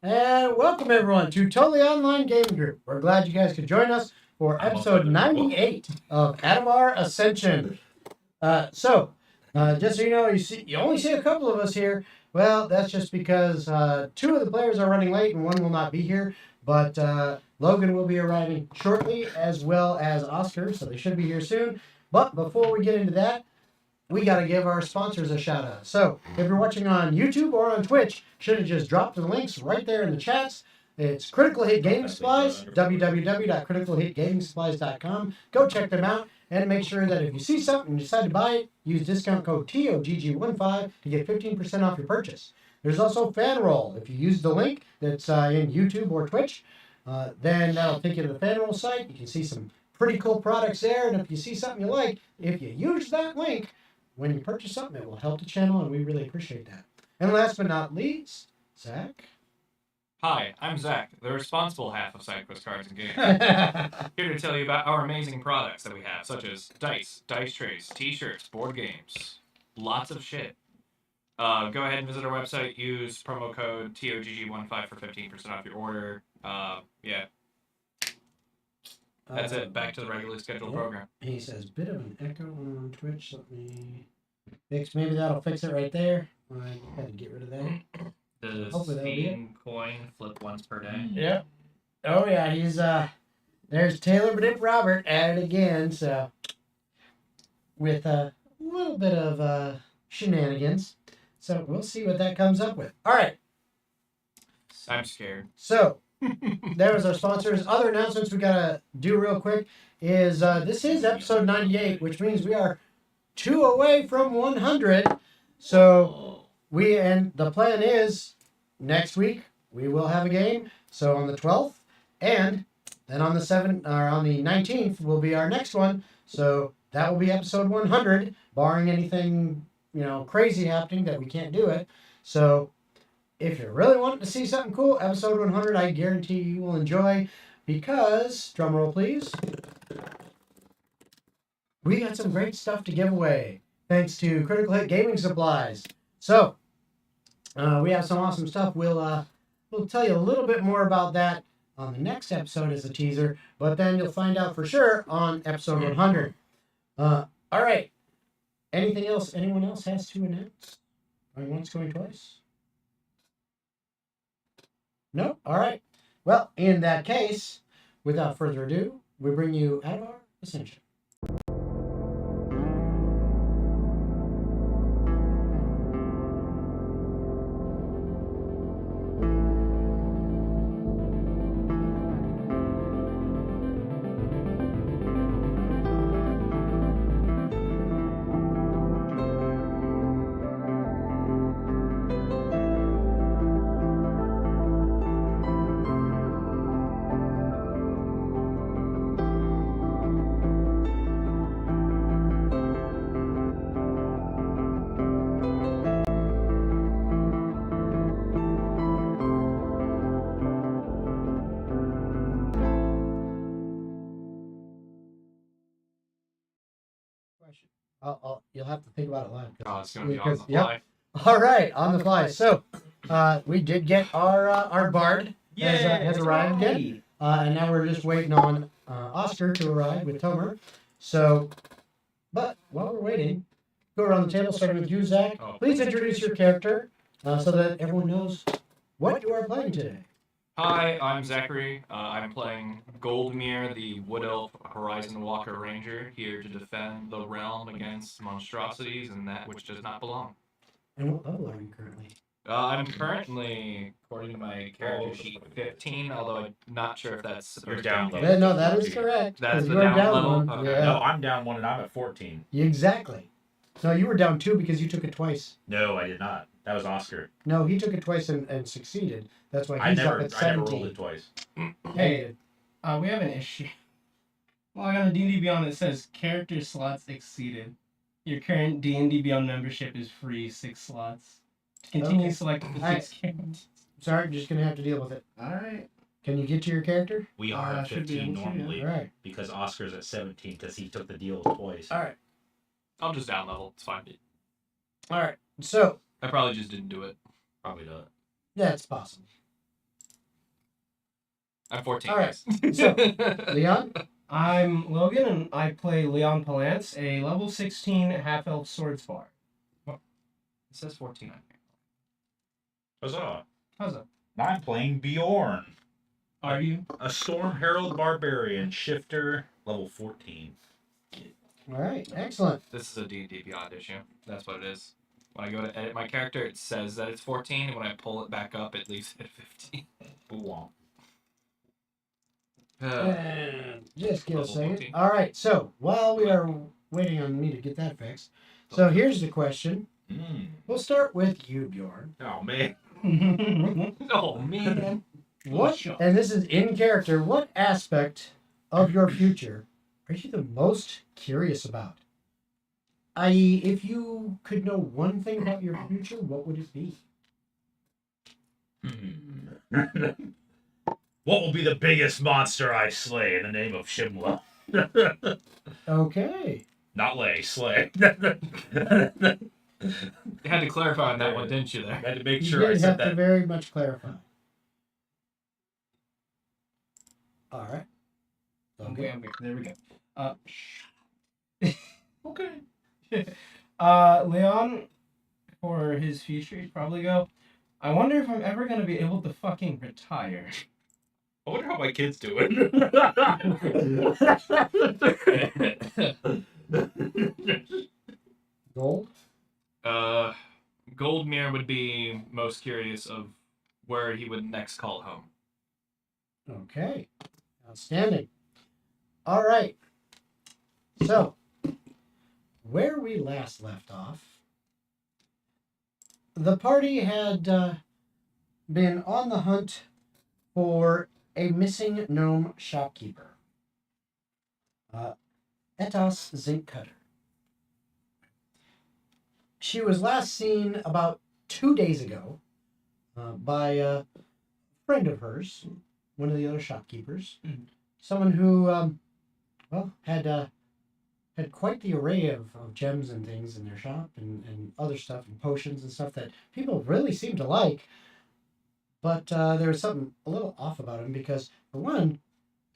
And welcome everyone to Totally Online Gaming Group. We're glad you guys could join us for episode 98 of Atavar Ascension. Just so you know, you only see a couple of us here. Well, that's just because two of the players are running late and one will not be here. But Logan will be arriving shortly, as well as Oscar, so they should be here soon. But before we get into that, we got to give our sponsors a shout out. So if you're watching on YouTube or on Twitch, should have just dropped the links right there in the chats. It's Critical Hit Gaming Supplies, www.criticalhitgamingsupplies.com. Go check them out and make sure that if you see something and decide to buy it, use discount code TOGG15 to get 15% off your purchase. There's also FanRoll. If you use the link that's in YouTube or Twitch, then that'll take you to the FanRoll site. You can see some pretty cool products there, and if you see something you like, if you use that link, when you purchase something, it will help the channel, and we really appreciate that. And last but not least, Zach. Hi, I'm Zach, the responsible half of SideQuest Cards and Games. Here to tell you about our amazing products that we have, such as dice, dice trays, t-shirts, board games, lots of shit. Go ahead and visit our website. Use promo code TOGG15 for 15% off your order. Yeah, that's it. Back to the regularly scheduled program. He says, bit of an echo on Twitch. Let me fix. Maybe that'll fix it right there. I had to get rid of that. The Steam coin flip once per day. Yep. Oh yeah, he's there's Taylor Bedip Robert at it again, so with a little bit of shenanigans. So we'll see what that comes up with. All right. I'm scared. So there was our sponsors. Other announcements we gotta do real quick is this is episode 98, which means we are 2 away from 100. So and the plan is next week we will have a game. So on the 12th, and then on the 7th or on the 19th will be our next one. So that will be episode 100, barring anything crazy happening that we can't do it. So if you're really wanting to see something cool, episode 100 I guarantee you will enjoy, because drumroll please, we got some great stuff to give away thanks to Critical Hit Gaming Supplies. So we have some awesome stuff. We'll tell you a little bit more about that on the next episode as a teaser, but then you'll find out for sure on episode 100. All right. Anything else anyone else has to announce? Going once, going twice? No? All right. Well, in that case, without further ado, we bring you Atavar Ascension. You'll have to think about it live. It's going to be on the fly. Yep. All right, on the fly. So, we did get our bard has arrived again, and now we're just waiting on Oscar to arrive with Tomer. So, but while we're waiting, go around the table, starting with you, Zach. Please introduce your character so that everyone knows what you are playing today. Hi, I'm Zachary. I'm playing Goldmere, the Wood Elf Horizon Walker Ranger, here to defend the realm against monstrosities and that which does not belong. And what level are you currently? I'm currently, according to my character sheet, 15, although I'm not sure if that's supposed down to be. level. No, that is correct. That's the you are down level? one. Okay. Yeah. No, I'm down 1 and I'm at 14. Exactly. No, you were down 2 because you took it twice. No, I did not. That was Oscar. No, he took it twice and succeeded. That's why he's up at 17. I never rolled it twice. Hey, we have an issue. Log on to D&D Beyond. It says character slots exceeded. Your current D&D Beyond membership is free 6 slots. To continue, select the 6 characters. Sorry, I'm just going to have to deal with it. Alright. Can you get to your character? We are at should be 15 able to, normally All right. because Oscar's at 17 because he took the deal twice. All right. I'll just down level. It's fine. All right. So. I probably just didn't do it. Probably not. Yeah, it's possible. I'm 14. All right. So, Leon? I'm Logan, and I play Leon Palance, a level 16 half-elf swordsbard. It says 14 on here. Huzzah. How's that? I'm playing Bjorn. Are you? A Storm Herald Barbarian, Shifter, level 14. All right. Excellent. This is a D&D Beyond issue. That's what it is. When I go to edit my character, it says that it's 14, and when I pull it back up, it leaves it at 15. Ooh. Just give a second. 14. All right. So, while we are waiting on me to get that fixed, so here's the question. We'll start with you, Bjorn. Oh, man. Oh, man. What, and this is in character, what aspect of your future are you the most curious about? I.e., if you could know one thing about your future, what would it be? What will be the biggest monster I slay in the name of Shimla? Okay. Not lay, slay. You had to clarify on that one, didn't you? I There. had to make You sure I did said have to that. very much clarify. All right. Okay, there we go. Okay. Leon, for his future, he'd probably go, I wonder if I'm ever going to be able to fucking retire. I wonder how my kid's doing. Gold. Goldmere would be most curious of where he would next call home. Okay. Outstanding. All right. So, where we last left off, the party had been on the hunt for a missing gnome shopkeeper, Etos Zinc Cutter. She was last seen about 2 days ago by a friend of hers, one of the other shopkeepers, someone who, had quite the array of gems and things in their shop and other stuff and potions and stuff that people really seemed to like. But there was something a little off about him because, for one,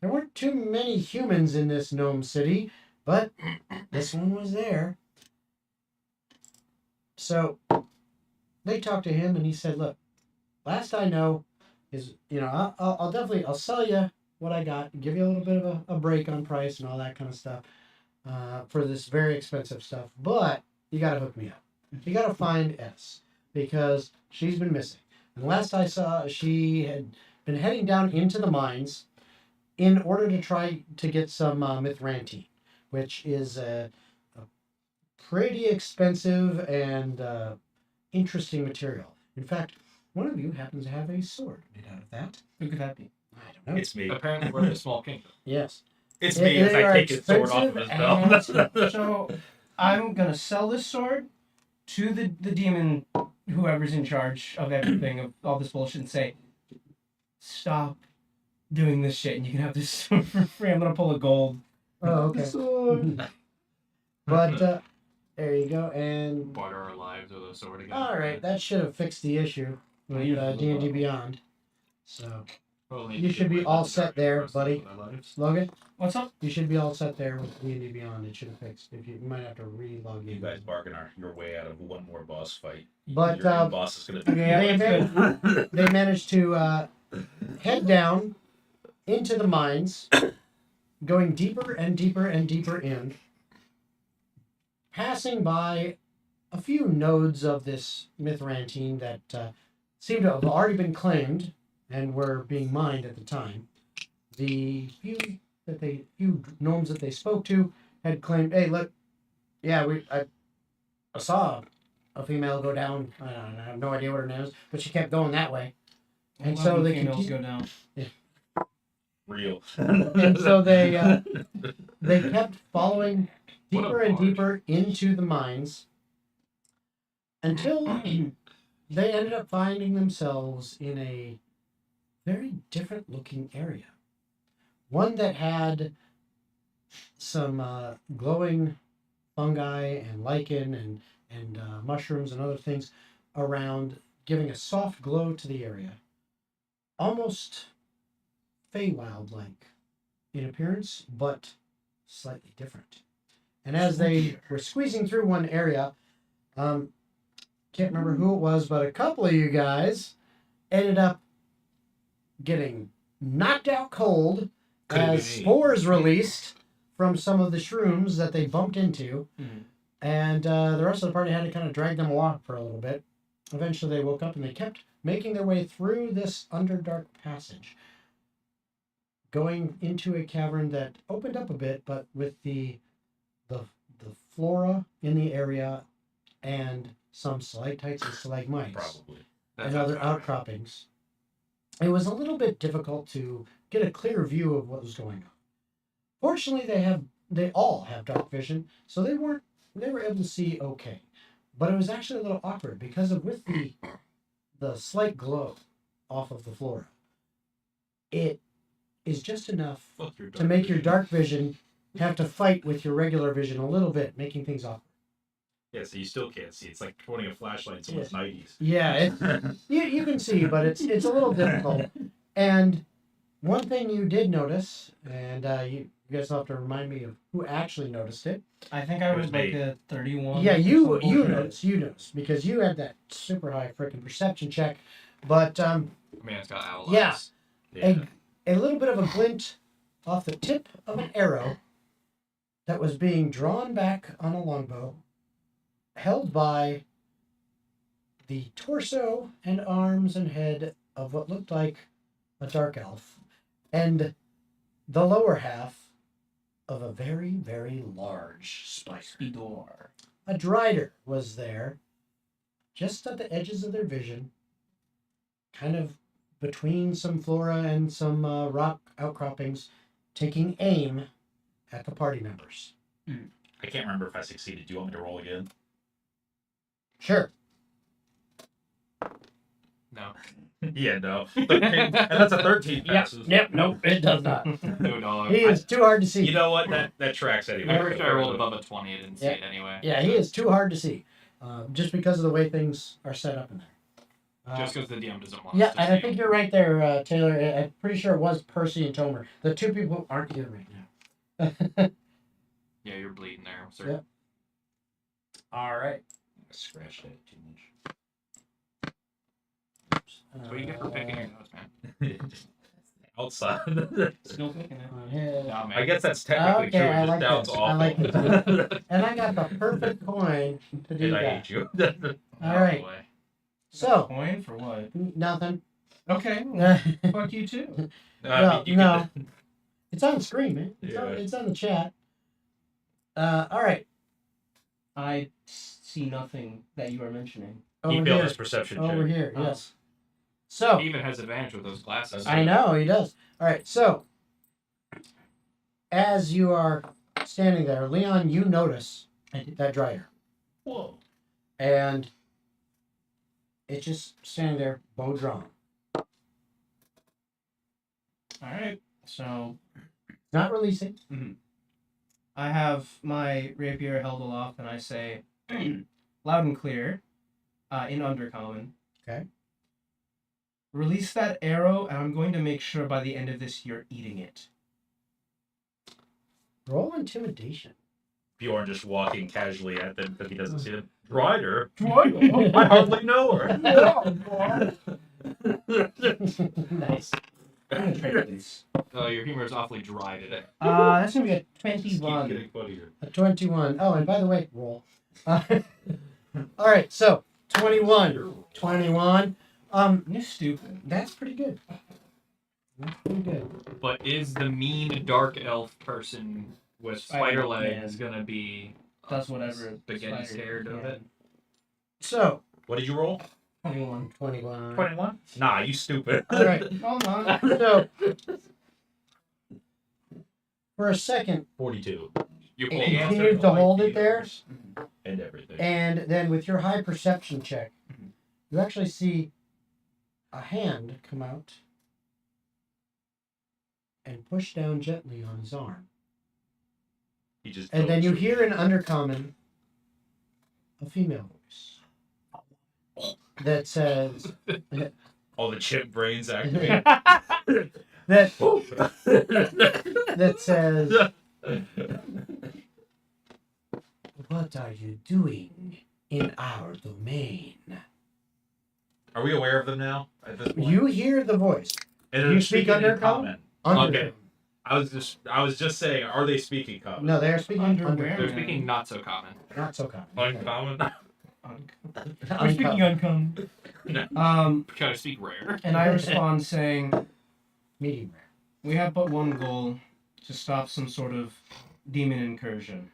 there weren't too many humans in this gnome city, but this one was there. So they talked to him and he said, look, last I know is, I'll sell you what I got, give you a little bit of a break on price and all that kind of stuff. For this very expensive stuff, but you gotta hook me up. You gotta find S because she's been missing. And last I saw, she had been heading down into the mines in order to try to get some mithrantine, which is a pretty expensive and interesting material. In fact, one of you happens to have a sword made out of that. Who could that be? I don't know. It's me. Apparently, we're in a small kingdom. Yes. It's me as They I are take his sword off of his expensive belt. So I'm going to sell this sword to the demon, whoever's in charge of everything, of all this bullshit, and say, stop doing this shit and you can have this sword for free. I'm going to pull a gold. Oh, okay. Sword. But there you go. And Barter our lives with a sword again. all right, that should have fixed the issue with D&D Beyond. So We'll need you to should be get all Underdark set for there, the rest of buddy. our lives. Logan, What's up? you should be all set there with D&D Beyond. It should have fixed. If you might have to re-log You in. guys bargain your way out of one more boss fight. But Your own boss is gonna be. Yeah, they managed to head down into the mines, going deeper and deeper and deeper in, passing by a few nodes of this mithrantine that seemed to have already been claimed and were being mined at the time. The few gnomes that they spoke to had claimed, "Hey, look, yeah, I saw a female go down. I have no idea what her name is, but she kept going that way." And so they females continue- go down. Real. And so they kept following What a deeper and barge. deeper into the mines until they ended up finding themselves in a very different looking area. One that had some glowing fungi and lichen and mushrooms and other things around, giving a soft glow to the area. Almost Feywild-like in appearance, but slightly different. And as they were squeezing through one area, can't remember who it was, but a couple of you guys ended up getting knocked out cold Could it be as me? spores released from some of the shrooms that they bumped into. Mhm. And the rest of the party had to kind of drag them along for a little bit. Eventually they woke up and they kept making their way through this Underdark passage, going into a cavern that opened up a bit, but with the flora in the area and some stalactites and stalagmites Probably. That and sounds other about right. outcroppings. It was a little bit difficult to get a clear view of what was going on. Fortunately, they all have dark vision, so they were able to see okay. But it was actually a little awkward because of with the slight glow off of the flora. It is just enough Fuck your to make your dark vision have to fight with your regular vision a little bit, making things awkward. Yeah, so you still can't see. It's like pointing a flashlight in someone's 90s. Yeah, you can see, but it's a little difficult. And one thing you did notice, and you guys will have to remind me of who actually noticed it. I think I It was was like me. a 31. Yeah, or you some bullshit. noticed because you had that super high freaking perception check. But Man, it's got owl Yeah. eyes. Yeah. a little bit of a glint off the tip of an arrow that was being drawn back on a longbow, held by the torso and arms and head of what looked like a dark elf, and the lower half of a very, very large spider. Speedor. A drider was there, just at the edges of their vision, kind of between some flora and some rock outcroppings, taking aim at the party members. I can't remember if I succeeded. Do you want me to roll again? Sure. No. Yeah, no. 13, and that's a 13 passes. Yep. Nope. It does not. No dog. He is too hard to see. You know what? That tracks anyway. I'm pretty sure I rolled above a 20. I didn't see it anyway. Yeah, he is too hard to see, just because of the way things are set up in there. Just because the DM doesn't want Yeah, us to and see I think you're right there, Taylor. I'm pretty sure it was Percy and Tomer, the two people who aren't here right now. Yeah, you're bleeding there, sir. Yep. All right. Scratch that too much. That's what you get for picking your nose, man. Outside. Still picking it. Nah, man. I guess that's technically Okay, true. It I just like sounds that. awful. I like it. And I got the perfect coin to do And I that. hate you. All right. Boy. So, Coin for what? nothing. Okay. no, Fuck you too. You no. get It's on the screen, man. Yeah. It's on the chat. All right. I see nothing that you are mentioning. He Over failed here. his perception Over check. here, Oh. yes. So, He even has advantage with those glasses. I know he does. All right, so as you are standing there, Leon, you notice that drider, Whoa. and it's just standing there, bow drawn, Alright. So not releasing. I have my rapier held aloft and I say, loud and clear, in Undercommon. Okay. Release that arrow, and I'm going to make sure by the end of this you're eating it. Roll intimidation. Bjorn just walking casually at them because he doesn't see them. Drider? Drider? I hardly know her. Nice. Oh, your humor is awfully dry today. That's gonna be a Just keeps 21. getting funnier. A 21. Oh, and by the way, roll. All right, so 21. 21. You're stupid. That's pretty good. That's pretty good. But is the mean dark elf person with Spider spider legs Man. gonna be Does whatever spaghetti spider scared of can. it? So, What did you roll? 21. 21. 21? Nah, you stupid. All right. Hold on. So, for a second, 42. You it pulled Yeah. off. continued to hold it there, And everything. and then with your high perception check, you actually see a hand come out and push down gently on his arm. He just And then goes. you hear in Undercommon a female voice that says, all the chip brains activate. that says, "What are you doing in our domain?" Are we aware of them now at this point? You hear the voice. And you they're speak speaking in Undercommon? common. Under- Okay. I was just saying, are they speaking common? No, they are speaking Underwear. They're under. speaking not so common. Not so common. Uncommon? We're speaking uncommon. Kind of speak rare. And I respond saying, Medium rare. we have but one goal, to stop some sort of demon incursion.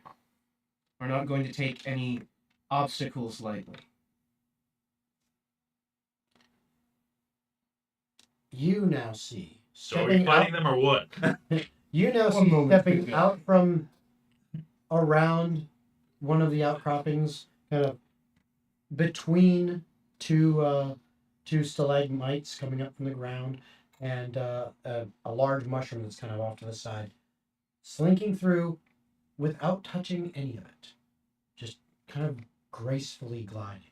We're not going to take any obstacles lightly. You now see. So are we stepping fighting out- them or what? You now One see moment, stepping please. out from around one of the outcroppings, kind of between two two stalagmites coming up from the ground, and a large mushroom that's kind of off to the side, slinking through without touching any of it, just kind of gracefully gliding,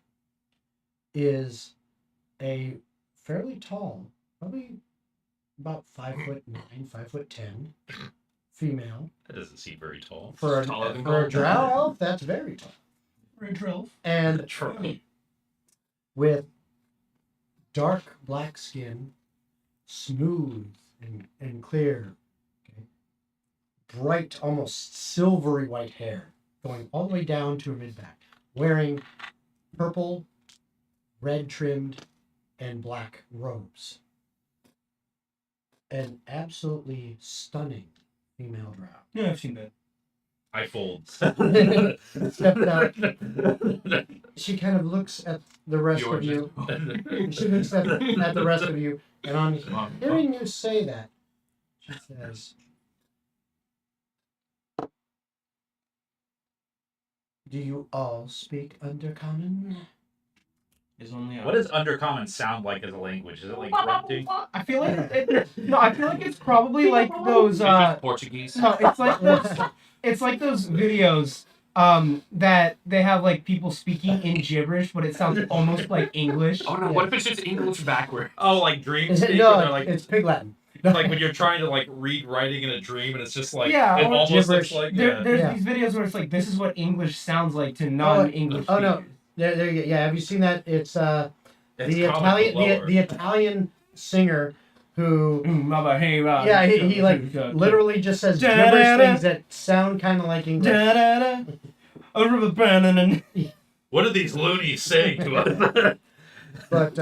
is a fairly tall, probably about 5'9", 5'10", female. That doesn't seem very tall. For Taller than a gold. drow elf, that's very tall. Ridge elf. And True. with dark black skin, smooth and clear, okay, bright, almost silvery white hair, going all the way down to her mid-back, wearing purple, red-trimmed, and black robes. An absolutely stunning female drow. Yeah, I've seen that. I fold. Stepped out. She kind of looks at the rest of you. She looks at the rest of you, and on hearing you say that, she says, "Do you all speak Undercommon?" Is only What does Undercommon sound like as a language? Is it like grunting? I feel like I feel like it's probably like those It's just Portuguese. no, it's like those videos that they have like people speaking in gibberish, but it sounds almost like English. Oh no! What if it's just English backward? Oh, like dream Is speak? it, Where no, they're like, it's Pig Latin. like when you're trying to like read writing in a dream, and it's just like Yeah, it or almost gibberish. looks like There's Yeah. these videos where it's like this is what English sounds like to non-English. Oh, no. speakers. There you go. Yeah, have you seen that? It's It's the comical Italian lower. the Italian singer who Yeah, he like literally just says gibberish things that sound kind of like English. What are these loonies saying to us? But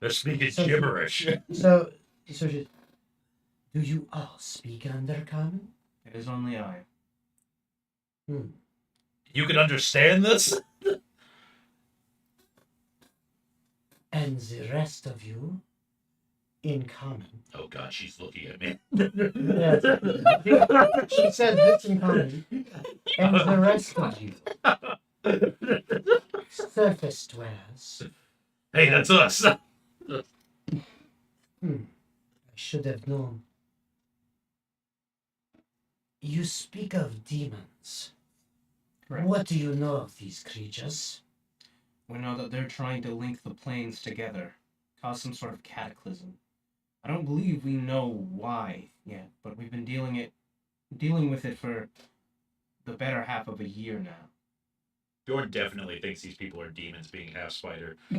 They're speaking So- gibberish. so she, do you all speak Undercommon? It is only I. You can understand this? And the rest of you in common. Oh god, she's looking at me. Yes. She said this in common. And the rest of you. Surface dwellers. Hey, that's us. I should have known. You speak of demons. Correct. What do you know of these creatures? We know that they're trying to link the planes together, cause some sort of cataclysm. I don't believe we know why yet, but we've been dealing with it for the better half of a year now. Bjorn definitely thinks these people are demons being half spider. I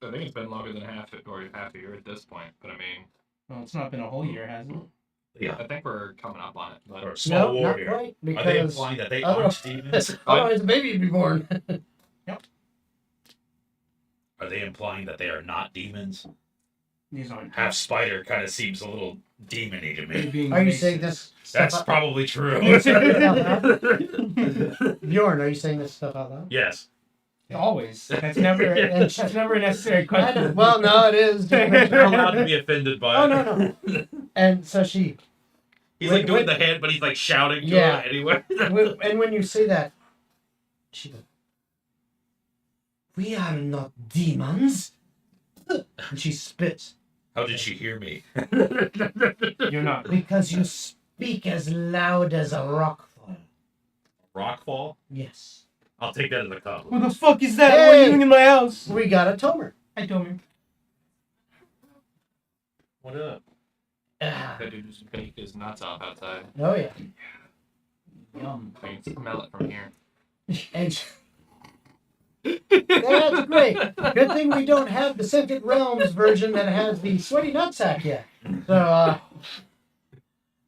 think it's been longer than half a year at this point. But I mean, Well, it's not been a whole year, has it? Yeah. I think we're coming up on it. But Or a small No, not warrior. quite, Are they because implying that they otherwise- aren't demons? otherwise the baby would be born. Are they implying that they are not demons? These aren't Half spider kind of seems a little demon-y to me. being Are you racist. saying this That's stuff probably true. Bjorn, are you saying this stuff out loud? Yes. Always. That's never a necessary question. Well, no, it is. You're allowed to be offended by Oh, it. no. And so she, He's Wait, like doing wait. the hand, but he's like shouting to Yeah. her anyway. and when you say that, she goes, "We are not demons." And she spits. How did she hear me? You're not. Because you speak as loud as a rockfall. Rockfall? Yes. I'll take that as a What compliment. the fuck is that? What are Hey! you doing in my house? We got a Tomer. I told him. What up? Ah, that dude just bake his nuts off outside. oh, yeah. Yum. I can smell it from here. And that's great. Good thing we don't have the Scented Realms version that has the sweaty nutsack yet. So,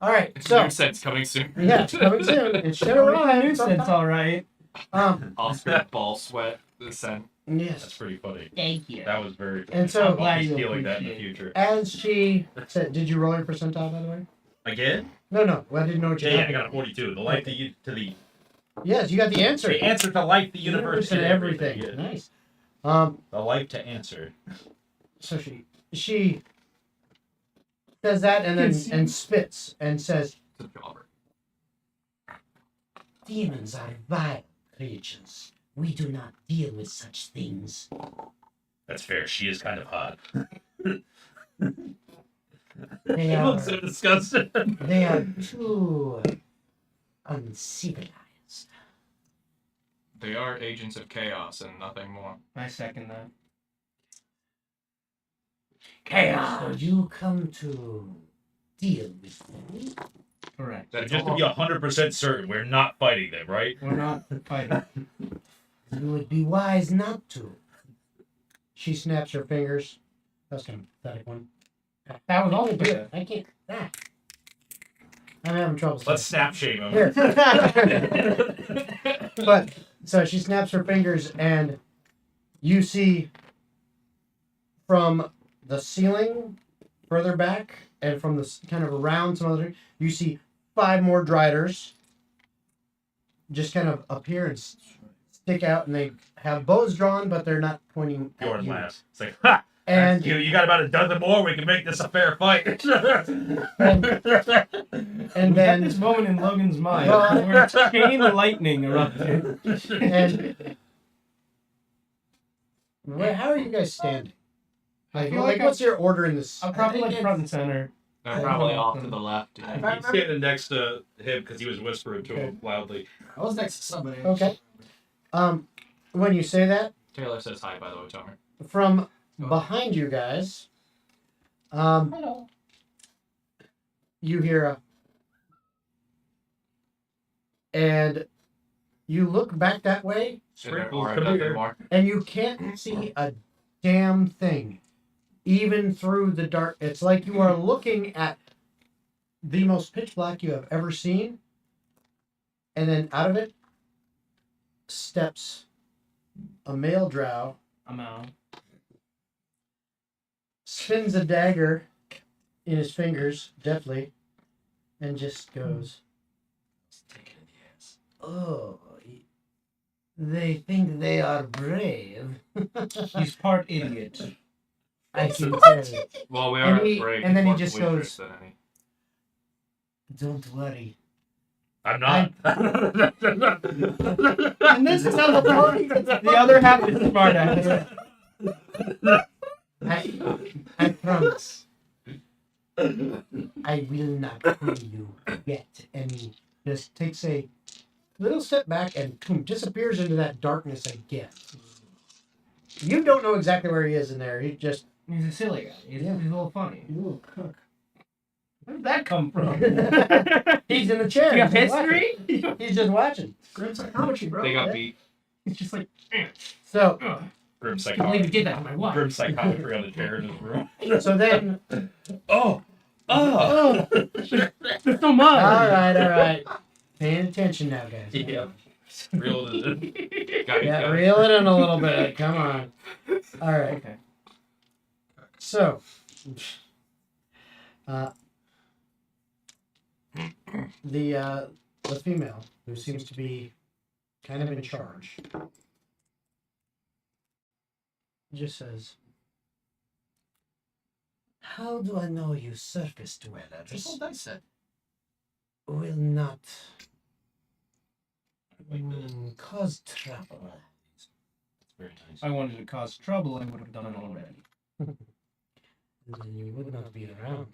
all right. So, New sense coming soon. yeah, it's coming soon. It should New arrive. sense, all right. Oscar ball sweat. The scent. That's Yes. pretty funny. Thank you. That was very funny. And so- I'll Glad be you stealing that in the appreciate future. As she said, did you roll your percentile, by the way? Again? No. Well, I didn't know what you Yeah, got. I got a 42. The life to the Yes, you got the answer. the answer to life, the universe, and everything. Yeah. Nice. The life to answer. So she says that and then and spits and says, It's a jobber. "Demons are vile creatures. We do not deal with such things. That's fair. She is kind of hot. They I'm are, so disgusted. they are too uncivilized. They are agents of chaos and nothing more. I second that. So you come to deal with them? Correct. That's Just to be 100% certain, we're not fighting them, right? We're not fighting. You would be wise not to. She snaps her fingers. That's kind of a pathetic one. That was all good. I can't. I'm having trouble. Let's snap shame him. Here. But so she snaps her fingers, and you see from the ceiling further back, and from the kind of around some other, you see 5 more driders just kind of appear and stick out, and they have bows drawn, but they're not pointing at Jordan you. laughs. It's like, ha! And You got about a dozen more. We can make this a fair fight. and We had then this moment in Logan's mind Well- where chain lightning erupted. and how are you guys standing? I Like, feel like what's your order in this? I'm probably like front and center. They're probably off to the left. Yeah. He's standing next to him because he was whispering to him loudly. I was next to somebody. Okay. When you say that, Taylor says hi, by the way, Tomer. from behind you guys, Hello. you hear and you look back that way, Is there Sprinkles, or come nothing here. more? and you can't see a damn thing, even through the dark. It's like you are looking at the most pitch black you have ever seen, and then out of it steps a male drow, I'm out. spins a dagger in his fingers deftly, and just goes, "Oh, they think they are brave." He's part idiot. I can tell. Well, we And are he- brave. and then he more just wizards goes- than any. Don't worry. I'm not. And this is how the party. The other half is smart ass. I promise. I will not kill you yet. And he just takes a little step back and boom, disappears into that darkness again. You don't know exactly where he is in there. He just He's a silly guy. He's a little funny. Ooh, cook. Where did that come from? He's in the chair. You have He's just watching. history? He's just watching. Grim psychometry, bro. They got yeah. beat. He's just like, So ugh. Grim I can't believe you psychometry. did that to my wife. Grim psychometry on the chair in his room. so then Oh! oh, There's so much. all right. Paying attention now, guys. Yeah. Real is it? Got Yeah, got reel it in a little bit. Come on. All right. Okay. So, the female who seems to be kind of in charge just says, "How do I know you surface Just dwellers roll dice set. will not cause trouble?" Very nice. If I wanted to cause trouble, I would have done it already. Then you would not be around.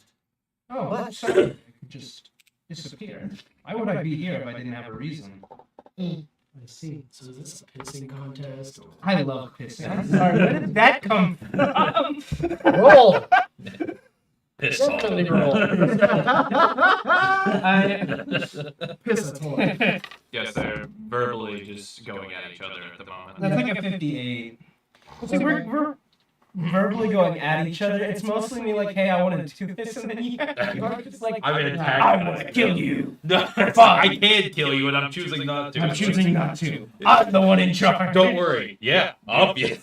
Oh, What? I'm sorry. I could just disappear. Why would I be here if I didn't have a reason? I see. So is this a pissing contest? Or... I love pissing. I'm sorry. Where did that come from? Roll. Piss off. Definitely roll. Piss a toy. Yes, they're verbally just going at each other at the moment. That's like a 58. See, we're verbally going at each other. It's mostly me like, hey, I want to do this, and then you are just like, I'm an attack. I want to kill you. No, I can kill you, and I'm choosing not to. I'm choosing not to. I'm the one in charge. Don't worry. Yeah, obvious.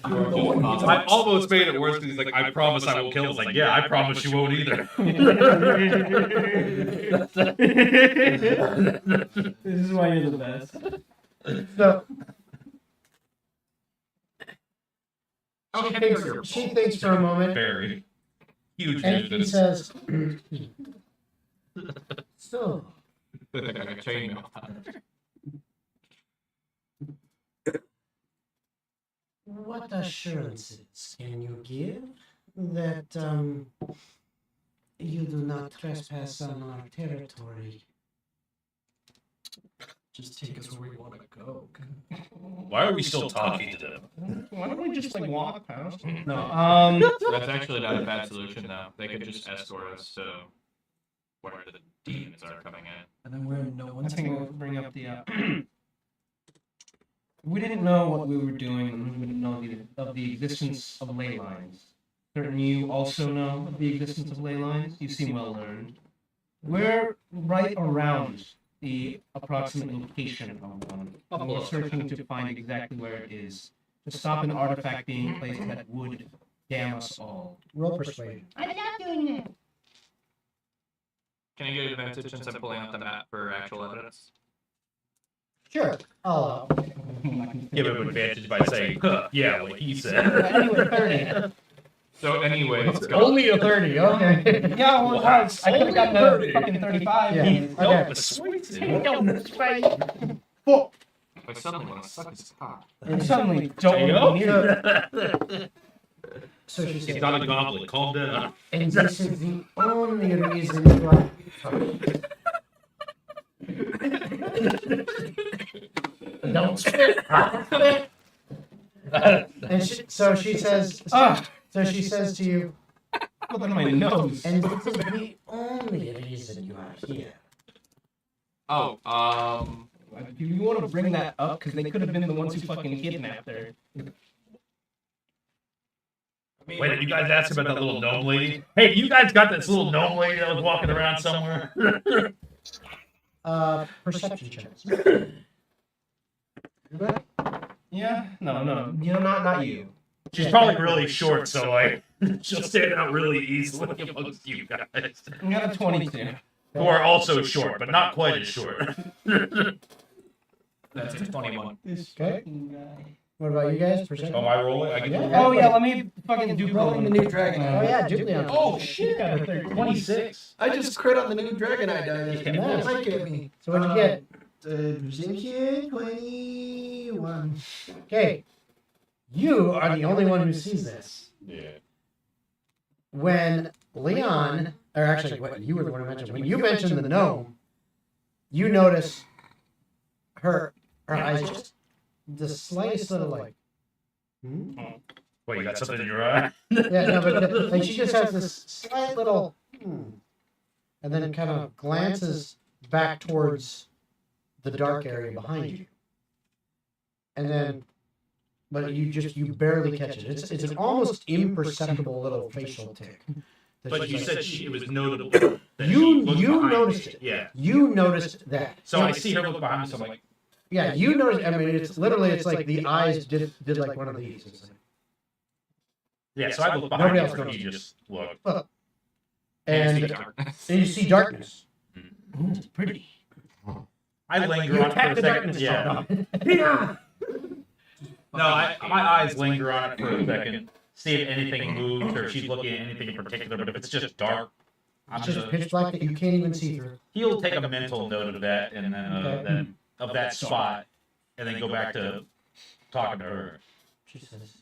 I almost made it worse because he's like, I promise I won't kill. It's like, yeah, I promise you won't either. This is why you're the best. So Okay, she thinks for a moment, Very huge and he distance. says, "So, They got a chainmail. assurances can you give that you do not trespass on our territory? Just take us where we want to go. Why are we still talking to them? Why don't we just like walk past? No. That's actually not a bad solution, though. They could just escort us to where the demons are coming in. And then we're in no I one's think we'll bring up the. We didn't know what we were doing, and we didn't know of the existence of ley lines. Certain you also know of the existence of ley lines. You seem well learned. We're right around the approximate location of one. We're searching to find exactly where it is, to stop an artifact being placed that would damn us all. Roll persuasion. I'm not doing it. Can I get advantage since I'm pulling out the map for actual evidence? Sure. I'll Give him advantage by saying, huh, yeah, what he said. Anyway, 30. So, anyways, go. Only a 30, okay. Yeah, well, Wow. I could have gotten a fucking 35. Yeah. He Okay. persuasive. I suddenly want to suck his cock. And suddenly, don't There you near it. So she It's said, not a goblet. Calm down. and this is the only reason you are... Don't spit. And so she says, so she says to you, Put that on my nose. and this is the only reason you are here. Oh, Do you want to bring that up? Because they could have been the ones who fucking kidnapped her. Wait, did you guys ask about that little gnome lady? Hey, you guys got this little gnome lady that was walking around somewhere? Perception checks. Yeah? No. You know, not you. She's probably really short, so like she'll stand out really easily amongst you guys. I got a 22. Who are also short, but not quite as short. that's a 21. This Okay. fucking guy. What about you guys? Perception? Am I rolling? I get to Yeah. roll. Oh, yeah, let me fucking do Rolling the new dragon Oh eye. yeah, Julian. Oh shit! Got a 30. 26. I just crit on the new dragon eye die. That Nice. might get me. So what'd you get? Perception 21. Okay. You are the only one who sees this. Yeah. When Leon, or actually, what you were the one who mentioned, when you mentioned the gnome, you notice her eyes just the slightest little like. Wait, you got something in your eye? Yeah, no, but like she just has this slight little, and then it kind of glances back towards the dark area behind you, and then, but you barely catch it. It's an almost imperceptible little facial tick. that But you she's said like- it was notable. That You- she looked you behind noticed me. it. Yeah. You noticed that. So I see her look behind me, so I'm like, Yeah, you noticed. I mean, it's literally, it's like the eyes did like one of these. It's like, yeah, so I look behind Nobody you, else and noticed. you just look. and See you see darkness. Ooh, pretty. I linger You on it for attack a the second. darkness. Yeah. No, my eyes linger on it for a second. See if anything moves or if she's looking at anything in particular. But if it's just dark, I'm It's just gonna, pitch black that you can't even see through. he'll take a mental note of that and then of that spot, and then go back to talking to her. She says,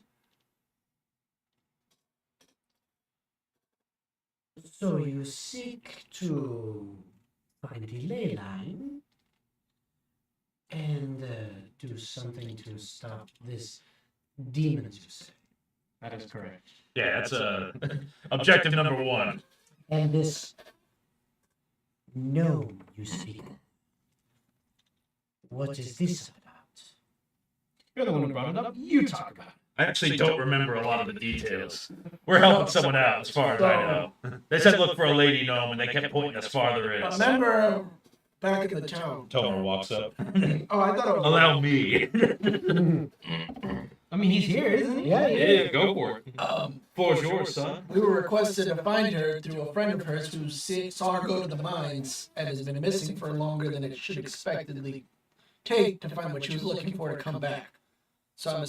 "So you seek to find the ley line and do something to stop this demons, you say, That is correct. Yeah, that's objective number one. and this gnome you speak of. What is this about?" You're the one who brought it up. You talk about it. I actually don't remember a lot of the details. We're helping someone out, as far as I know. They said look for a lady gnome, and they kept pointing us farther in. Remember back in the town. Tomer walks up. Oh, I thought it was. Allow me. I mean, he's here, isn't he? Yeah, Yeah, go for it. For sure, sure, son. We were requested to find her through a friend of hers who saw her go to the mines and has been missing for longer than it should expectedly take to find what she was looking for to come back. So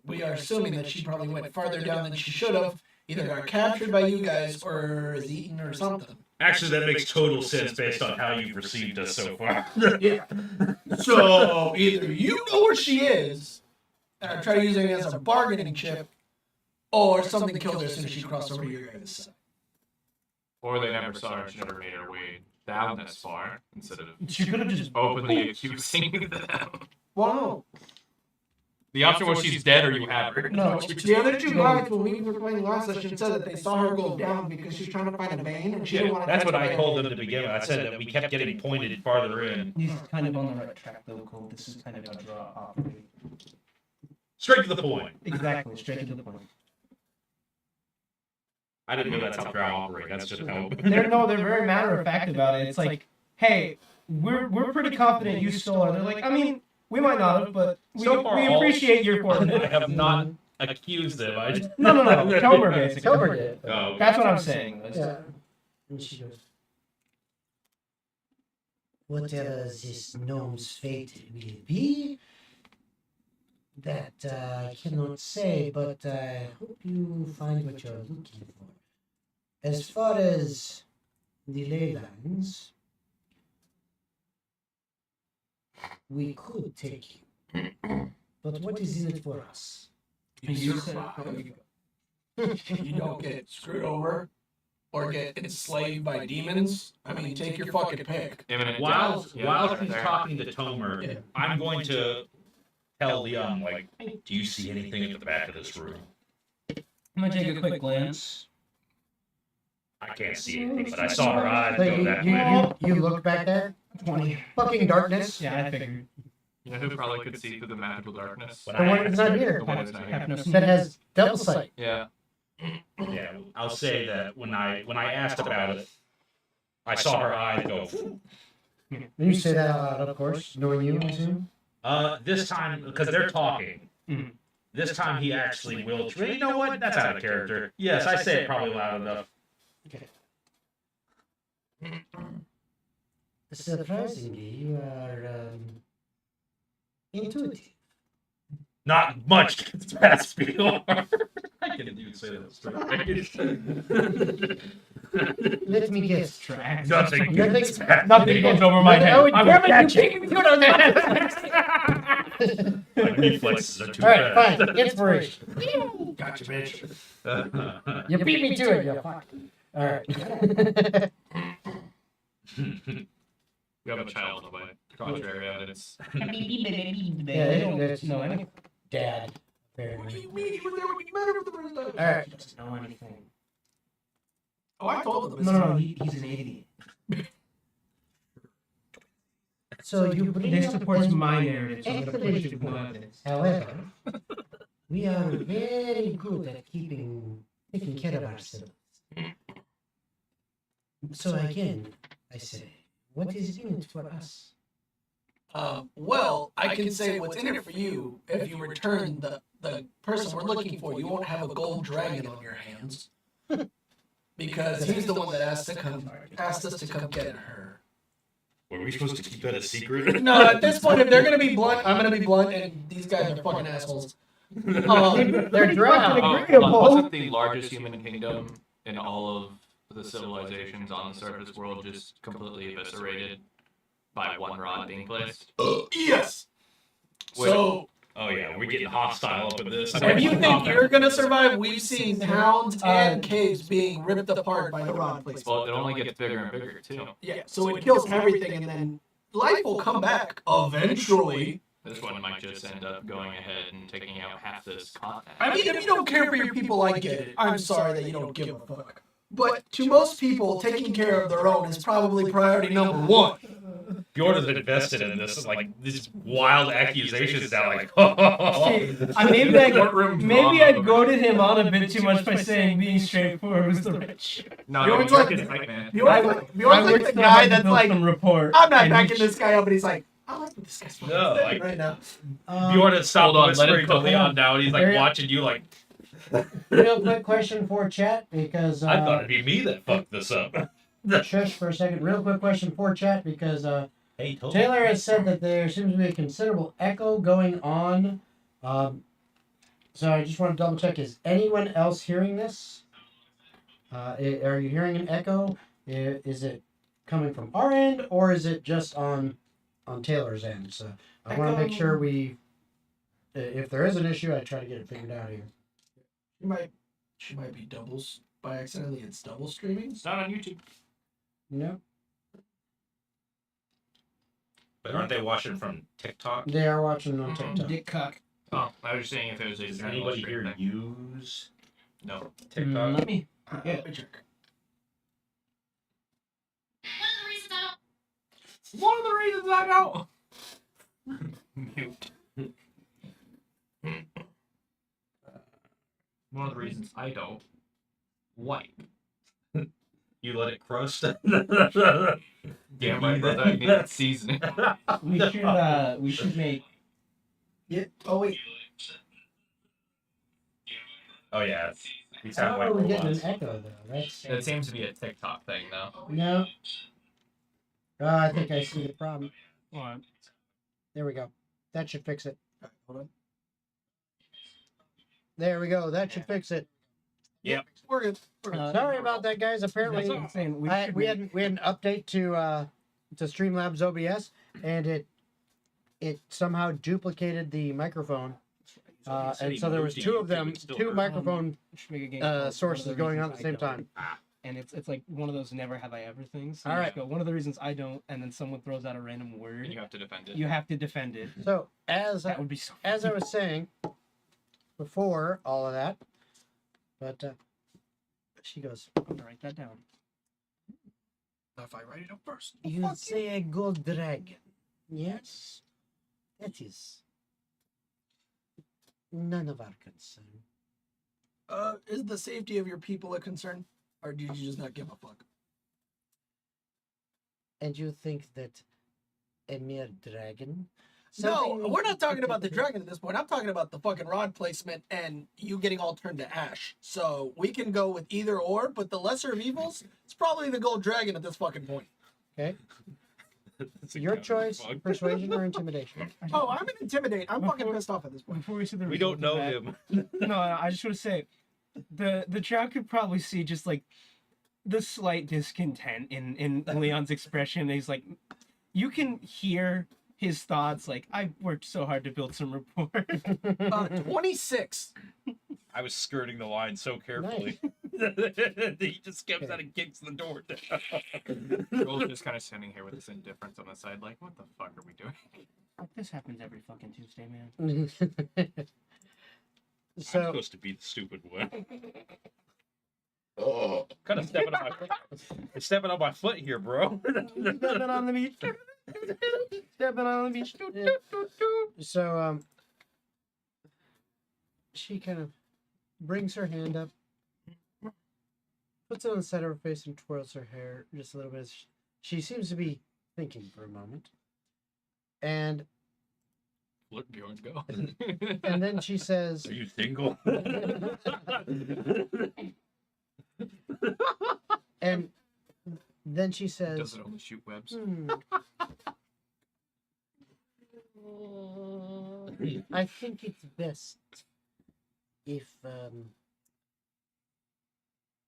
we are assuming that she probably went farther down than she should have, either got captured by you guys or is eaten or something. Actually, that makes total sense based on how you've received us so far. Yeah. So either you know where she is, and I try using it as a bargaining chip, or something killed her as soon as she crossed over your guys' side. Or they never saw her, she never made her way down this far, instead of She could have just openly accusing them. Wow. The option was she's dead or you have her. No, the other two guys, when we were playing last session, said that they saw her go down because she was trying to find a vein, and she didn't want to. That's what I told them to begin with. I said that we kept getting pointed farther in. He's kind of on the right track, though, Cole. This is kind of a draw operate. Straight to the point. Exactly, straight to the point. I didn't know that's how drow operate. That's just how. They're very matter of fact about it. It's like, hey, we're pretty confident you stole her. They're like, I mean, we might not have, but we appreciate your I fortitude. have not accused them. I just... No. Tomer, basically. Tomer did. Oh, That's what I'm saying. Yeah. And she goes, whatever this gnome's fate will be, that I cannot say, but I hope you find what you're looking for. As far as the ley lines, we could take you. But what is in it for us? You don't get screwed over or get enslaved by demons. I mean, take your fucking pick. Imminent While death. Yeah, while right she's there. talking to Tomer, Yeah. I'm going to tell Leon, like, do you see anything at the back of this room? I'm gonna take a quick glance. I can't see anything, but I saw her eyes So go that way. you look back there, 20. fucking darkness. Yeah, I figured. You know who probably could see through the magical darkness? When The I one that's asked not her- here. The one that's not Have here. no That has double sight. Yeah. Yeah, I'll say that when I asked about it, I saw her eyes go. And you say that out loud, of course, knowing you, I assume. This time, because they're talking. Mhm. This time he actually will. You know what? That's out of character. Yes, I say it probably loud enough. Okay. Surprisingly, you are intuitive. Not much gets past me. I can't even say that straight. Let me guess. Tracks. Nothing. Nothing goes over my head. Oh, damn it, catch you it. beat me to it on that. My reflexes are too All right, fast. fine. Inspiration. Gotcha, bitch. You beat me to it, you fuck. All right. We have a child in the way. Contrary evidence. Yeah, they don't. No, I don't Dad. What do Apparently. you mean? You were there when you met her for the first time. All right. know anything. Oh, I told them. No, he's an idiot. So you bring This up supports an my narrative, so I'm gonna push excellent it with point. this. However, we are very good at taking care of ourselves. So again, I say, what is in it for us? Well, I can say what's in it for you. If you return the person we're looking for, you won't have a gold dragon on your hands. Because he's the one that asked us to come get her. Were we supposed to keep that a secret? No, at this point, if they're gonna be blunt, I'm gonna be blunt, and these guys are fucking assholes. They're drowned. Wasn't the largest human kingdom in all of the civilizations on the surface world just completely eviscerated by one rod being placed? Yes. Wait. So, Oh yeah, we're getting hostile up in this. if you think you're gonna survive, we've seen towns and caves being ripped apart by the rod placement. Well, it only gets bigger and bigger too. Yeah, so it kills everything, and then life will come back eventually. This one might just end up going ahead and taking out half this continent. I mean, if you don't care for your people, I get it. I'm sorry that you don't give a fuck. But to most people, taking care of their own is probably priority number one. Bjorn has invested in this, like these wild accusations now. Like, Maybe Courtroom I drama. goaded him on a bit too much by saying being straightforward was the rich. No, You no, always you're like- just right, man. Bjorn's like the guy that's like, report. I'm not backing this guy up, and he's like, I like what this guy's fucking No, saying like- right now. Bjorn has stopped Hold on, let whispering him to cook. Leon now, and he's like Very- watching you. Like, Real quick question for chat because I thought it'd be me that fucked this up. shush for a second. Real quick question for chat because Hey, Taylor has said that there seems to be a considerable echo going on. So I just want to double check: is anyone else hearing this? Are you hearing an echo? Is it coming from our end or is it just on Taylor's end? So I want to make sure we if there is an issue, I try to get it figured out here. She might be doubles by accidentally. It's double streaming. It's not on YouTube. No, But aren't they watching from TikTok? they are watching on TikTok. Dick cock. Oh, I was just saying if it was a Does single anybody stream here thing. use No. TikTok? Let me. Let me check. One of the reasons I don't. Mute. One of the reasons I don't. Wipe. You let it crust? Damn right, brother. I need that seasoning. We should make. Yeah. Oh wait. Oh yeah. We How sound are like we getting an robots. echo though? That's It seems to be a TikTok thing, though. no. I think I see the problem. What? There we go. That should fix it. Hold on. There we go. That should fix it. We're good. We're good. Sorry about that, guys. Apparently, That's what I'm saying. we had an update to Streamlabs OBS, and it somehow duplicated the microphone, and so there was two of them, two microphone we should make a game called One of sources the going on Reasons at the I same Don't. time. And it's like one of those never have I ever things. So All you right. just go, one of the reasons I don't, and then someone throws out a random And word. you have to defend it. You have to defend it. So as That would be so. I was saying before all of that, but she goes, I'm gonna write that down. If I write it up first. "You say a gold dragon? Yes, that is none of our concern." Is the safety of your people a concern, or did you just not give a fuck? And you think that a mere dragon? No, Something we're not talking about the dragon at this point. I'm talking about the fucking rod placement and you getting all turned to ash. So we can go with either or, but the lesser of evils, it's probably the gold dragon at this fucking point. Okay. Your choice: persuasion or intimidation. Oh, I'm gonna intimidate. I'm fucking pissed off at this point. Before we see the We result don't know of that, him. No, I just want to say, the crowd could probably see just like the slight discontent in Leon's expression. He's like, you can hear his thoughts. Like, I worked so hard to build some rapport. 26. I was skirting the line so carefully. He just steps Okay. out and kicks the door down. Joel's just kind of standing here with this indifference on the side, like, what the fuck are we doing? This happens every fucking Tuesday, man. I'm So supposed to be the stupid one. Oh, kind of stepping on my foot. It's stepping on my foot here, bro. Stepping on the beach. Stepping on the beach. so she kind of brings her hand up, puts it on the side of her face, and twirls her hair just a little bit. She seems to be thinking for a moment, and Let Bjorn go. and then she says, Are you single? and then she says, Does it only shoot webs? I think it's best if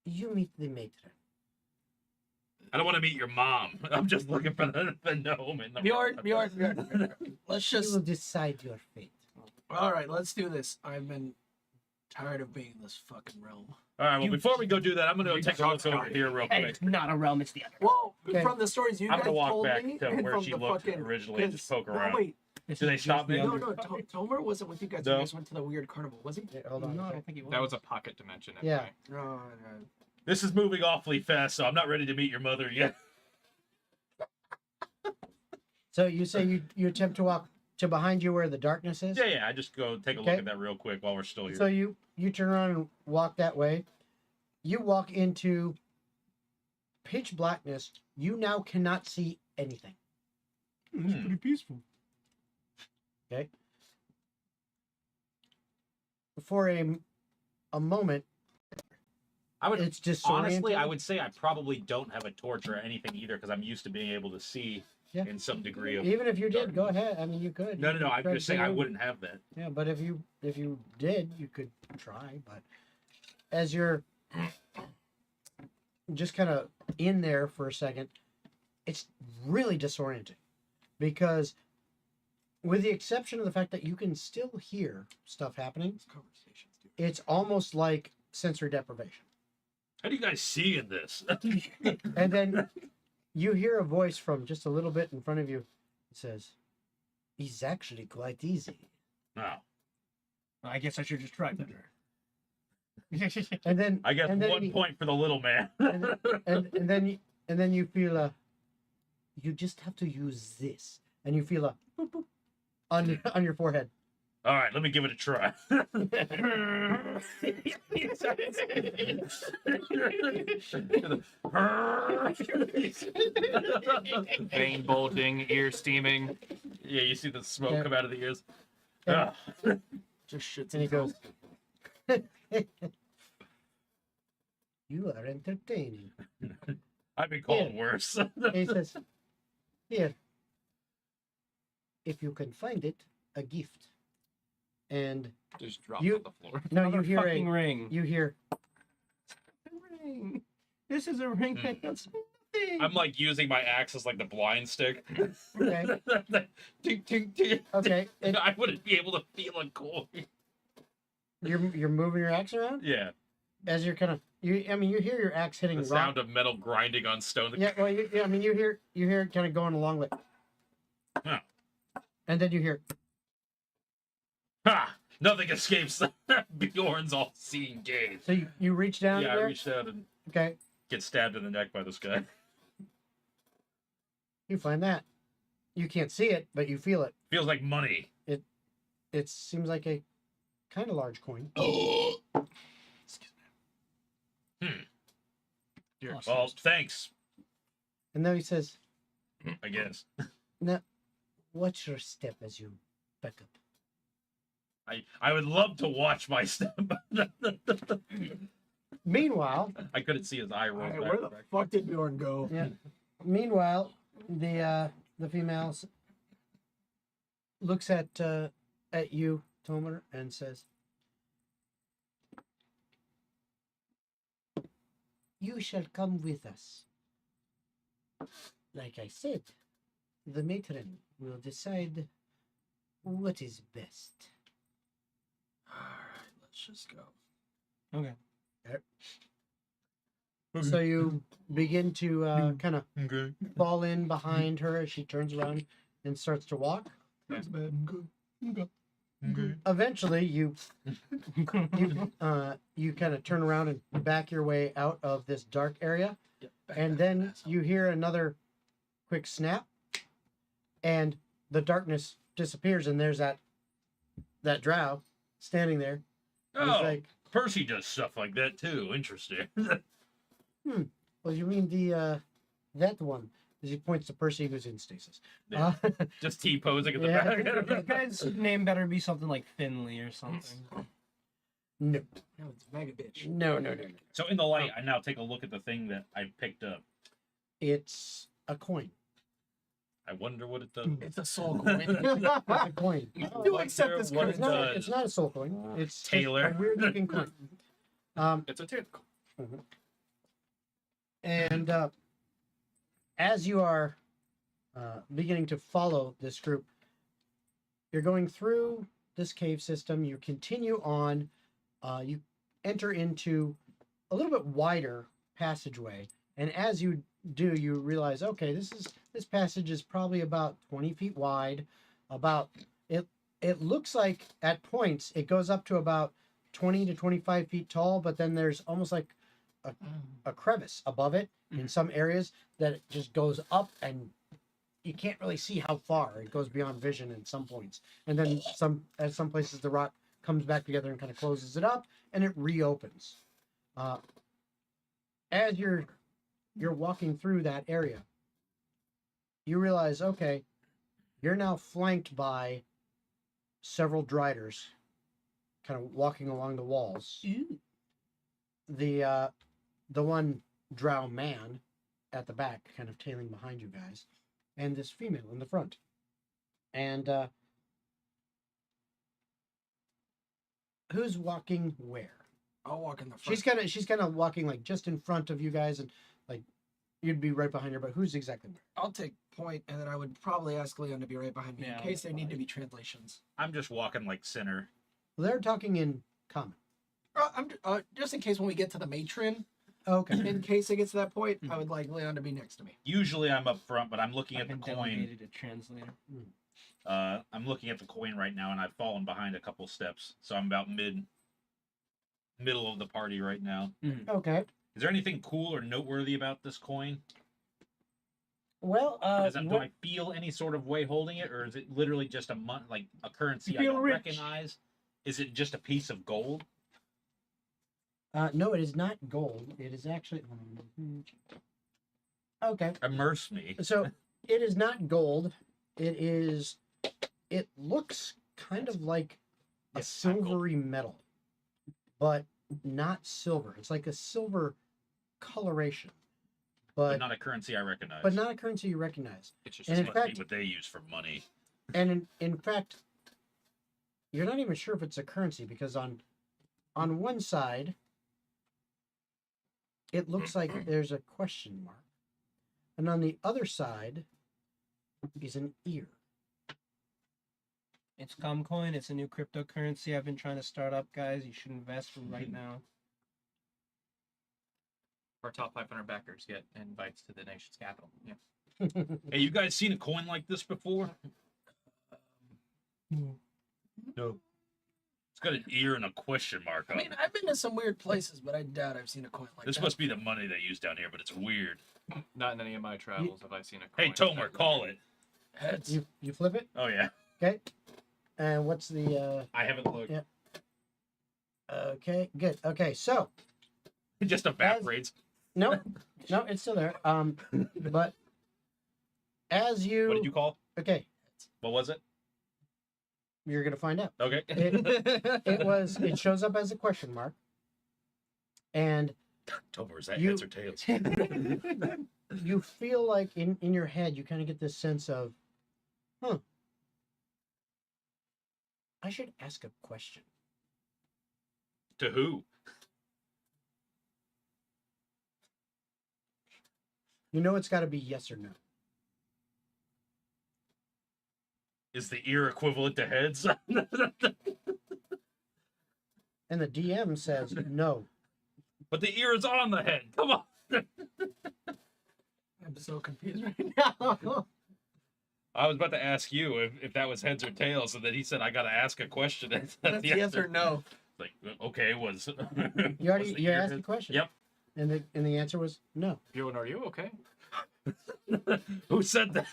you meet the matron. I don't want to meet your mom. I'm just looking for the gnome. And the Bjorn. Let's You will just. decide your fate. All right, let's do this. I've been tired of being in this fucking realm. All right, well, before we go do that, I'm going to You take a look talk over here real Hey, quick. it's not a realm, it's the other. Well, Okay. from the stories you I'm guys gonna walk told back me, to and where from she the looked fucking, originally and 'cause- just poke no, around. wait, This Do is they just stop the me? no, under- no. Tomer wasn't with you guys. No. You guys went to the weird carnival, was he? Yeah, hold on. No, I okay. don't think he was. That was a pocket dimension. Yeah. Anyway. No, This is moving awfully fast, so I'm not ready to meet your mother yet. So you say you attempt to walk to behind you where the darkness is? Yeah, I just go take a Okay. look at that real quick while we're still here. So you turn around and walk that way. You walk into pitch blackness. You now cannot see anything. It's pretty peaceful. Okay. For a moment, I would it's just honestly, I would say I probably don't have a torch or anything either because I'm used to being able to see Yeah. in some degree of. Even if you did, go ahead. I mean, you could. No. You I'm could just saying try I to- wouldn't have that. Yeah, but if you did, you could try. But as you're just kind of in there for a second, it's really disorienting because with the exception of the fact that you can still hear stuff happening, it's almost like sensory deprivation. How do you guys see in this? And then you hear a voice from just a little bit in front of you. It says, "It's actually quite easy." No. I guess I should just try better. And then I guess and then 1 point for the little man. and then you feel a. You just have to use this, and you feel a boop, boop, on your forehead. All right, let me give it a try. Vein bulging, ear steaming. Yeah, you see the smoke Yeah. come out of the ears. Yeah. Ugh. Just shits And he himself. goes, "You are entertaining." I've been called worse. And he says, "Here, if you can find it, a gift." And Just drop You- on the floor. no, Another you hear fucking a ring. you hear Ring. This is a ring that does nothing. I'm like using my axe as like the blind stick. okay, Ding, ding, ding. okay, and I wouldn't be able to feel a coin. you're moving your axe around Yeah, as you're kind of you hear your axe hitting the rock. sound of metal grinding on stone. Yeah, well, you hear it kind of going along with, Yeah. and then you hear, Ha! Nothing escapes Bjorn's all-seeing gaze. so you reach down Yeah, I there. reached out and Okay, get stabbed in the neck by this guy. you find that. You can't see it, but you feel it. Feels like money. It seems like a kind of large coin. Dear. Well, thanks, And then he says, I guess. "Now, watch your step as you back up." I would love to watch my step. Meanwhile, I couldn't see his eye roll. Alright, back. where the fuck did Bjorn go? yeah. The female looks at you, Tomer, and says, "You shall come with us. Like I said, the matron will decide what is best." Alright, let's just go. Okay. So you begin to kind of Okay. fall in behind her as she turns around and starts to walk. That's bad. Go. Okay. Eventually, you kind of turn around and back your way out of this dark area, and then you hear another quick snap, and the darkness disappears, and there's that drow standing there. He's Oh, like, Percy does stuff like that too. Interesting. "Well, you mean the that one?" As he points to Percy, who's in stasis. Yeah. Just T-posing at the Yeah. This back. guy's name better be something like Finley or something. No, No, it's mega bitch. no. So in the light, I now take a look at the thing that I picked up. It's a coin. I wonder what it does. It's a soul coin. It's a coin. Do accept this What It's it not. does. It's not a soul coin. It's just Taylor. a weird looking coin. It's a tentacle. And as you are beginning to follow this group, you're going through this cave system. You continue on. You enter into a little bit wider passageway, and as you do, you realize, okay, this passage is probably about 20 feet wide. About it. It looks like at points it goes up to about 20 to 25 feet tall, but then there's almost like a crevice above it in some areas that it just goes up, and you can't really see how far it goes beyond vision in some points. And then at some places the rock comes back together and kind of closes it up, and it reopens. As you're walking through that area, you realize, okay, you're now flanked by several driders kind of walking along the walls. The one drow man at the back, kind of tailing behind you guys, and this female in the front. And who's walking where? I'll walk in the front. She's kind of walking like just in front of you guys, and like you'd be right behind her. But who's exactly where? I'll take point, and then I would probably ask Leon to be right behind me Yeah, in case there that's need to fine. be translations. I'm just walking like center. They're talking in common. Just in case when we get to the matron, Okay. in case it gets to that point, I would like Leon to be next to me. Usually I'm up front, but I'm looking I've at the been coin. delegated a translator. I'm looking at the coin right now, and I've fallen behind a couple steps, so I'm about middle of the party right now. Okay. Is there anything cool or noteworthy about this coin? Well, Do I feel any sort of way holding it, or is it literally just like a currency I feel don't rich. recognize? Is it just a piece of gold? no, it is not gold. It is actually. Okay. Immerse me. So it is not gold. It is. It looks kind of like a Yes, not gold. silvery metal, but not silver. It's like a silver coloration, But but not a currency I recognize. not a currency you recognize. It's just And This in must fact- be what they use for money. And in fact, you're not even sure if it's a currency because on one side, it looks like there's a question mark, and on the other side is an ear. It's Comcoin. It's a new cryptocurrency I've been trying to start up, guys. You should invest right now. Our top 500 backers get invites to the nation's capital. Yeah. Hey, you guys seen a coin like this before? No. It's got an ear and a question mark I on mean, it. I've been to some weird places, but I doubt I've seen a coin like This that. must be the money they use down here, but it's weird. Not in any of my travels have I seen a Hey, coin. Tomer, call it. Heads. You flip it, Oh, yeah. okay? And what's the I haven't looked. Yeah. Okay, good. Okay, so It just evaporates. no, it's still there. But as you What did you call? okay, What was it? you're gonna find out. Okay. It shows up as a question mark, and Tomer, is that You- heads or tails? you feel like in your head you kind of get this sense of, I should ask a question. To who? You know, it's got to be yes or no. Is the ear equivalent to heads? And the DM says no. But the ear is on the head. Come on. I'm so confused right now. I was about to ask you if that was heads or tails, and then he said I got to ask a question. That's That's yes or no. Like, okay, was You was already the you ear asked the heads? question. Yep. And the answer was no. Bjorn, are you okay? Who said that?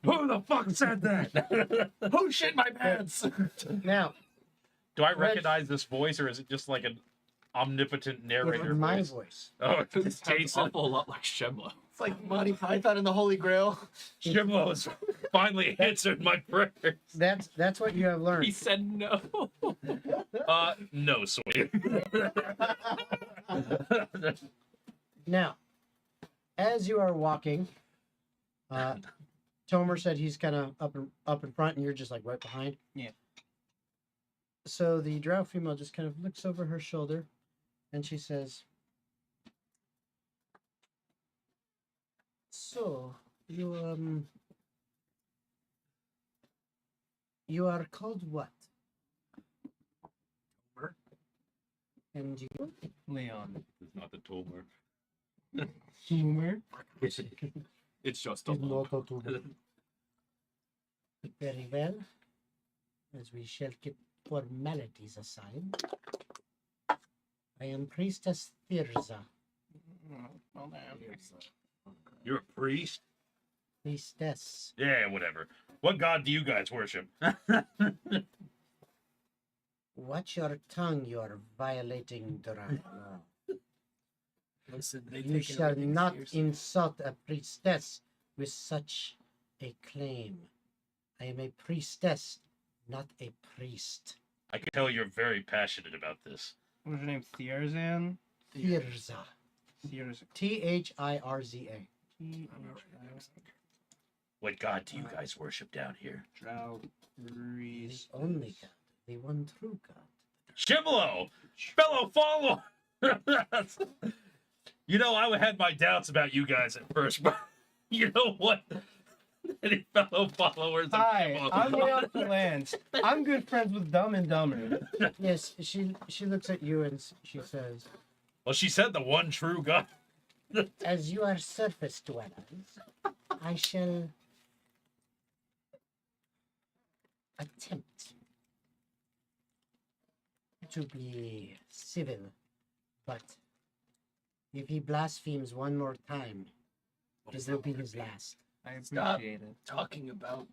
Who the fuck said that? Who shit my pants? Now, Do I recognize this voice, or is it just like an omnipotent narrator it's my voice? voice. Oh, it This sounds tastes an awful lot like Shemla. It's like Monty Python and the Holy Grail. Shimlo has finally answered my prayers. That's what you have He learned. said no. No, Sawyer. Now, as you are walking, Tomer said he's kind of up in front, and you're just like right behind. Yeah. So the drow female just kind of looks over her shoulder, and she says, "So you are called what?" And you Leon. It's not the Tomer. Humor. It's just a is lump. not Tomer. Very well. As we shall keep formalities aside, I am Priestess Thirza. Well, damn. You're a priest? Priestess. Yeah, whatever. What god do you guys worship? Watch your tongue, you are violating the law. Listen, they You take shall everything not seriously. insult a priestess with such a claim. I am a priestess, not a priest. I can tell you're very passionate about this. What's your name? Thierzan? Thirza. Thierza. Thirza. What god do you guys worship down here? Drow. The Priest. only God, the one true God. Shimlo! Fellow follower! You know, I had my doubts about you guys at first, but you know what? Any fellow followers of Hi, Shimo? I'm Leon Lance. I'm good friends with Dumb and Dumber. Yes, she looks at you and she says, Well, she said the one true God. as you are surface dwellers, I shall attempt to be civil, but if he blasphemes one more time, this will be his last. I Stop. appreciate it. Talking about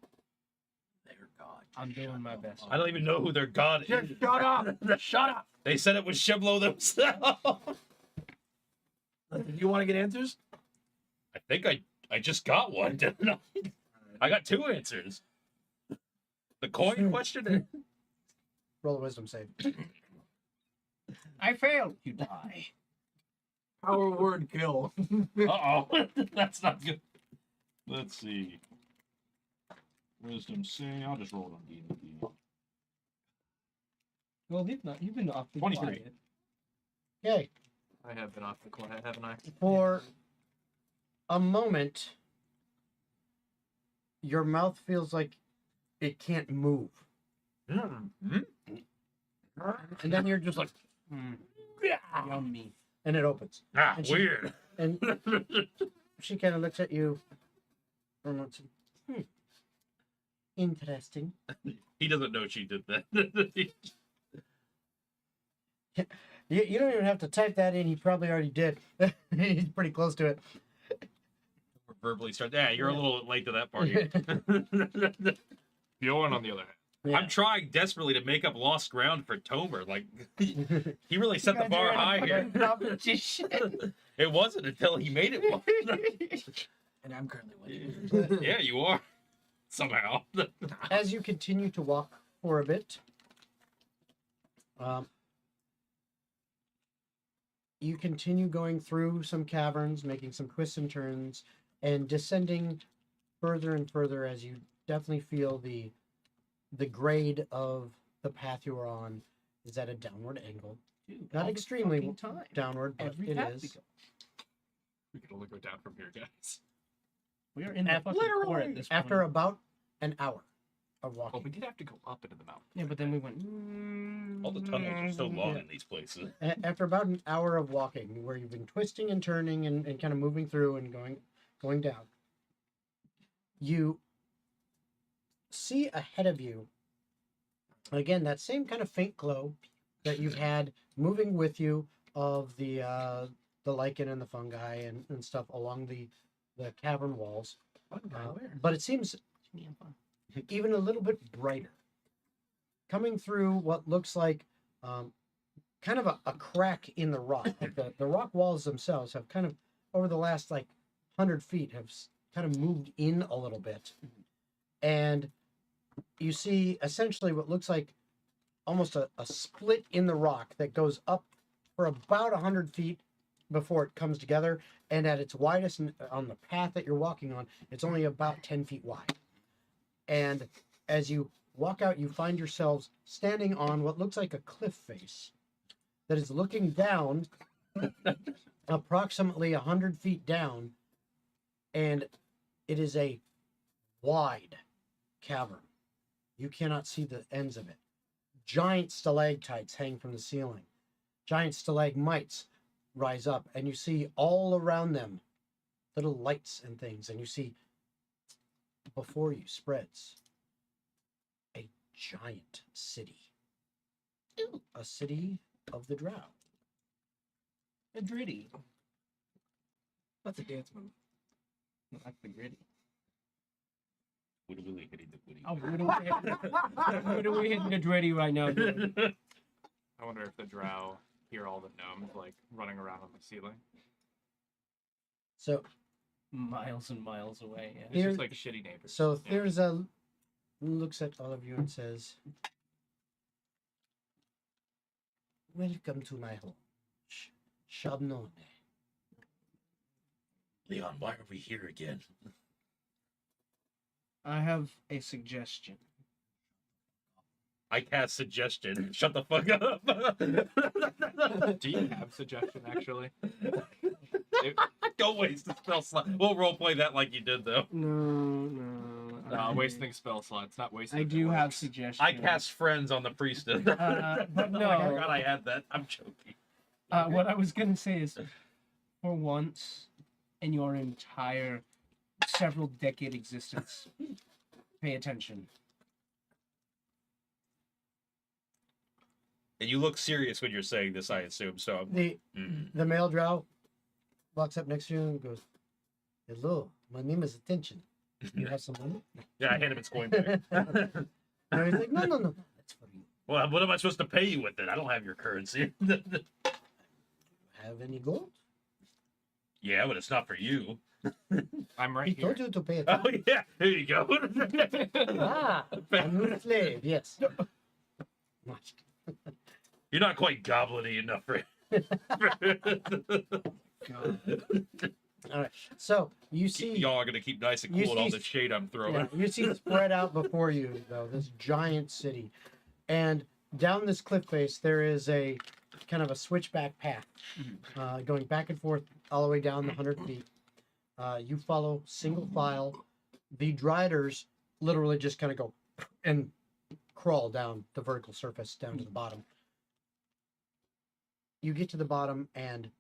their god. I'm doing my best. I don't even know who their God is. Just shut up! Shut up! They said it was Shiblo themselves. Do you want to get answers? I think I just got one, didn't I? I got 2 answers. The coin question and Roll a wisdom save. I failed. You die. Power word kill. uh-oh. That's not good. Let's see. Wisdom save. I'll just roll it on D&D. Well, you've been off the 23. quiet. Okay. I have been off the quiet, haven't I? For a moment, your mouth feels like it can't move. Mm-hmm. And then you're just like, Yummy. and it opens. Ah, And she- weird. And she kind of looks at you. And looks, interesting. He doesn't know she did that. You don't even have to type that in. He probably already did. He's pretty close to it. Verbally start. Yeah, you're a little late to that party. Bjorn, on the other hand. Yeah. I'm trying desperately to make up lost ground for Tomer. Like, he really set the bar high here. It wasn't until he made it one. And I'm currently winning. Yeah, you are. Somehow. As you continue to walk for a bit, you continue going through some caverns, making some twists and turns, and descending further and further as you definitely feel the grade of the path you are on is at a downward angle. Dude, Not all the extremely fucking time. downward, but Every it path we is. go. We can only go down from here, guys. We are in the fucking core at this point. After about an hour of Well, walking. we did have to go up into the mountain. Yeah, but then we went. All the tunnels are so long Yeah. in these places. After about an hour of walking, where you've been twisting and turning and kind of moving through and going down, you see ahead of you, again, that same kind of faint glow that you've had moving with you of the lichen and the fungi and stuff along the cavern walls. But it seems even a little bit brighter. Coming through what looks like kind of a crack in the rock. Like the rock walls themselves have kind of, over the last 100 feet, have kind of moved in a little bit. And you see essentially what looks like almost a split in the rock that goes up for about 100 feet before it comes together. And at its widest on the path that you're walking on, it's only about 10 feet wide. And as you walk out, you find yourselves standing on what looks like a cliff face that is looking down approximately 100 feet down. And it is a wide cavern. You cannot see the ends of it. Giant stalactites hang from the ceiling. Giant stalagmites rise up, and you see all around them little lights and things, and you see before you spreads a giant city. A city of the Drow. A gritty. That's a dance move. Like the gritty. Woody hitting the woody. Oh, what are we hitting the gritty right now? Dude? I wonder if the drow hear all the gnomes running around on the ceiling. So Miles and miles away. Yeah. It's Here- just like shitty neighbors. So Yeah. there's looks at all of you and says, "Welcome to my home, Gnome." Leon, why are we here again? I have a suggestion. I cast suggestion. Shut the fuck up. Do you have suggestion actually? Don't waste the spell slot. We'll roleplay that like you did, though. No, wasting spell slots, not wasting. I if it do have works. suggestions. I cast friends on the priestess. but I no. forgot I had that. I'm joking. What I was gonna say is, for once in your entire several decade existence, pay attention. And you look serious when you're saying this, I assume. So The male drow walks up next to you and goes, "Hello, my name is Attention. You have some money?" yeah, I hand him its coin back. And he's like, no, that's for you. Well, what am I supposed to pay you with it? I don't have your currency. Have any gold? Yeah, but it's not for you. I'm right He here. told you to pay it. Oh yeah, here you go. A new slave, yes. You're not quite goblin-y enough for All right. So you see, Y'all are gonna keep nice and you cool with all see- the shade I'm throwing. yeah, you see spread out before you though this giant city, and down this cliff face there is a kind of a switchback path, going back and forth all the way down the 100 feet. You follow single file. The Driders literally just kind of go and crawl down the vertical surface down to the bottom. You get to the bottom, and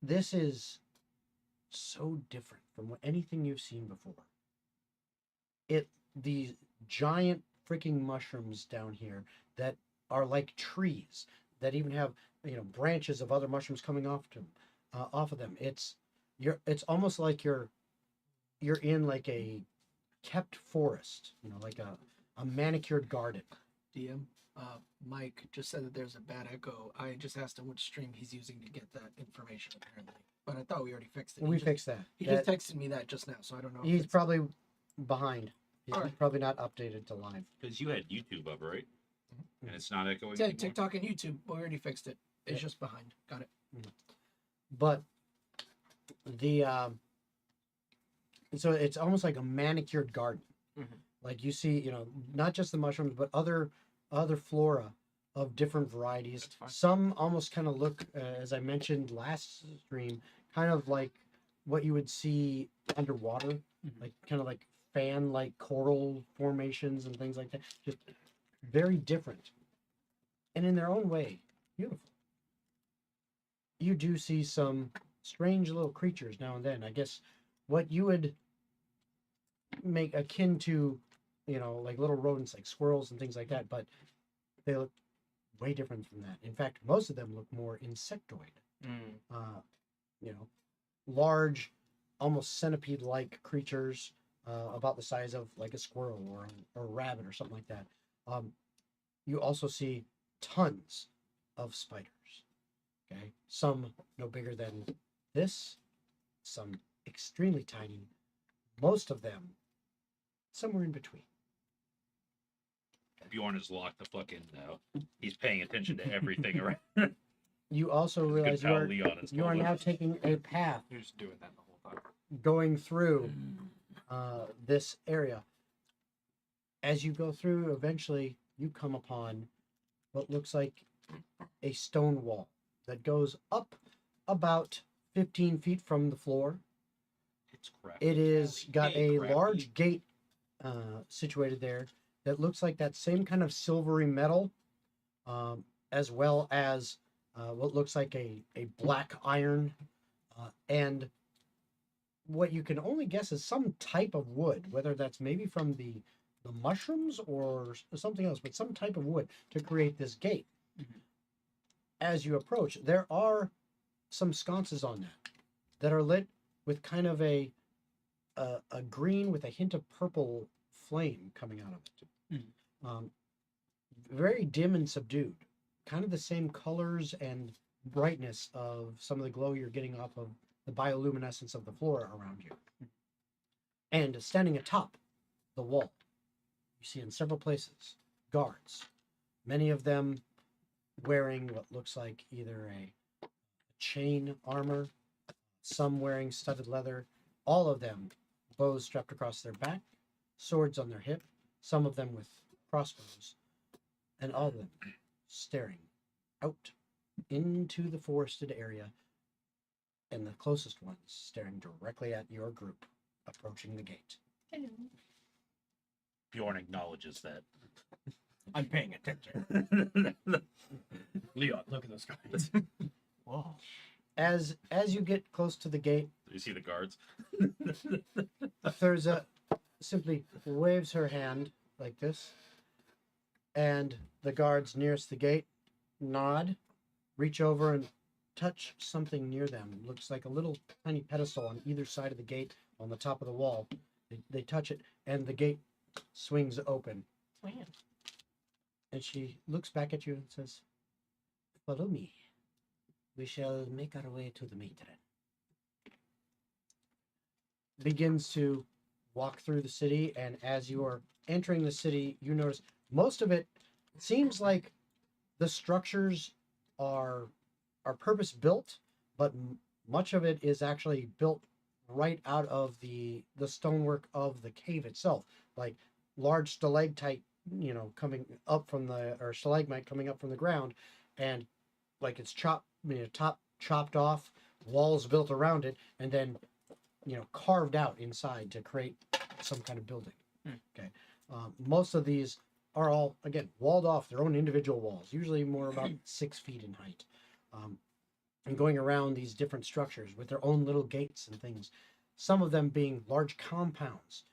this is so different from anything you've seen before. These giant freaking mushrooms down here that are like trees that even have branches of other mushrooms coming off of them. It's almost like you're in like a kept forest, like a manicured garden. DM, Mike just said that there's a bad echo. I just asked him which stream he's using to get that information, apparently. But I thought we already fixed it. We fixed that. He just texted me that just now, so I don't know. if He's it's- probably behind. He's Alright. probably not updated to live. Because you had YouTube up, right? And it's not echoing. Yeah, anymore? TikTok and YouTube. We already fixed it. It's Yeah. just behind. Got it. But the so it's almost like a manicured garden. Like you see, not just the mushrooms, but other flora of different varieties. That's fine. Some almost kind of look, as I mentioned last stream, kind of like what you would see underwater, like kind of like fan-like coral formations and things like that. Just very different, and in their own way, beautiful. You do see some strange little creatures now and then. I guess what you would make akin to, like little rodents like squirrels and things like that, but they look way different from that. In fact, most of them look more insectoid. Large, almost centipede-like creatures, about the size of like a squirrel or a rabbit or something like that. You also see tons of spiders. Okay, some no bigger than this, some extremely tiny, most of them somewhere in between. Bjorn is locked the fuck in now. He's paying attention to everything around. You also Good realize pal Leon is you are calling. now taking a path You're just doing that the whole time. going through this area. As you go through, eventually you come upon what looks like a stone wall that goes up about 15 feet from the floor. It's crafty. It is got Hey, a crafty. large gate situated there that looks like that same kind of silvery metal, as well as what looks like a black iron, and what you can only guess is some type of wood, whether that's maybe from the mushrooms or something else, but some type of wood to create this gate. As you approach, there are some sconces on that are lit with kind of a green with a hint of purple flame coming out of it. Very dim and subdued, kind of the same colors and brightness of some of the glow you're getting off of the bioluminescence of the flora around you. And standing atop the wall, you see in several places guards, many of them wearing what looks like either a chain armor, some wearing studded leather, all of them bows strapped across their back, swords on their hip, some of them with crossbows, and all of them staring out into the forested area and the closest one is staring directly at your group, approaching the gate. Bjorn acknowledges that. I'm paying attention. Leon, look at those guys. Whoa. As you get close to the gate, Do you see the guards? Thurza simply waves her hand like this, and the guards nearest the gate nod, reach over and touch something near them. Looks like a little tiny pedestal on either side of the gate on the top of the wall. They touch it, and the gate swings open. Man. And she looks back at you and says, "Follow me. We shall make our way to the matron." Begins to walk through the city, and as you are entering the city, you notice most of it seems like the structures are purpose built, but much of it is actually built right out of the stonework of the cave itself, like large stalactite, coming up from or stalagmite coming up from the ground, and like it's top chopped off, walls built around it, and then carved out inside to create some kind of building. Okay, most of these are all again walled off, their own individual walls, usually more about 6 feet in height, and going around these different structures with their own little gates and things. Some of them being large compounds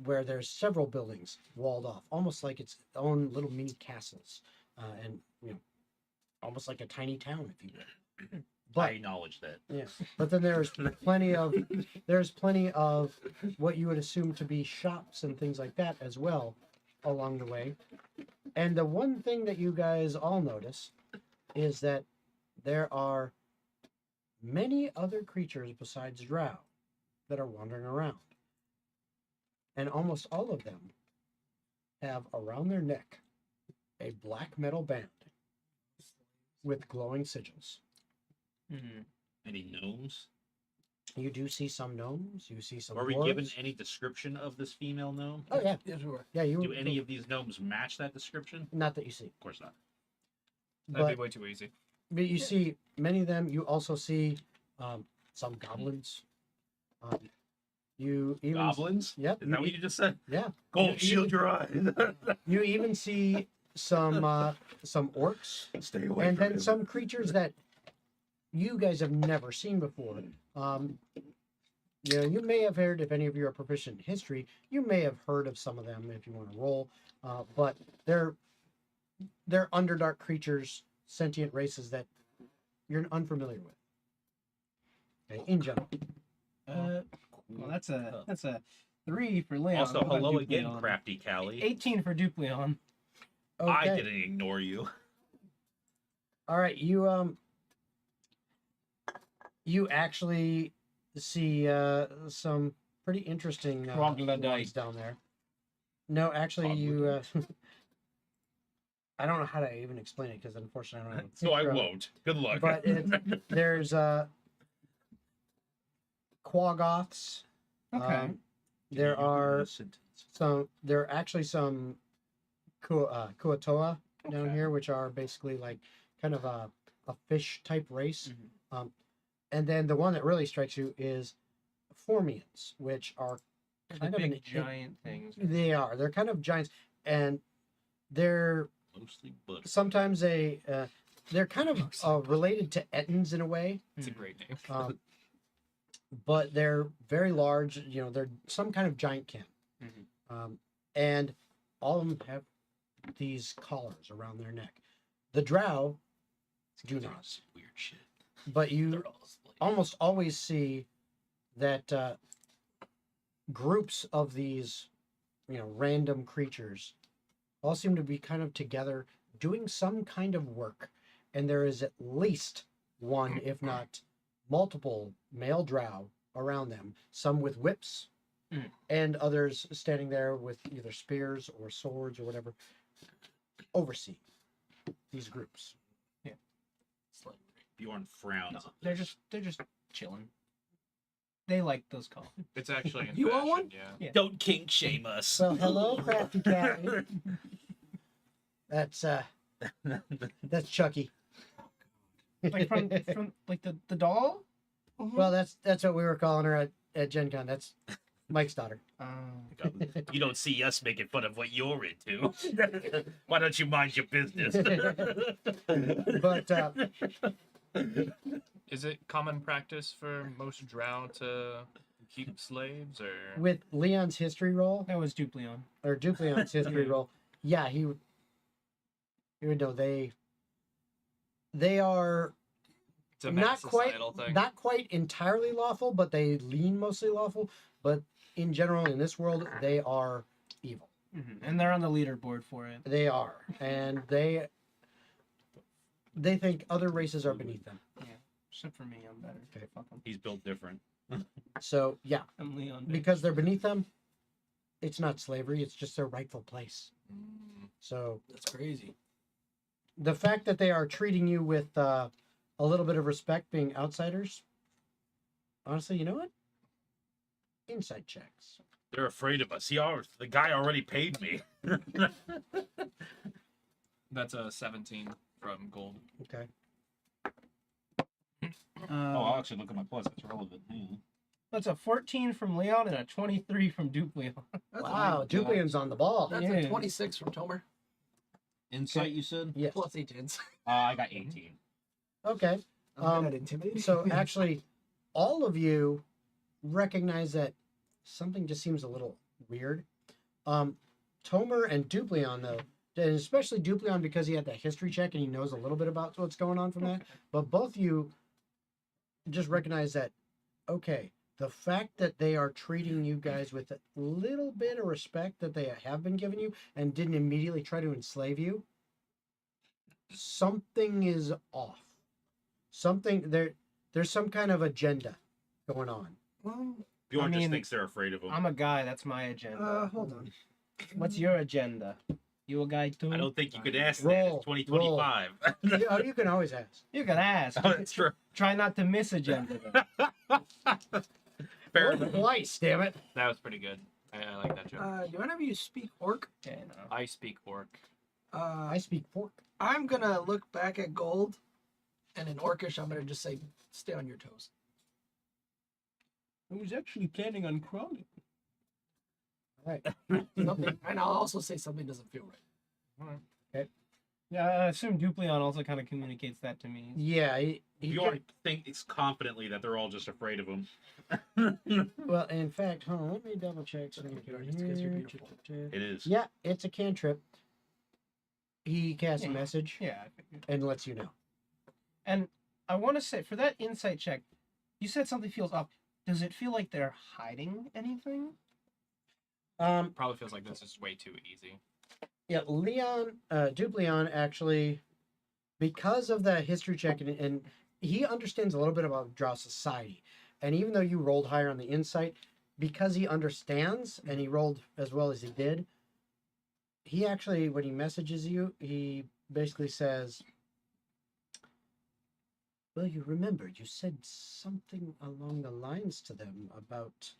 where there's several buildings walled off, almost like its own little mini castles, and almost like a tiny town, if you will. I But acknowledge that. yeah, but then there's plenty of what you would assume to be shops and things like that as well along the way. And the one thing that you guys all notice is that there are many other creatures besides drow that are wandering around. And almost all of them have around their neck a black metal band with glowing sigils. Mm-hmm. Any gnomes? You do see some gnomes. You see some. Are we dwarves. given any description of this female gnome? Oh yeah, Yes, we were. yeah. You Do any of these gnomes match that description? not that you see, Of course not. That'd but be way too easy. you see many of them. You also see some goblins. You even Goblins? Yep. Is that what you just said? Yeah. Gold, You- shield your eyes. You even see some orcs, Stay away and from then him. some creatures that you guys have never seen before. You may have heard, if any of you are proficient in history, you may have heard of some of them if you want to roll. But they're Underdark creatures, sentient races that you're unfamiliar with. Okay, in general. Well, that's a 3 for Leon. Also, What about hello again, Dupleon? crafty Callie. 18 for Dupleon. I Okay. didn't ignore you. All right, you actually see some pretty interesting Troglodyte. ones down there. No, actually, you. I don't know how to even explain it because unfortunately I don't have a So I picture of it. won't. Good luck. But there's quaggoths. Okay. There are there are actually some kuatoa down Okay. here, which are basically like kind of a fish type race. And then the one that really strikes you is Formians, which are The kind of big an giant things. they are. They're kind of giants, and they're Mostly butter. sometimes they're kind of related to Ettins in a way, It's a great name. but they're very large. They're some kind of giant kin, and all of them have these collars around their neck. The drow do not, Weird shit. but you almost always see that groups of these, random creatures all seem to be kind of together doing some kind of work. And there is at least one, if not multiple, male drow around them, some with whips and others standing there with either spears or swords or whatever, overseeing these groups. Bjorn frowns. They're just chilling. They like those calls. It's actually in You fashion, want one? yeah. Don't kink shame us. Well, hello, crafty cat. That's Chucky. Like from like the doll? Well, that's what we were calling her at Gen Con. That's Mike's daughter. You don't see us making fun of what you're into. Why don't you mind your business? But Is it common practice for most drow to keep slaves, or with Leon's history roll, That was Dupleon. or Dupleon's history roll, yeah, he would know they are it's a not quite societal thing? not quite entirely lawful, but they lean mostly lawful. But in general, in this world, they are evil. And they're on the leaderboard for it. They are, and they think other races are beneath them. Except for me, I'm better. Okay. Fuck 'em. He's built different. So yeah, I'm Leon. bitch. because they're beneath them, it's not slavery; it's just their rightful place. So That's crazy. the fact that they are treating you with a little bit of respect, being outsiders, honestly, you know what? Insight checks. They're afraid of us. The guy already paid me. That's a 17 from gold. Okay. I'll actually look at my plus. That's relevant. That's a 14 from Leon and a 23 from Dupleon. That's Wow, a, Dupleon's on the ball. That's Yeah. a 26 from Tomer. Insight, you said? Yes. Plus 18s. I got 18. Okay. I'm good at intimidating. So actually, all of you recognize that something just seems a little weird. Tomer and Dupleon, though, and especially Dupleon because he had that history check and he knows a little bit about what's going on from that. But both of you just recognize that, okay, the fact that they are treating you guys with a little bit of respect that they have been giving you and didn't immediately try to enslave you, something is off. There's some kind of agenda going on. Well, Bjorn I just mean, thinks they're afraid of him. I'm a guy. That's my agenda. hold on. What's your agenda? You a guy too? I don't think you could ask Roll, that. It's 2025. You can always ask. You can ask. Oh, that's true. Try not to miss agenda. Fair Roll enough. twice, damn it. That was pretty good. I like that joke. Do any of you speak Orc? Okay, no. I speak orc. I speak fork. I'm gonna look back at Gold, and in Orcish, I'm gonna just say, "Stay on your toes." I was actually planning on crawling. All right. Something, and I'll also say something doesn't feel right. Yeah, I assume Dupleon also kind of communicates that to me. Yeah, Bjorn thinks confidently that they're all just afraid of him. well, in fact, hold on, let me double check something Okay, Bjorn, it's 'cause you're here. beautiful. It is. Yeah, it's a cantrip. He casts a Yeah. message Yeah. I figured. and lets you know. And I want to say, for that insight check, you said something feels up. Does it feel like they're hiding anything? Probably feels like this is way too easy. Yeah, Dupleon actually, because of that history check, and he understands a little bit about Drow society. And even though you rolled higher on the insight, because he understands and he rolled as well as he did, he actually, when he messages you, he basically says, well, you remember, you said something along the lines to them about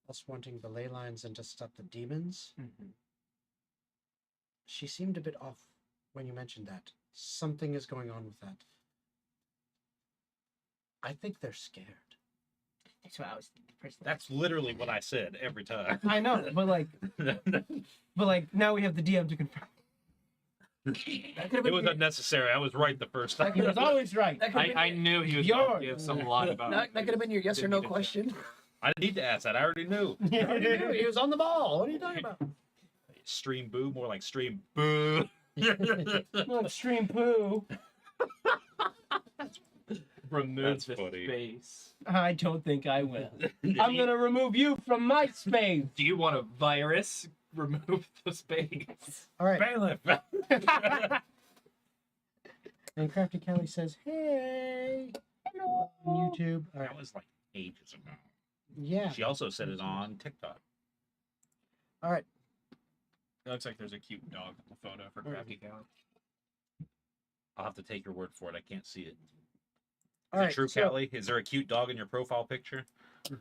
us wanting the ley lines and to stop the demons. Mm-hmm. She seemed a bit off when you mentioned that. Something is going on with that. I think they're scared. That's what I was thinking personally. That's literally what I said every time. I know, but like now we have the DM to confirm. That could've It was unnecessary. I was right the first time. He was always right. That could've I been, knew he was Yours. going to give some lot about. that could have been your yes or no question. I didn't need to ask that. I already knew. He was on the ball. What are you talking about? Stream boo, more like stream boo. Well, extreme poo. Remove That's the funny. space. I don't think I will. I'm gonna remove you from my space. Do you want a virus? Remove the space. All right. Bailiff. And Crafty Kelly says, hey. Hello. On YouTube. All right. That was like ages ago. Yeah. She also said it on TikTok. All right. It looks like there's a cute dog in the photo for Crafty Cow. I'll have to take your word for it. I can't see it. All Is right. it true, so, Callie? Is there a cute dog in your profile picture? just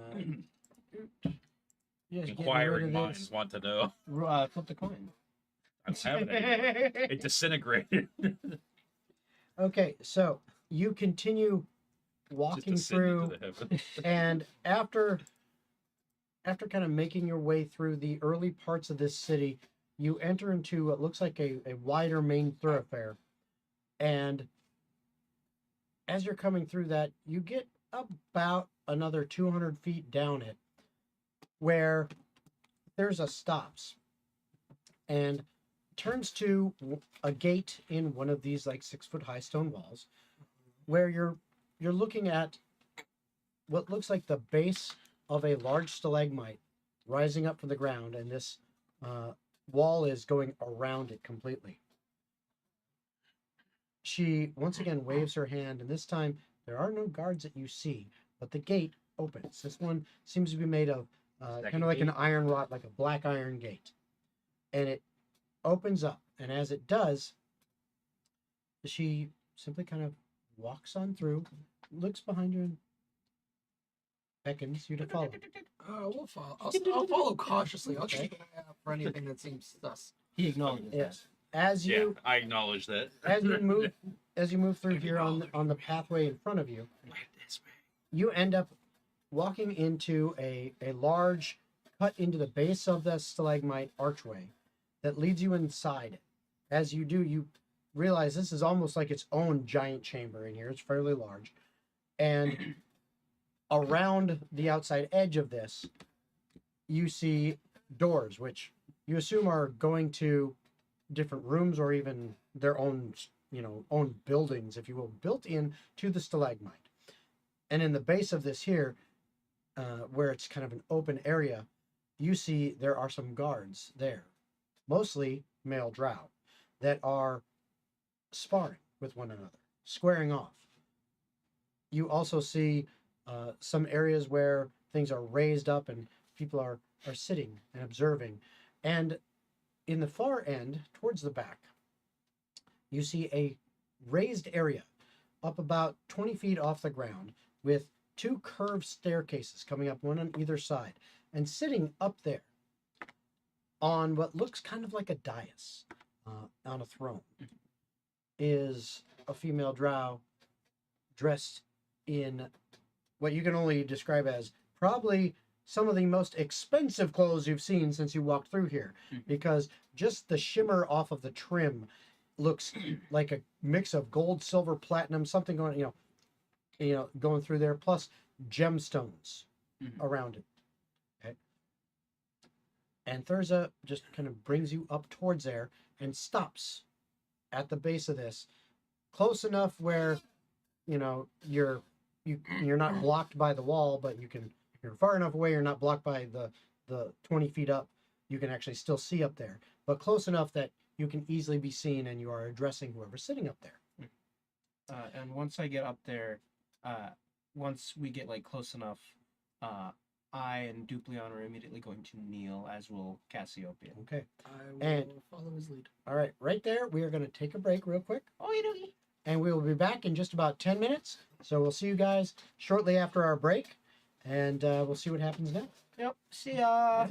getting rid Inquiring of minds this. want to know. Flip the coin. I don't have it anymore. It disintegrated. Okay, so you continue walking Just ascend into through, the heavens. and after kind of making your way through the early parts of this city, you enter into what looks like a wider main thoroughfare. And as you're coming through that, you get about another 200 feet down it, where there's a stops and turns to a gate in one of these like 6-foot high stone walls, where you're looking at what looks like the base of a large stalagmite rising up from the ground, and this wall is going around it completely. She once again waves her hand, and this time there are no guards that you see, but the gate opens. This one seems to be made of kind of like an iron rod, like a black iron gate. And it opens up, and as it does, she simply kind of walks on through, looks behind her, and beckons you to follow. We'll follow. I'll follow cautiously. I'll just keep an eye out for anything that seems sus. He acknowledges Yes. As you I acknowledge that. as you move through here on the pathway in front of you, you end up walking into a large cut into the base of the stalagmite archway that leads you inside. As you do, you realize this is almost like its own giant chamber in here. It's fairly large. And around the outside edge of this, you see doors, which you assume are going to different rooms or even their own, own buildings, if you will, built in to the stalagmite. And in the base of this here, where it's kind of an open area, you see there are some guards there, mostly male drow, that are sparring with one another, squaring off. You also see some areas where things are raised up and people are sitting and observing. And in the far end, towards the back, you see a raised area up about 20 feet off the ground with two curved staircases coming up, one on either side. And sitting up there on what looks kind of like a dais on a throne is a female drow dressed in what you can only describe as probably some of the most expensive clothes you've seen since you walked through here, because just the shimmer off of the trim looks like a mix of gold, silver, platinum, something going, going through there, plus gemstones around it. Okay. And Thurza just kind of brings you up towards there and stops at the base of this, close enough where, you're not blocked by the wall, but you're far enough away, you're not blocked by the 20 feet up. You can actually still see up there, but close enough that you can easily be seen and you are addressing whoever's sitting up there. And once I get up there, once we get close enough, I and Duplion are immediately going to kneel, as will Cassiopeia. Okay. I will And- follow his lead. All right. Right there, we are going to take a break real quick. Oh, you do. And we will be back in just about 10 minutes. So we'll see you guys shortly after our break. And we'll see what happens next. Yep. See ya.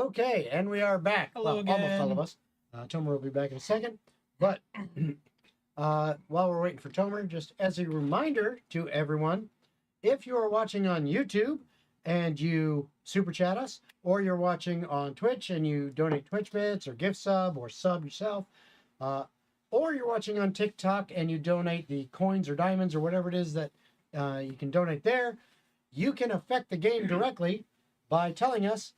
Okay, and we are back. Hello Well, almost all again. of us. Tomer will be back in a second. But while we're waiting for Tomer, just as a reminder to everyone, if you are watching on YouTube and you super chat us, or you're watching on Twitch and you donate Twitch bits or gift sub or sub yourself, or you're watching on TikTok and you donate the coins or diamonds or whatever it is that you can donate there, you can affect the game directly by telling us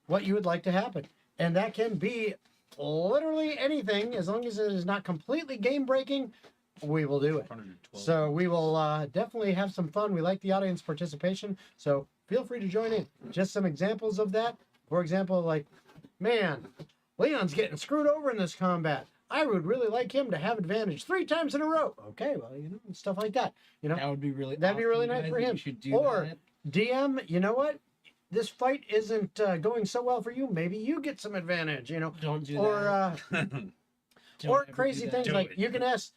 what you would like to happen. And that can be literally anything, as long as it is not completely game breaking, we will do it. 112. So we will definitely have some fun. We like the audience participation, so feel free to join in. Just some examples of that. For example, like, man, Leon's getting screwed over in this combat. I would really like him to have advantage 3 times in a row. Okay, well, stuff like that. That would be really. That'd be really awesome, nice guys, for if him. You should do Or that. DM, you know what? This fight isn't going so well for you. Maybe you get some advantage, Don't do or that. Don't or ever crazy do that. things Do like it. you can ask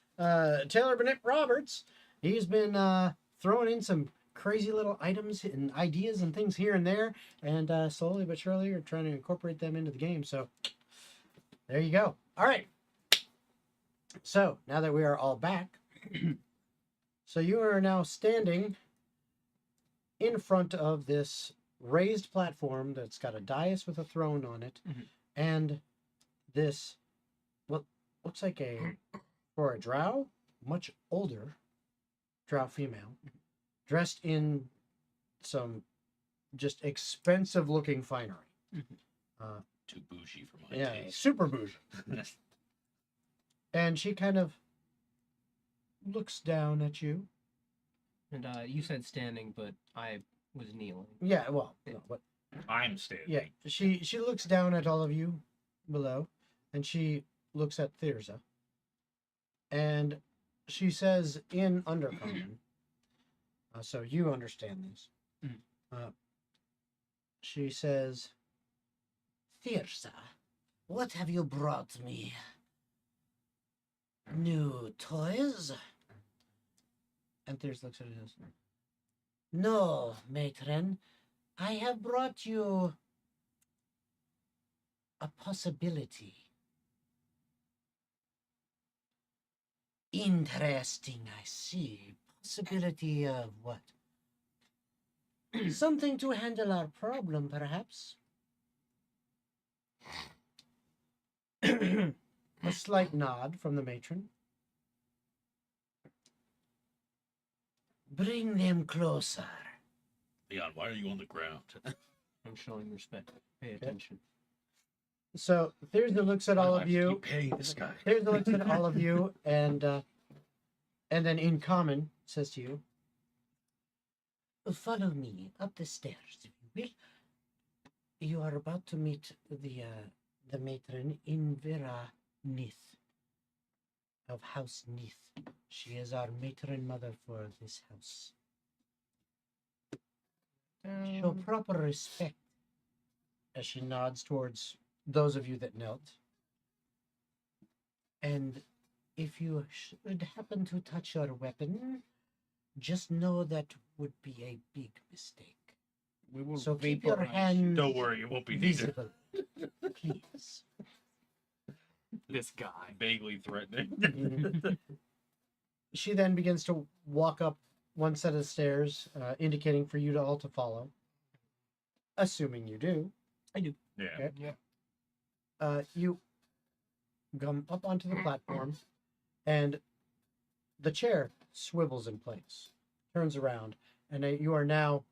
Taylor Bennett Roberts. He's been throwing in some crazy little items and ideas and things here and there, and slowly but surely you're trying to incorporate them into the game. So there you go. All right. So now that we are all back, so you are now standing in front of this raised platform that's got a dais with a throne on it, Mhm. and this what looks like for a drow, much older drow female, dressed in some just expensive looking finery. Too bougie for my Yeah, taste. super bougie. And she kind of looks down at you. And you said standing, but I was kneeling. Yeah, well, no, but I'm standing. yeah, she looks down at all of you below, and she looks at Thyrza, and she says in Undercommon, so you understand this. Mhm. She says, Thyrza, what have you brought me? New toys? and Thyrza looks at it and says, No, matron. I have brought you a possibility. Interesting, I see. Possibility of what? Something to handle our problem, perhaps? a slight nod from the matron. Bring them closer. Leon, why are you on the ground? I'm showing respect. Pay Okay. attention. So Thyrza looks at Why do all I of have to you. keep paying this guy. Thyrza looks at all of you, and then in common says to you, Follow me up the stairs, if you will. You are about to meet the matron Invera Nith of House Nith. She is our matron mother for this house. Show proper respect. as she nods towards those of you that knelt. And if you should happen to touch your weapon, just know that would be a big mistake. We will So keep your vaporize hands Don't worry, it won't be needed. visible, please. This guy. Vaguely threatening. She then begins to walk up one set of stairs, indicating for you to all to follow. Assuming you do. Yeah. Okay. Yeah. You come up onto the platform, and the chair swivels in place, turns around, and you are now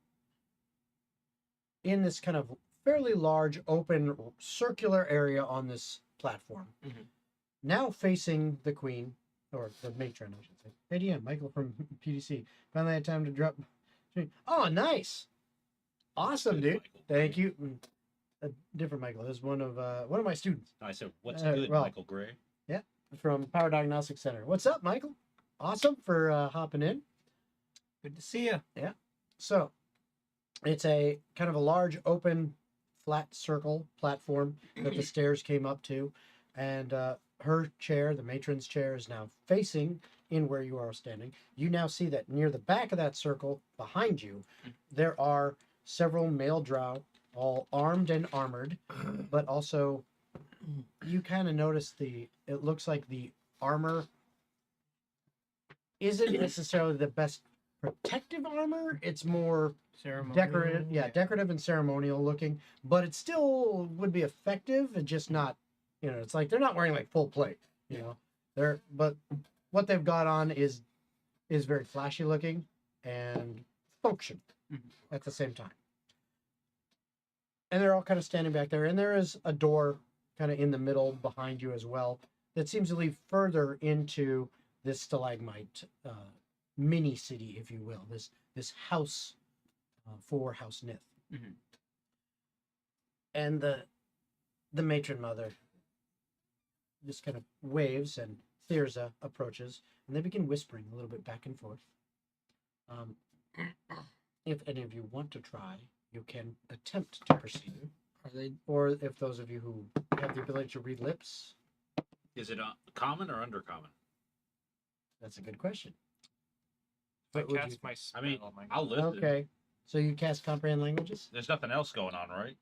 in this kind of fairly large, open, circular area on this platform. Mhm. Now facing the queen, or the matron, I should say. Hey, DM, Michael from PDC. Finally had time to drop. Oh, nice. Awesome, dude. Michael. Thank you. A different Michael. This is one of my students I said, what's Uh, good, well- Michael Gray? from Power Diagnostics Center. What's up, Michael? Awesome for hopping in. Good to see you. So, it's a kind of a large, open, flat circle platform that the stairs came up to, and her chair, the matron's chair, is now facing in where you are standing. You now see that near the back of that circle, behind you, there are several male drow all armed and armored, but also you kind of notice it looks like the armor isn't necessarily the best protective armor. It's more decorative, decorative and ceremonial looking, but it still would be effective and just not, it's like they're not wearing like full plate, but what they've got on is very flashy looking and function at the same time. And they're all kind of standing back there, and there is a door kind of in the middle behind you as well that seems to lead further into this stalagmite mini city, if you will, this house for House Nith. Mm-hmm. And the matron mother just kind of waves, and Thyrza approaches, and they begin whispering a little bit back and forth. If any of you want to try, you can attempt to proceed. Are they? Or if those of you who have the ability to read lips. Is it common or undercommon? That's a good question. If I What would cast you- my spell, I mean, my I'll listen. Okay. So you cast comprehend languages? There's nothing else going on, right?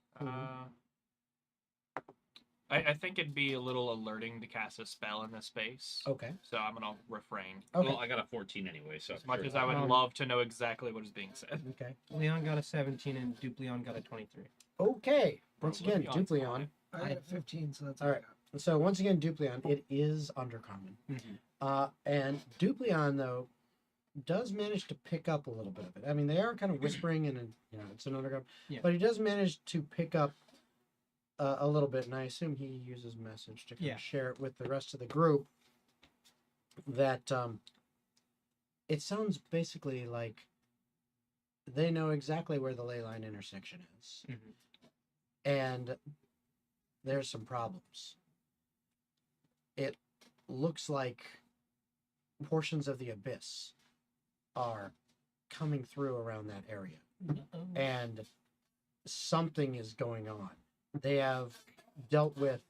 I think it'd be a little alerting to cast a spell in this space. Okay. So I'm gonna refrain. Okay. Well, I got a 14 anyway, so As much sure. as I would love to know exactly what is being said. Okay. Leon got a 17 and Dupleon got a 23. Okay. Once Bro, again, Leon's Dupleon. I have 15, so that's All right. So once again, Dupleon, it is undercommon. And Dupleon, though, does manage to pick up a little bit of it. I mean, they are kind of whispering, and it's an undercommon, but he does manage to pick up a little bit, and I assume he uses message to kind of share it with the rest of the group. That it sounds basically like they know exactly where the ley line intersection is, and there's some problems. It looks like portions of the abyss are coming through around that area, and something is going on. They have dealt with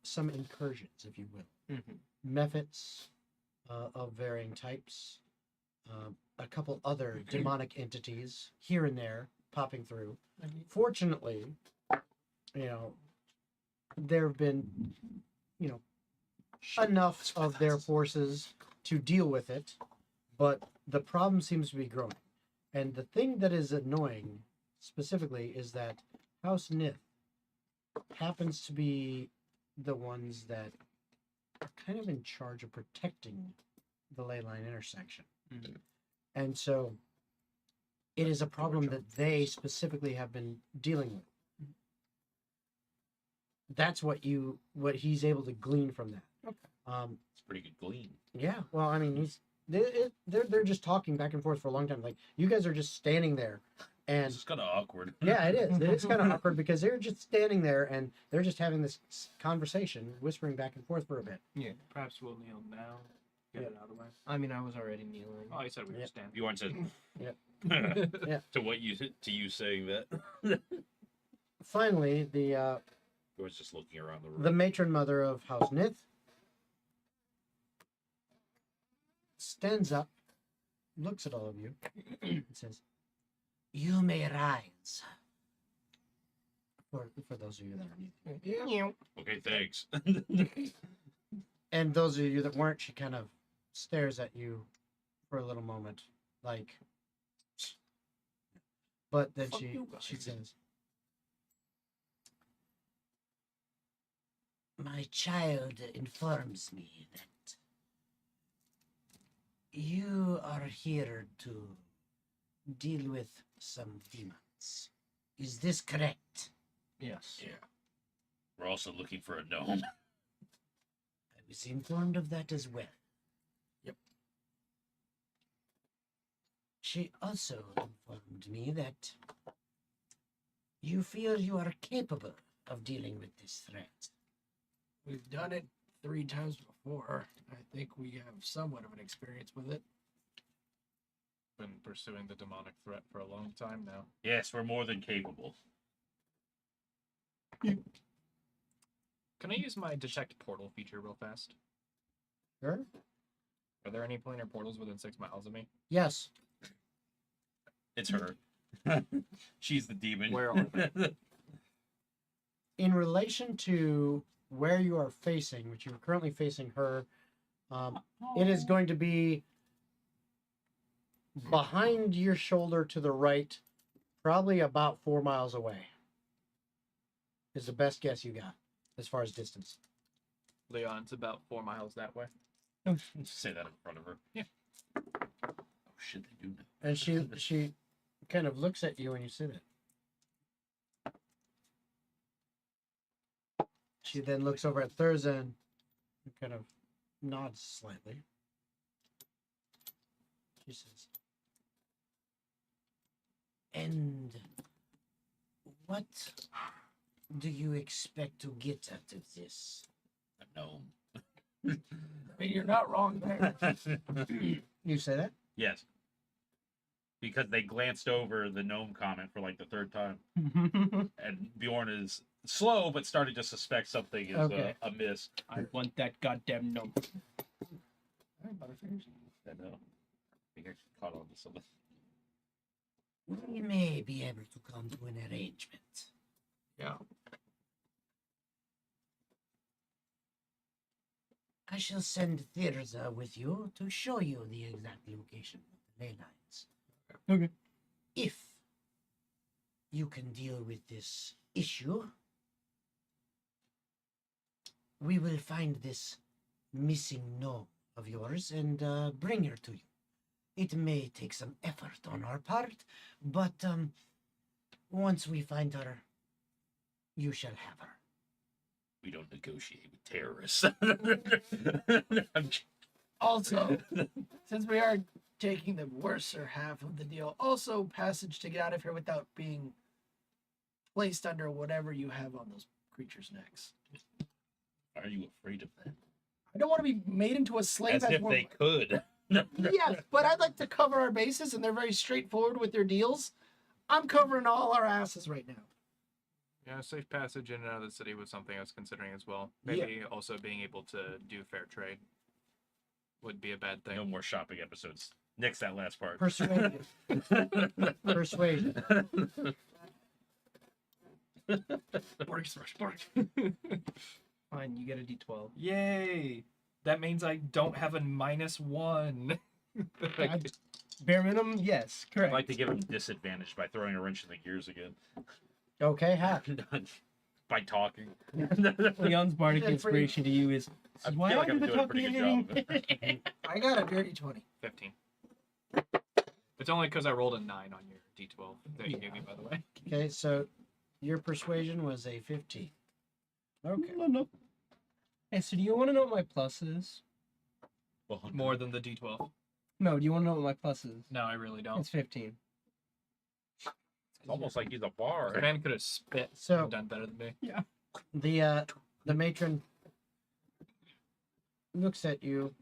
some incursions, if you will, mephits of varying types, a couple other demonic entities here and there popping through. Fortunately, there have been, enough of their forces to deal with it, but the problem seems to be growing. And the thing that is annoying specifically is that House Nith happens to be the ones that are kind of in charge of protecting the ley line intersection. And so it is a problem that they specifically have been dealing with. That's what he's able to glean from that. It's a pretty good glean. Yeah, well, I mean, they're just talking back and forth for a long time. Like, you guys are just standing there, and It's kind of awkward. yeah, it is. It's kind of awkward because they're just standing there and they're just having this conversation, whispering back and forth for a bit. Yeah. Perhaps we'll kneel now. Get it out of the way. I mean, I was already kneeling. Oh, you said we were standing. You weren't saying. Yeah. To you saying that. Finally, I was just looking around the room. the matron mother of House Nith stands up, looks at all of you, and says, "You may rise." For those of you that are kneeling. Okay, thanks. And those of you that weren't, she kind of stares at you for a little moment, like. But then Fuck you guys. she says, My child informs me that you are here to deal with some demons. Is this correct? Yes. Yeah. We're also looking for a gnome. I was informed of that as well. Yep. She also informed me that you feel you are capable of dealing with this threat. We've done it 3 times before. I think we have somewhat of an experience with it. Been pursuing the demonic threat for a long time now. Yes, we're more than capable. Can I use my detect portal feature real fast? "Sure? Are there any planar portals within 6 miles of me? Yes." It's her. She's the demon. Where are they? In relation to where you are facing, which you're currently facing her, it is going to be behind your shoulder to the right, probably about 4 miles away. Is the best guess you got as far as distance. Leon's about 4 miles that way. Say that in front of her. Yeah. Oh shit, they do know. And she kind of looks at you when you say that. She then looks over at Thurzan and kind of nods slightly. She says, And what do you expect to get out of this? A gnome. I mean, you're not wrong there. you say that? Yes. Because they glanced over the gnome comment for like the third time. And Bjorn is slow, but starting to suspect something is Okay. amiss. I want that goddamn gnome. I know. I think I caught on to something. We may be able to come to an arrangement. Yeah. I shall send Thirza with you to show you the exact location of the ley lines. Okay. If you can deal with this issue, we will find this missing gnome of yours and bring her to you. It may take some effort on our part, but once we find her, you shall have her. We don't negotiate with terrorists. Also, since we are taking the worser half of the deal, also passage to get out of here without being placed under whatever you have on those creatures' necks. Are you afraid of that? I don't want to be made into a slave. As if one- they could. Yes, but I'd like to cover our bases, and they're very straightforward with their deals. I'm covering all our asses right now. Yeah, safe passage in and out of the city was something I was considering as well. Maybe also being able to do fair trade would be a bad thing. No more shopping episodes. Nix that last part. Persuasion. Persuasion. Fine, you get a D12. Yay! That means I don't have a -1. Bare minimum, yes, correct. I'd like to give him disadvantage by throwing a wrench in the gears again. Okay, how? By talking. Leon's bardic Yeah, pretty- inspiration to you is I why feel like I I'm do the doing a pretty good talking. job. I got a dirty 20. 15. It's only because I rolled a 9 on your D12 that you gave me, by the way. Okay, so your persuasion was a 15. Okay. No. Hey, so do you want to know what my plus is? More than the D12. No, do you want to know what my plus is? No, I really don't. It's 15. It's almost like he's a bar. The man could have spit So- and done better than me. The matron looks at you.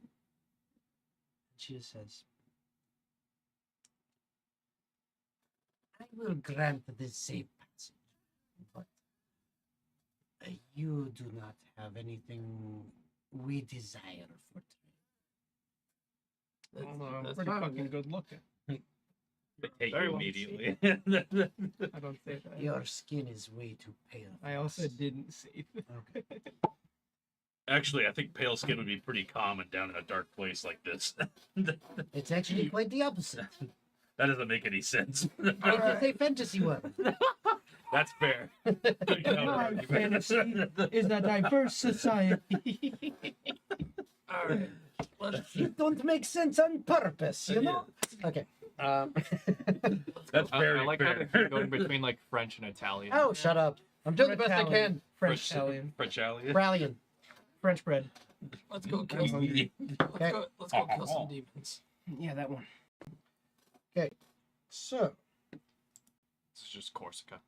She says, I will grant the safe passage, but you do not have anything we desire for trade. Although I'm that's pretty fine. fucking good looking. They take Very you well. immediately. I don't say that. Your skin is way too pale. for I also us. didn't say that. okay. Actually, I think pale skin would be pretty common down in a dark place like this. It's actually quite the opposite. That doesn't make any sense. It's a fantasy world. That's fair. Good counter-argument. Fantasy is a diverse society. All right. Let's It don't make sense on purpose, you know? Okay. That's very I like how they fair. keep going between like French and Italian. Oh, shut up. I'm doing the best I can. French Italian. French Italian. Rallying. French bread. let's go kill some. Okay. Let's go kill some demons. Yeah, that one. So, This is just Corsica.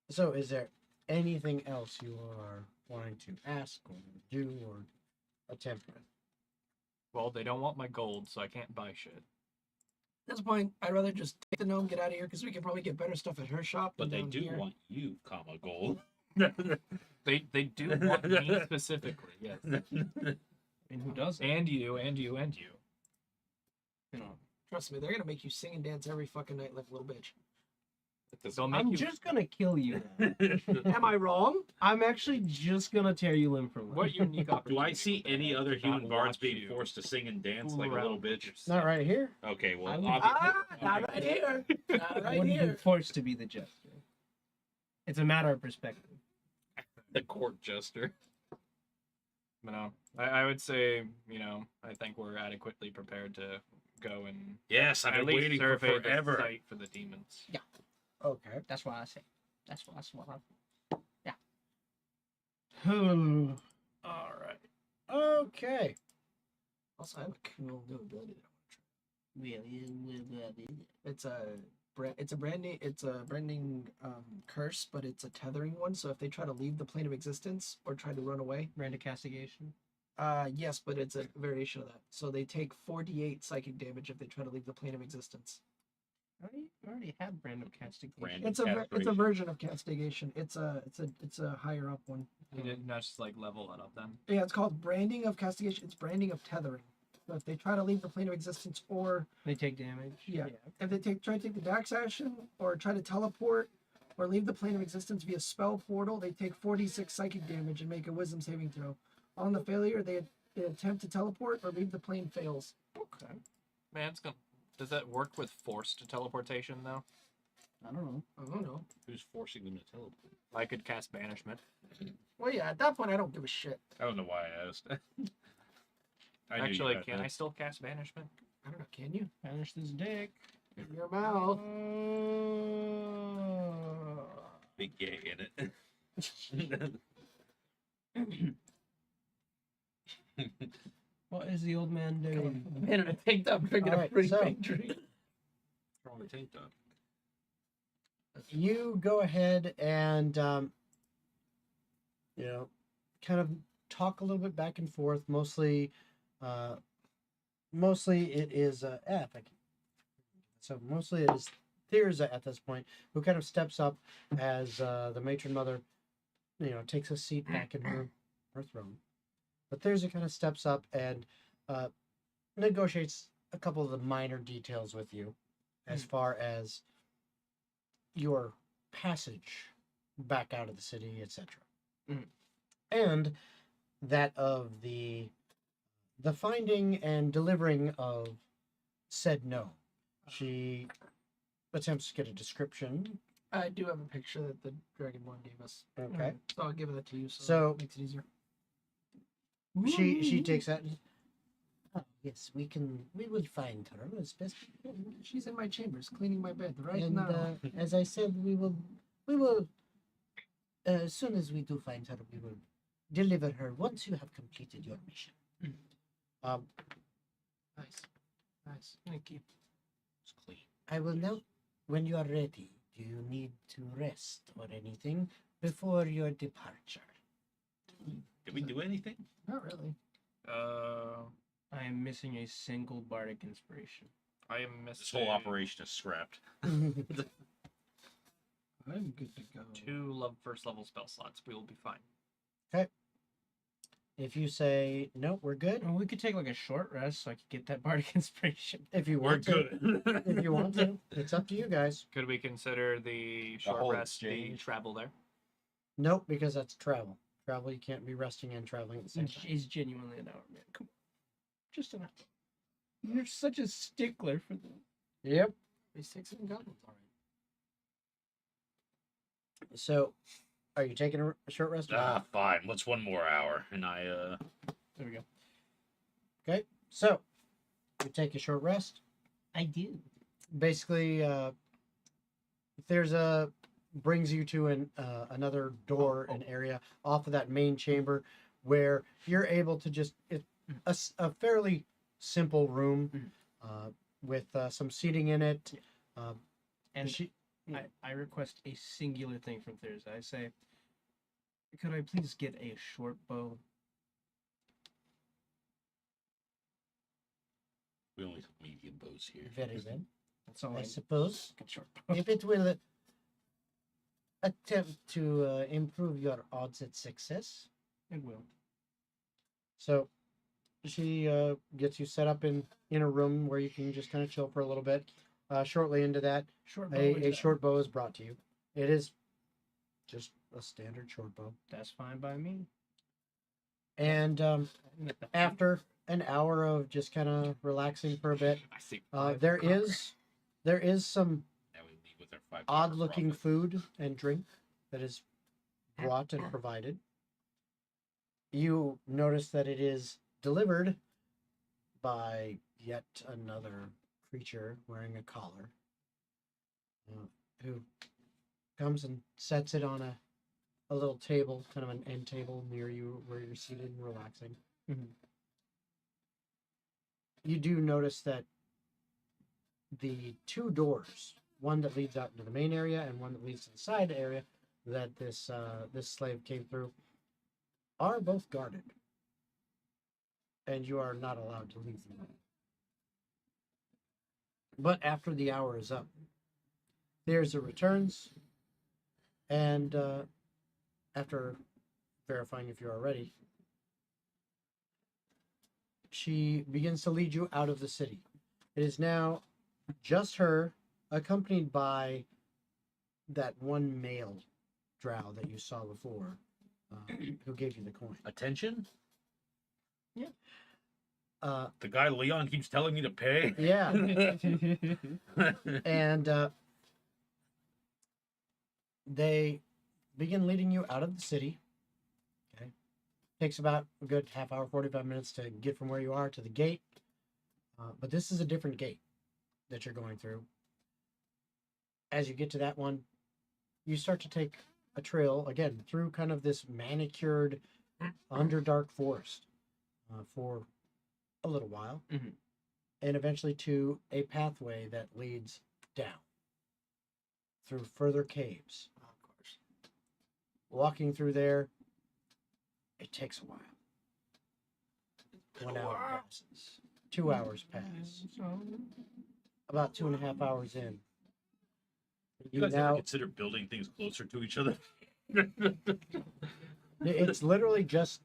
is there anything else you are wanting to ask or do or attempt with? Well, they don't want my gold, so I can't buy shit. At this point, I'd rather just take the gnome, get out of here, because we can probably get better stuff at her shop. But they than down do here. want you, comma, gold. They do want me specifically, yes. And who doesn't? And you, and you, and you. You know, Trust me, they're gonna make you sing and dance every fucking night like a little bitch. They'll make I'm you. just gonna kill you. Am I wrong? I'm actually just gonna tear you limb from limb. What unique Do opportunity? I see would they any have other to not human guards watch being you forced to sing and dance fool like a around little with bitch? your Not stuff? right here. Okay, well, I would- Not right here. Not I right wouldn't be here. forced to be the jester. It's a matter of perspective. the court jester. No, I would say, I think we're adequately prepared to go and Yes, I've at been least waiting for survey the forever. site for the demons. Okay. That's what I say. That's what I. Yeah. Hmm. All right. Okay. Also, I have a cool new ability. It's a branding curse, but it's a tethering one. So if they try to leave the plane of existence or try to run away, Random castigation. yes, but it's a variation of that. So they take 4d8 psychic damage if they try to leave the plane of existence. I already have random castigation. Random. It's a Castration. version of castigation. It's a higher up one. You did not just like level that up then. Yeah, it's called branding of castigation. It's branding of tethering. So if they try to leave the plane of existence, or They take damage. yeah, if they try to take the dax action, or try to teleport, or leave the plane of existence via spell portal, they take 46 psychic damage and make a wisdom saving throw. On the failure, they attempt to teleport or leave the plane fails. Okay. Man, does that work with forced teleportation though? I don't know. I don't know. Who's forcing them to teleport? I could cast banishment. Well, yeah, at that point, I don't give a shit. I don't know why I asked. I knew you Actually, had can that. I still cast banishment? I don't know. Can you? Banish this dick. In your mouth. Big gay in it. What is the old man doing? Man, in a tank top drinking Alright, a pretty so- big drink. From the tank top. You go ahead and kind of talk a little bit back and forth. Mostly it is so mostly it is Thirza at this point who kind of steps up as the matron mother, takes a seat back in her throne. But Thirza kind of steps up and negotiates a couple of the minor details with you, as far as your passage back out of the city, etc. And that of the finding and delivering of said gnome. She attempts to get a description. I do have a picture that the Dragonborn gave us. Okay. So I'll give that to you So- it makes it easier. She takes that. Oh, yes, we will find her as best. She's in my chambers cleaning my bed right And now. as I said, we will as soon as we do find her, we will deliver her once you have completed your mission. Nice. Nice. Thank you. It's clean. I will now, when you are ready, do you need to rest or anything before your departure? Did we do anything? Not really. I am missing a single bardic inspiration. I am missing This whole operation is scrapped. I'm good to go. 2 first level spell slots. We will be fine. If you say no, we're good. Well, we could take like a short rest so I could get that bardic inspiration. If you We're want to, good. if you want to, it's up to you guys. Could we consider the short whole rest the exchange? travel there? Nope, because that's travel. Travel, you can't be resting and traveling at the same time. She's genuinely an hour, man. Come on. Just an hour. You're such a stickler for them. Yep. These six and goblins, all right. So, are you taking a short rest? or not? Fine. What's one more hour? And There we go. Okay. So, you take a short rest. I do. Basically, brings you to another door, an area off of that main chamber, where you're able to just a fairly simple room, with some seating in it. And she, I request a singular thing from Thursday. I say, could I please get a short bow? we only have medium bows here. very well. That's all I I suppose get. Short bow. if it will attempt to improve your odds at success. It will. So, she gets you set up in a room where you can just kind of chill for a little bit. Shortly into that, Short bow. a short bow is brought to you. It is just a standard short bow. That's fine by me. And after an hour of just kind of relaxing for a bit, I see. there is some Now we leave with our $5 odd-looking profit. food and drink that is brought and provided. You notice that it is delivered by yet another creature wearing a collar, who comes and sets it on a little table, kind of an end table near you where you're seated and relaxing. Mhm. You do notice that the two doors, one that leads out into the main area and one that leads to the side area that this slave came through, are both guarded, and you are not allowed to leave them. But after the hour is up, Thirza returns, and after verifying if you are ready, she begins to lead you out of the city. It is now just her, accompanied by that one male drow that you saw before, who gave you the coin. Attention? Uh, The guy Leon keeps telling me to pay? yeah, and they begin leading you out of the city. Okay, takes about a good half hour, 45 minutes to get from where you are to the gate. But this is a different gate that you're going through. As you get to that one, you start to take a trail again through kind of this manicured Underdark forest for a little while, Mhm. and eventually to a pathway that leads down through further caves. Of course. Walking through there, it takes a while. 1 hour passes. 2 hours pass. About 2.5 hours in, You guys ever consider building things closer to each other? it's literally just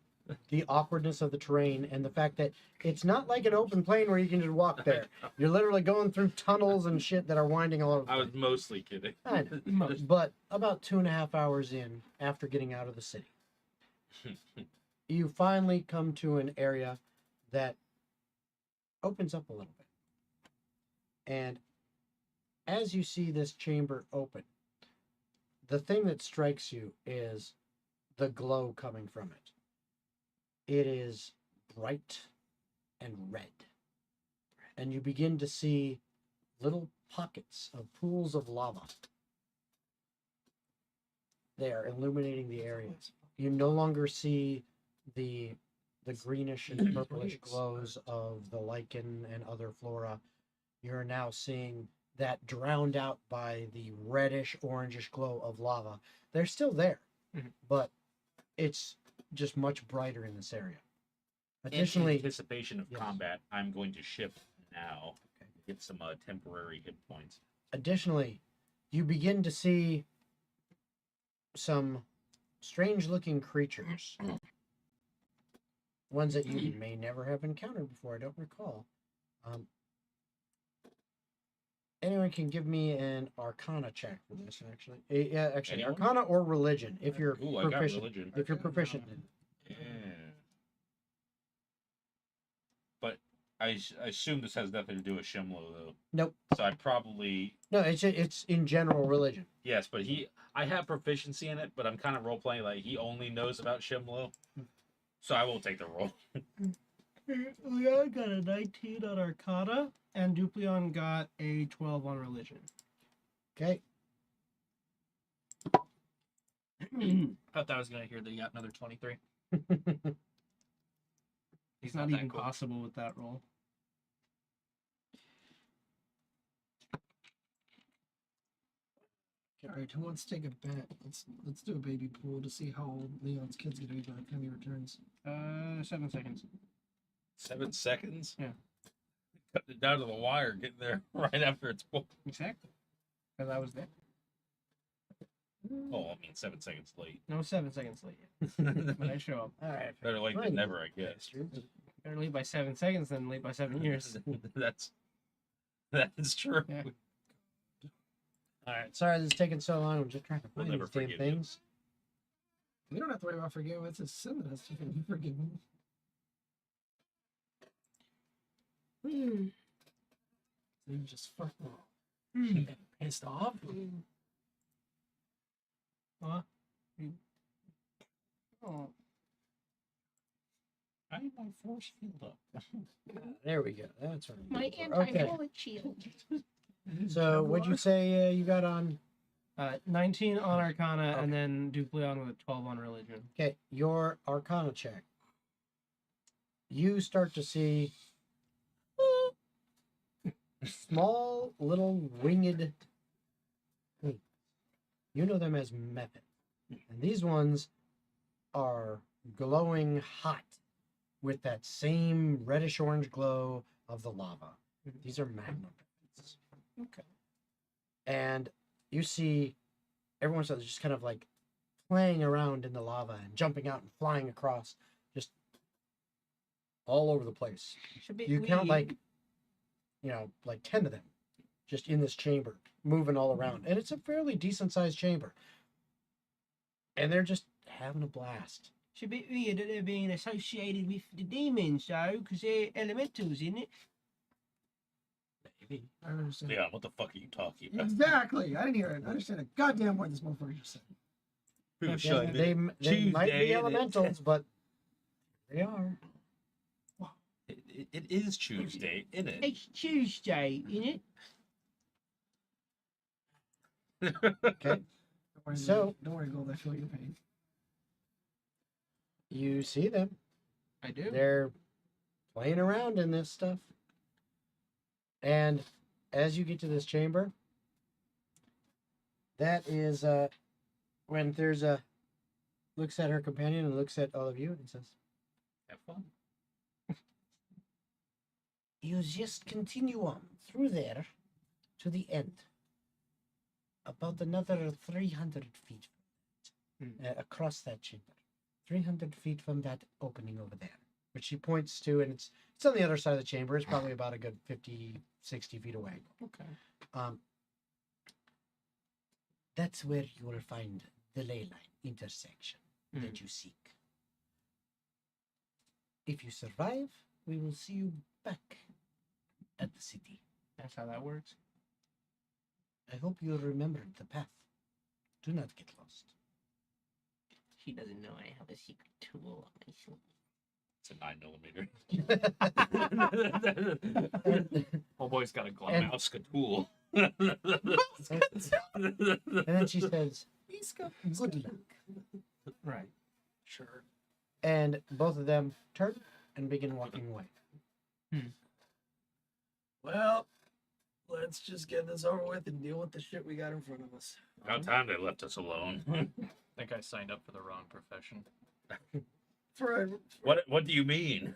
the awkwardness of the terrain and the fact that it's not like an open plain where you can just walk there. You're literally going through tunnels and shit that are winding all over the I place. was mostly kidding. I know. But about 2.5 hours in, after getting out of the city, you finally come to an area that opens up a little bit. And as you see this chamber open, the thing that strikes you is the glow coming from it. It is bright and red. And you begin to see little pockets of pools of lava. They are illuminating the area. You no longer see the greenish and purplish glows of the lichen and other flora. You're now seeing that drowned out by the reddish, orangish glow of lava. They're still there, but it's just much brighter in this area. Additionally, in anticipation of yes. combat, I'm going to shift now. Get some temporary hit points. Additionally, you begin to see some strange-looking creatures. Ones that you may never have encountered before. I don't recall. Anyone can give me an Arcana check for this. Actually, actually, Anyone? Arcana or Religion, if you're Ooh, I got proficient. religion. If you're proficient in. Yeah. But I assume this has nothing to do with Shimlo, though. Nope. So I probably... No, it's in general religion. Yes, but I have proficiency in it, but I'm kind of role-playing like he only knows about Shimlo. So I will take the role. Leon got a 19 on Arcana, and Duplion got a 12 on Religion. Okay. Thought that was gonna hear that you got another 23. It's not even possible with that roll. All right, who wants to take a bet? Let's do a baby pool to see how old Leon's kid's gonna be by the time he returns. 7 seconds. 7 seconds? Yeah. Cut it down to the wire, getting there right after it's born. Exactly. Because I was there. Oh, I mean 7 seconds late. No, 7 seconds late. But I show up. All right. Better late than never, I guess. Better late by 7 seconds than late by 7 years. That is true. Yeah. All right. Sorry this is taking so long. I'm just trying to We'll find never these damn forgive you. things. We don't have to worry about forgiving. It's a sin that has to be forgiven. You're just fucking pissed off. Huh? Oh. I need my force field up. There we go. That's what I'm My looking for. Okay. anti-bullet shield. So what'd you say you got on? 19 on Arcana, Okay. and then Dupleon with a 12 on Religion. Okay, your Arcana check. You start to see small little winged. You know them as Mepet. And these ones are glowing hot with that same reddish orange glow of the lava. These are magma pits. Okay. And you see everyone's just kind of like playing around in the lava and jumping out and flying across, just all over the place. You count like 10 of them just in this chamber, moving all around. And it's a fairly decent sized chamber. And they're just having a blast. It's a bit weird that they're being associated with the demons, though, because they're elementals, isn't it? Maybe. I don't understand. Leon, what the fuck are you talking about? Exactly. I didn't hear it. I understand a goddamn word this motherfucker just said. Who Yeah, shut they it? they might Tuesday, be and elementals, but they are. It is Tuesday, isn't it? It's Tuesday, isn't it? Okay. Don't worry, So- don't worry, Gold. I feel your pain. You see them. I do. They're playing around in this stuff. And as you get to this chamber, that is when there's a looks at her companion and looks at all of you and says, Have fun. You just continue on through there to the end. About another 300 feet across that chamber. 300 feet from that opening over there. Which she points to, and it's on the other side of the chamber. It's probably about a good 50, 60 feet away. Okay. That's where you will find the ley line intersection that you seek. If you survive, we will see you back at the city. That's how that works. I hope you remembered the path. Do not get lost. She doesn't know I have a secret tool on my shoulder. It's a 9mm. Old boy's got a glove And- out. Mouse tool. And then she says, good luck. Right. Sure. And both of them turn and begin walking away. Well, let's just get this over with and deal with the shit we got in front of us. About time they left us alone. I think I signed up for the wrong profession. What do you mean?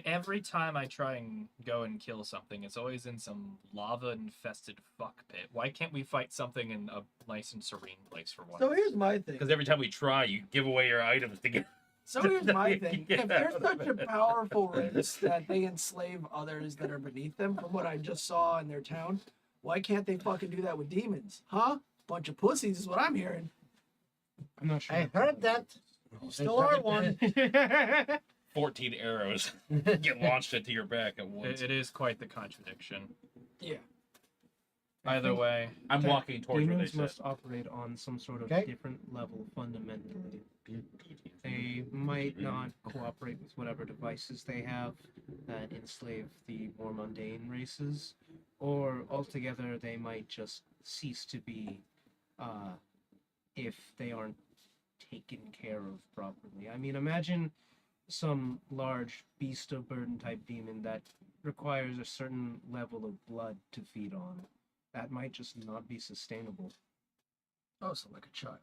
Every time I try and go and kill something, it's always in some lava-infested fuck pit. Why can't we fight something in a nice and serene place for once? So here's my thing. Because every time we try, you give away your items to get. So here's my thing. Yeah. If they're such a powerful race that they enslave others that are beneath them, from what I just saw in their town, why can't they fucking do that with demons? Huh? Bunch of pussies is what I'm hearing. I'm not sure. I heard that. Still are one. 14 arrows get launched into your back at once. It is quite the contradiction. Yeah. Either way, I'm walking towards where they Demons said. must operate on some sort of Okay. different level fundamentally. They might not cooperate with whatever devices they have that enslave the more mundane races, or altogether they might just cease to be if they aren't taken care of properly. I mean, imagine some large beast of burden type demon that requires a certain level of blood to feed on. That might just not be sustainable. Oh, so like a child.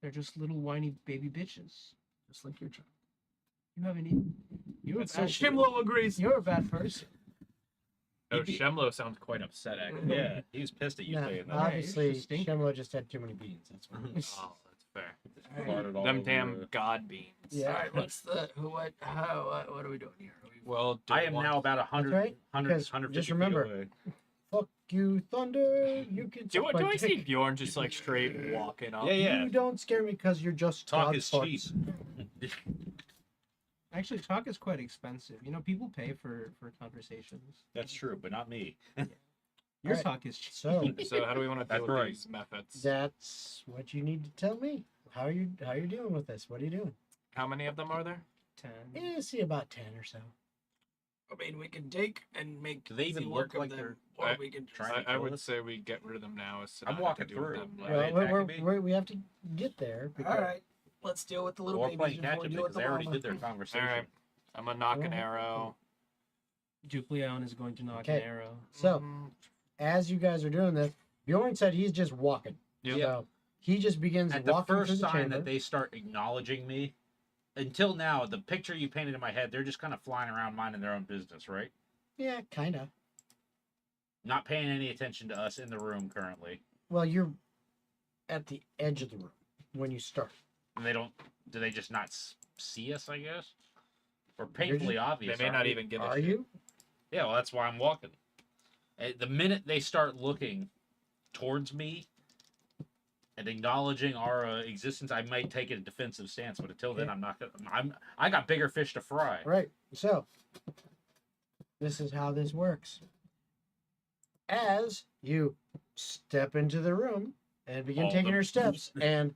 They're just little whiny baby bitches. Just like your child. You haven't eaten. You're a So bad Shimlo agrees. You're a bad person. oh, Shemlo sounds quite upset, actually. Yeah, he was pissed at you No, saying that. you're obviously, just stinking. Shemlo just had too many beans. That's why. Oh, that's Fair. Farted all Them over damn the- god beans. Yeah. All right, what's the who? What? How? What are we doing here? Well, I am now about 100, right, 100 because 150 just feet remember- away. Fuck you, Thunder. You can Do suck my I see dick. Bjorn just like straight walking up? Yeah, yeah. You don't scare me because you're just Talk God is farts. cheap. Actually, talk is quite expensive. You know, people pay for conversations. That's true, but not me. Your Alright. talk is cheap. So So how do we want to That's deal with right. these methods? that's what you need to tell me. How you dealing with this? What are you doing? How many of them are there? 10. Yeah, see about 10 or so. I mean, we can take and make. Do they even easy look work of like them, they're or I- we can just. trying to I kill would us? say we get rid of them now. As to I'm not have walking to deal with through. them Are later. they Well, attacking me? we have to get there. Because, All right, let's deal with the little We're babies playing before catch we up deal with because the they already mama. did their conversation. All right. I'm gonna knock an Well, arrow. Dupleon is going to knock Okay. an arrow. So, Mhm. as you guys are doing this, Bjorn said he's just walking. Yep. So he just begins At the walking through first the sign chamber. that they start acknowledging me, until now, the picture you painted in my head, they're just kind of flying around minding their own business, right? Yeah, kind of. Not paying any attention to us in the room currently. Well, you're at the edge of the room when you start. And they don't. Do they just not see us? I guess. Or You're painfully just- obvious. They may aren't not we? even give a Are shit. you? Yeah, well, that's why I'm walking. The minute they start looking towards me and acknowledging our existence, I might take a defensive stance. But until then, Okay. I'm not gonna. I got bigger fish to fry. Right. So, this is how this works. As you step into the room and begin All taking the- your steps, and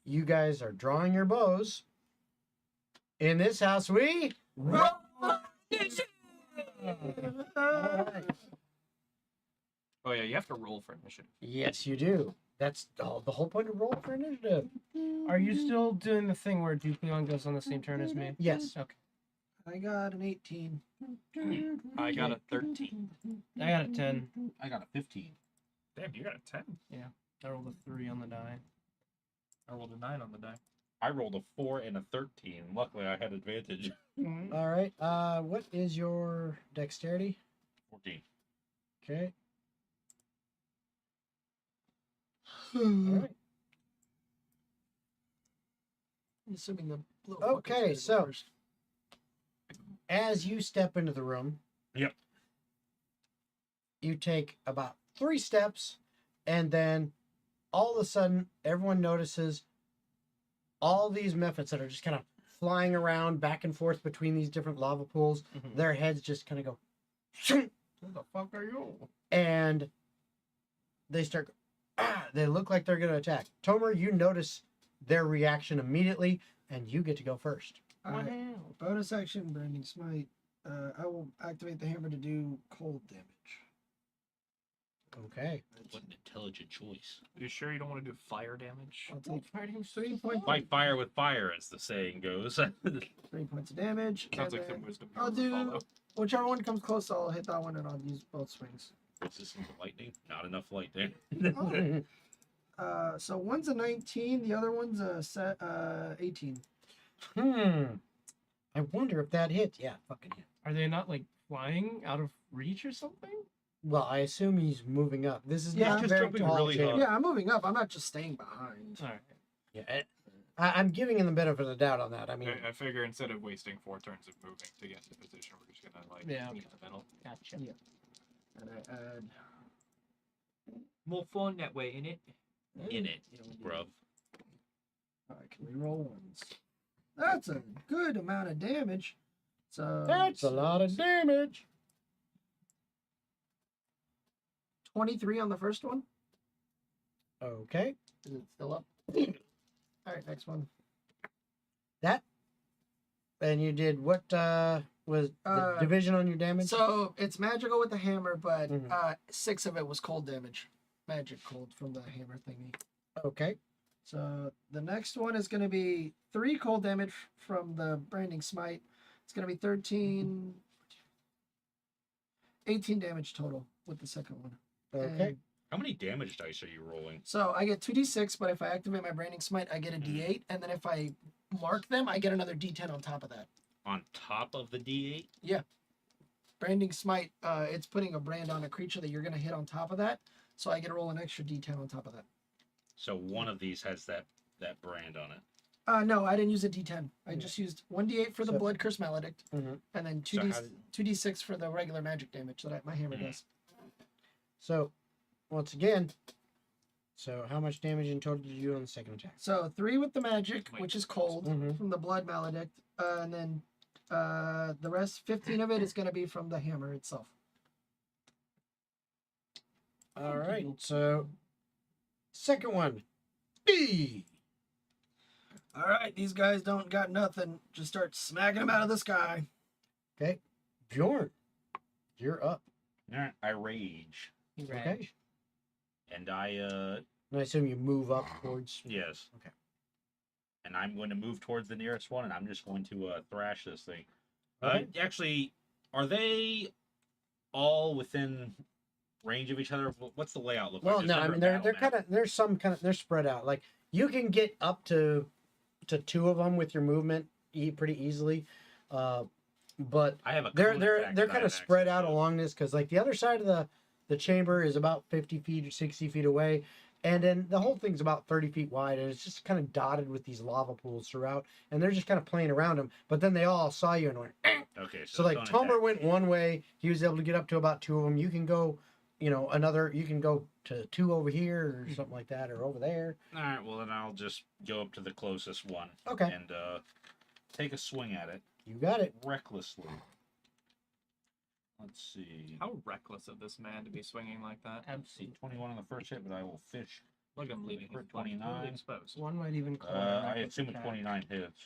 you guys are drawing your bows, in this house we. Alright. Oh yeah, you have to roll for initiative. Yes, you do. That's the whole point of roll for initiative. Are you still doing the thing where Dupleon goes on the same turn as me? Yes. Okay. I got an 18. I got a 13. I got a 10. I got a 15. Damn, you got a 10. I rolled a 3 on the die. I rolled a 9 on the die. I rolled a 4 and a 13. Luckily, I had advantage. All right. What is your dexterity? 14. Okay. All right. I'm assuming the little Okay, fucker's gonna go so- first. As you step into the room, Yep. you take about 3 steps, and then all of a sudden, everyone notices all these methods that are just kind of flying around back and forth between these different lava pools. Mhm. Their heads just kind of go, Who the fuck are you? and they start. They look like they're going to attack. Tomer, you notice their reaction immediately, and you get to go first. Alright, Wow. bonus action, Branding Smite. I will activate the hammer to do cold damage. Okay. What an intelligent choice. You sure you don't want to do fire damage? I'll take Fighting 3 points. Fight fire with fire, as the saying goes. 3 points of damage. Sounds and like some then wisdom. I'll here to follow. do whichever one comes close. I'll hit that one, and I'll use both swings. Resistant to lightning? Not enough lightning. So one's a 19, the other one's a 18. I wonder if that hit. Yeah, fucking hit. Are they not like flying out of reach or something? Well, I assume he's moving up. This is Yeah, not a just very jumping tall really chamber. high. Yeah, I'm moving up. I'm not just staying behind. All right. Yeah, I'm giving him the benefit of the doubt on that. I mean, I figure instead of wasting 4 turns of moving to get to position, we're just gonna like Yeah, meet in the middle. Gotcha. Yeah. And I add. More fun that way, innit? In it, bruv. I can reroll ones. That's a good amount of damage. So that's a lot of damage. 23 on the first one. Okay. Is it still up? All right, next one. And you did what was the division on your damage? So it's magical with the hammer, but Mhm. 6 of it was cold damage. Magic cold from the hammer thingy. Okay. So the next one is going to be 3 cold damage from the branding smite. It's going to be 13, 18 damage total with the second one. Okay. And How many damage dice are you rolling? so I get 2d6, but if I activate my branding smite, I get a d8, and then if I mark them, I get another d10 on top of that. On top of the D8? Branding smite, it's putting a brand on a creature that you're going to hit on top of that, so I get to roll an extra d10 on top of that. So one of these has that that brand on it. No, I didn't use a D10. I just used 1d8 for the So- blood curse maledict, Mhm. and then So 2d how did- 2d6 for the regular magic damage that my hammer does. So, once again, so how much damage in total did you do on the second attack? So 3 with the magic, which is cold Mhm. from the blood maledict, and then the rest, 15 of it is going to be from the hammer itself. All right. So, second one, B. All right, these guys don't got nothing. Just start smacking them out of the sky. Okay, Bjorn, you're up. All right, I rage, Okay. and I And I assume you move up towards. yes. Okay. And I'm going to move towards the nearest one, and I'm just going to thrash this thing. Okay. Actually, are they all within range of each other? What's the layout look Well, like? no, Just I under mean a they're battle kind map. of there's some kind of they're spread out. Like you can get up to 2 of them with your movement pretty easily, but I have a they're cone they're attack they're that I kind of have spread access out to. along this because like the other side of the chamber is about 50 feet or 60 feet away, and then the whole thing's about 30 feet wide, and it's just kind of dotted with these lava pools throughout, and they're just kind of playing around them. But then they all saw you and went. Okay, So like cone Tomer attack. went one way, he was able to get up to about 2 of them. You can go, you can go to 2 over here or something like that, or over there. All right, well then I'll just go up to the closest one Okay, and take a swing at it you got it. recklessly. Let's see. How reckless of this man to be swinging like that. Let's see, 21 on the first hit, but I will fish. Look at him leaving For his body 29. totally exposed. One might even call it. I reckless assume a attack. 29 hits.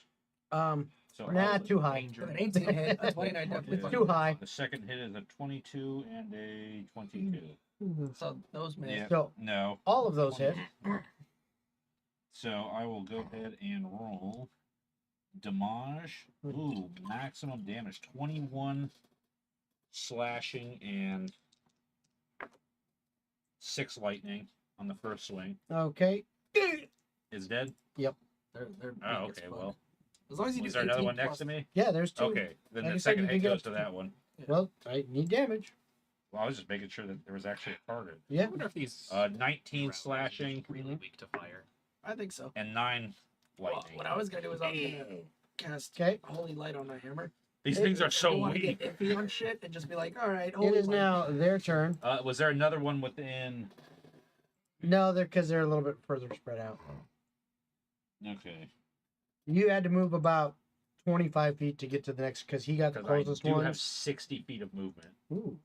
Nah, So I'll- too high. Danger. An 18 hit, a 29 definitely. It's too high. The second hit is a 22 and a 22. So those man. Yeah. So No. all of those hit. So I will go ahead and roll damage. Ooh, maximum damage 21 slashing and 6 lightning on the first swing. Okay. Is dead? They're Oh, big as okay. fuck. Well, As long as you is do there another 18 one next plus- to me? Yeah, there's 2. Okay, then Like I the said, you second can hit get goes up to to- that one. Well, I need damage. Well, I was just making sure that there was actually a target. Yeah. I wonder if these 19 rounds are slashing really weak to fire. I think so. and 9 Well, lightning. what I was gonna do is I was gonna cast Okay. holy light on my hammer. These It- things are I so want to get weak. iffy on shit and just be like, all right, It holy is light. now their turn. Was there another one within? No, they're because they're a little bit further spread out. Okay. You had to move about 25 feet to get to the next because he got the Because I closest do one. have 60 feet of movement. Ooh.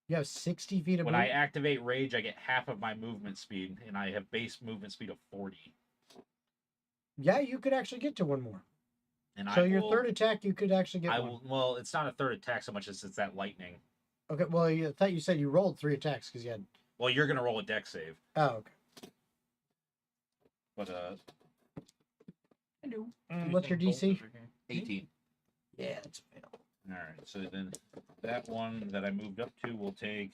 You have 60 feet of When I movement? activate rage, I get half of my movement speed, and I have base movement speed of 40. Yeah, you could actually get to one more. And So I your will, third attack, you could actually get I one. will. Well, it's not a third attack so much as it's that lightning. Okay, well, I thought you said you rolled 3 attacks because you had. Well, you're gonna roll a deck save, Oh, okay. but I do. What's your DC? 18. Yeah, it's a fail. All right. So then that one that I moved up to will take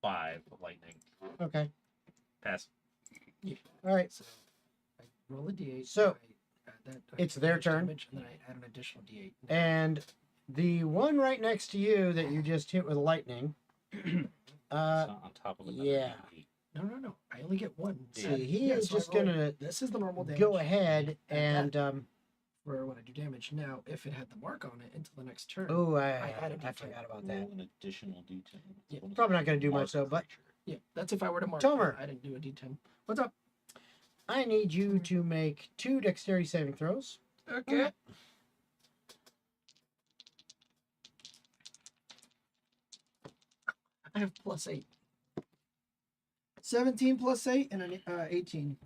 5 lightning. Okay. Pass. All right. So I roll a d8. So, I add that it's their damage, turn. and then I add an additional d8. And the one right next to you that you just hit with lightning. It's not on top of another yeah. D8. No. I only get one. See, he Yeah, is so I just roll- going to This is the normal damage. go ahead And and. for when I do damage. Now, if it had the mark on it until the next turn, Oh, I add a I D10. forgot about that. Roll an additional D10. Yeah. What is Probably it? not going to do much, Mark though, but creature. yeah, that's if I were to mark. Tomer. it. I didn't do a d10. What's up? I need you to make 2 dexterity saving throws. Okay. I have +8. 17 plus 8 and an 18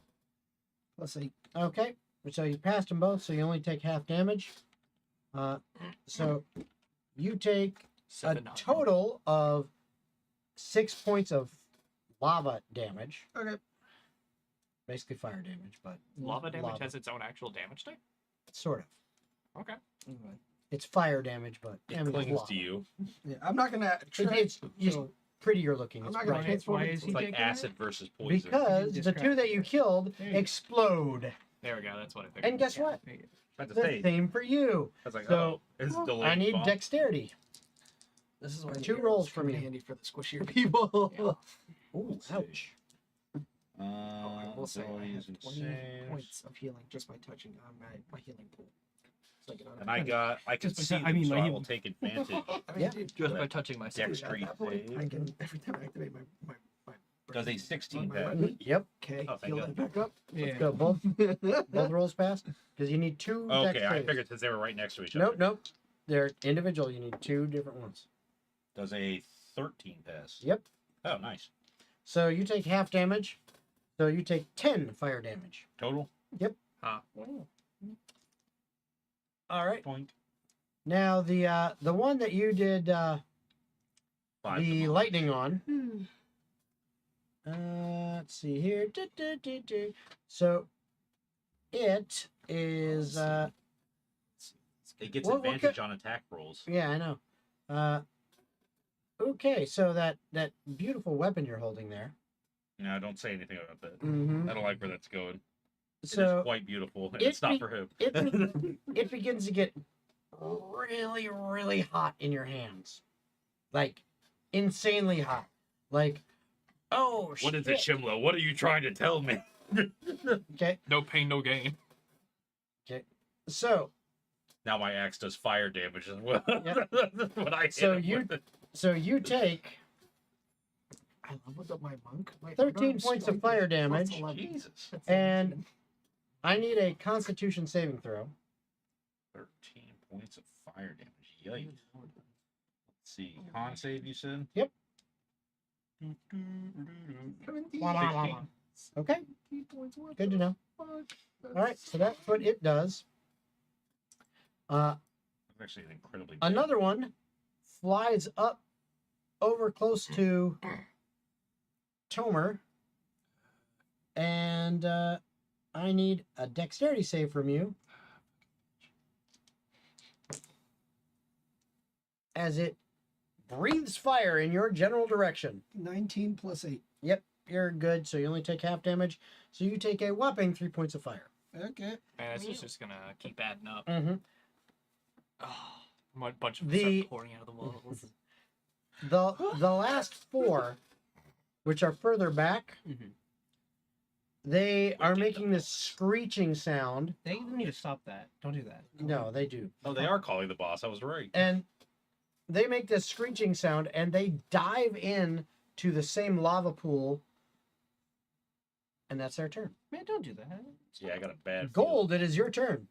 plus 8. Okay, so you passed them both, so you only take half damage. So you take a 700. total of 6 points of lava damage. Okay. Basically fire damage, but Lava damage lava. has its own actual damage type? Sort of. Okay. It's fire damage, but I It mean, it's clings lava. to you. Yeah, I'm not gonna. It's just so, prettier looking. I'm It's not gonna brighter. transform Why it is to he It's like taking acid versus poison. Because the 2 that you killed There you go. explode. There we go. That's what I figured. And guess what? About to The say, same for you. I was like, So, oh, it's delayed. I need bump. dexterity. This is why the 2 arrows rolls come from in you. handy for the squishier people. Ooh, Let's see. ouch. I will say I ability have is 20 insane. points of healing just by touching on my healing pool. So I get And I can Just by see I them, mean, so my I healing- will take advantage. I mean, Yeah. dude, Just But by touching my Dex secret. streak at that point, save. I can every time I activate my Does a brain 16 on my pass? weapon. Yep. Okay, Oh, thank heal God. that back up. Yeah. Let's go. Both rolls pass because you need 2 dex Okay, I saves. figured since they were right next to each Nope, other. nope. They're individual. You need 2 different ones. Does a 13 pass? Yep. Oh, nice. So you take half damage. So you take 10 fire damage. Total? All right. Point. Now the one that you did 5 the demonic. lightning on. Let's see here. So it is It gets what advantage on attack rolls. yeah, I know. Okay, so that beautiful weapon you're holding there. No, don't say anything about that. Mm-hmm. I don't like where that's going. It So is quite beautiful, and it it's not be- for him. it begins to get really, really hot in your hands, like insanely hot. Like, oh What is shit. it, Shimlo? What are you trying to tell me? Okay, No pain, no gain. so Now my axe does fire damage as well. Yep. When I hit So him you- with it. so you take I leveled up my monk. My 13 unarmed points of strength fire is plus damage. 11. Jesus. That's And 17. I need a Constitution saving throw. 13 points of fire damage. Yikes. Let's see. Con save, you said? Yep. 16. Okay, 18 points, what good to the know. fuck? All right, so that's what it does. That's actually an incredibly big- Another one flies up over close to Tomer, and I need a dexterity save from you as it breathes fire in your general direction. 19 plus 8. Yep, you're good, so you only take half damage, so you take a whopping 3 points of fire. Okay. Man, this is just gonna keep adding up. Mm-hmm. Oh, a bunch of them The- start pouring out of the walls. The last 4, which are further back, Mhm. they are making this screeching sound. They need to stop that. Don't do that. No, they do. Oh, they are calling the boss. I was right. And they make this screeching sound, and they dive in to the same lava pool, and that's their turn. Man, don't do that. Yeah, I got a bad Gold, it is your turn.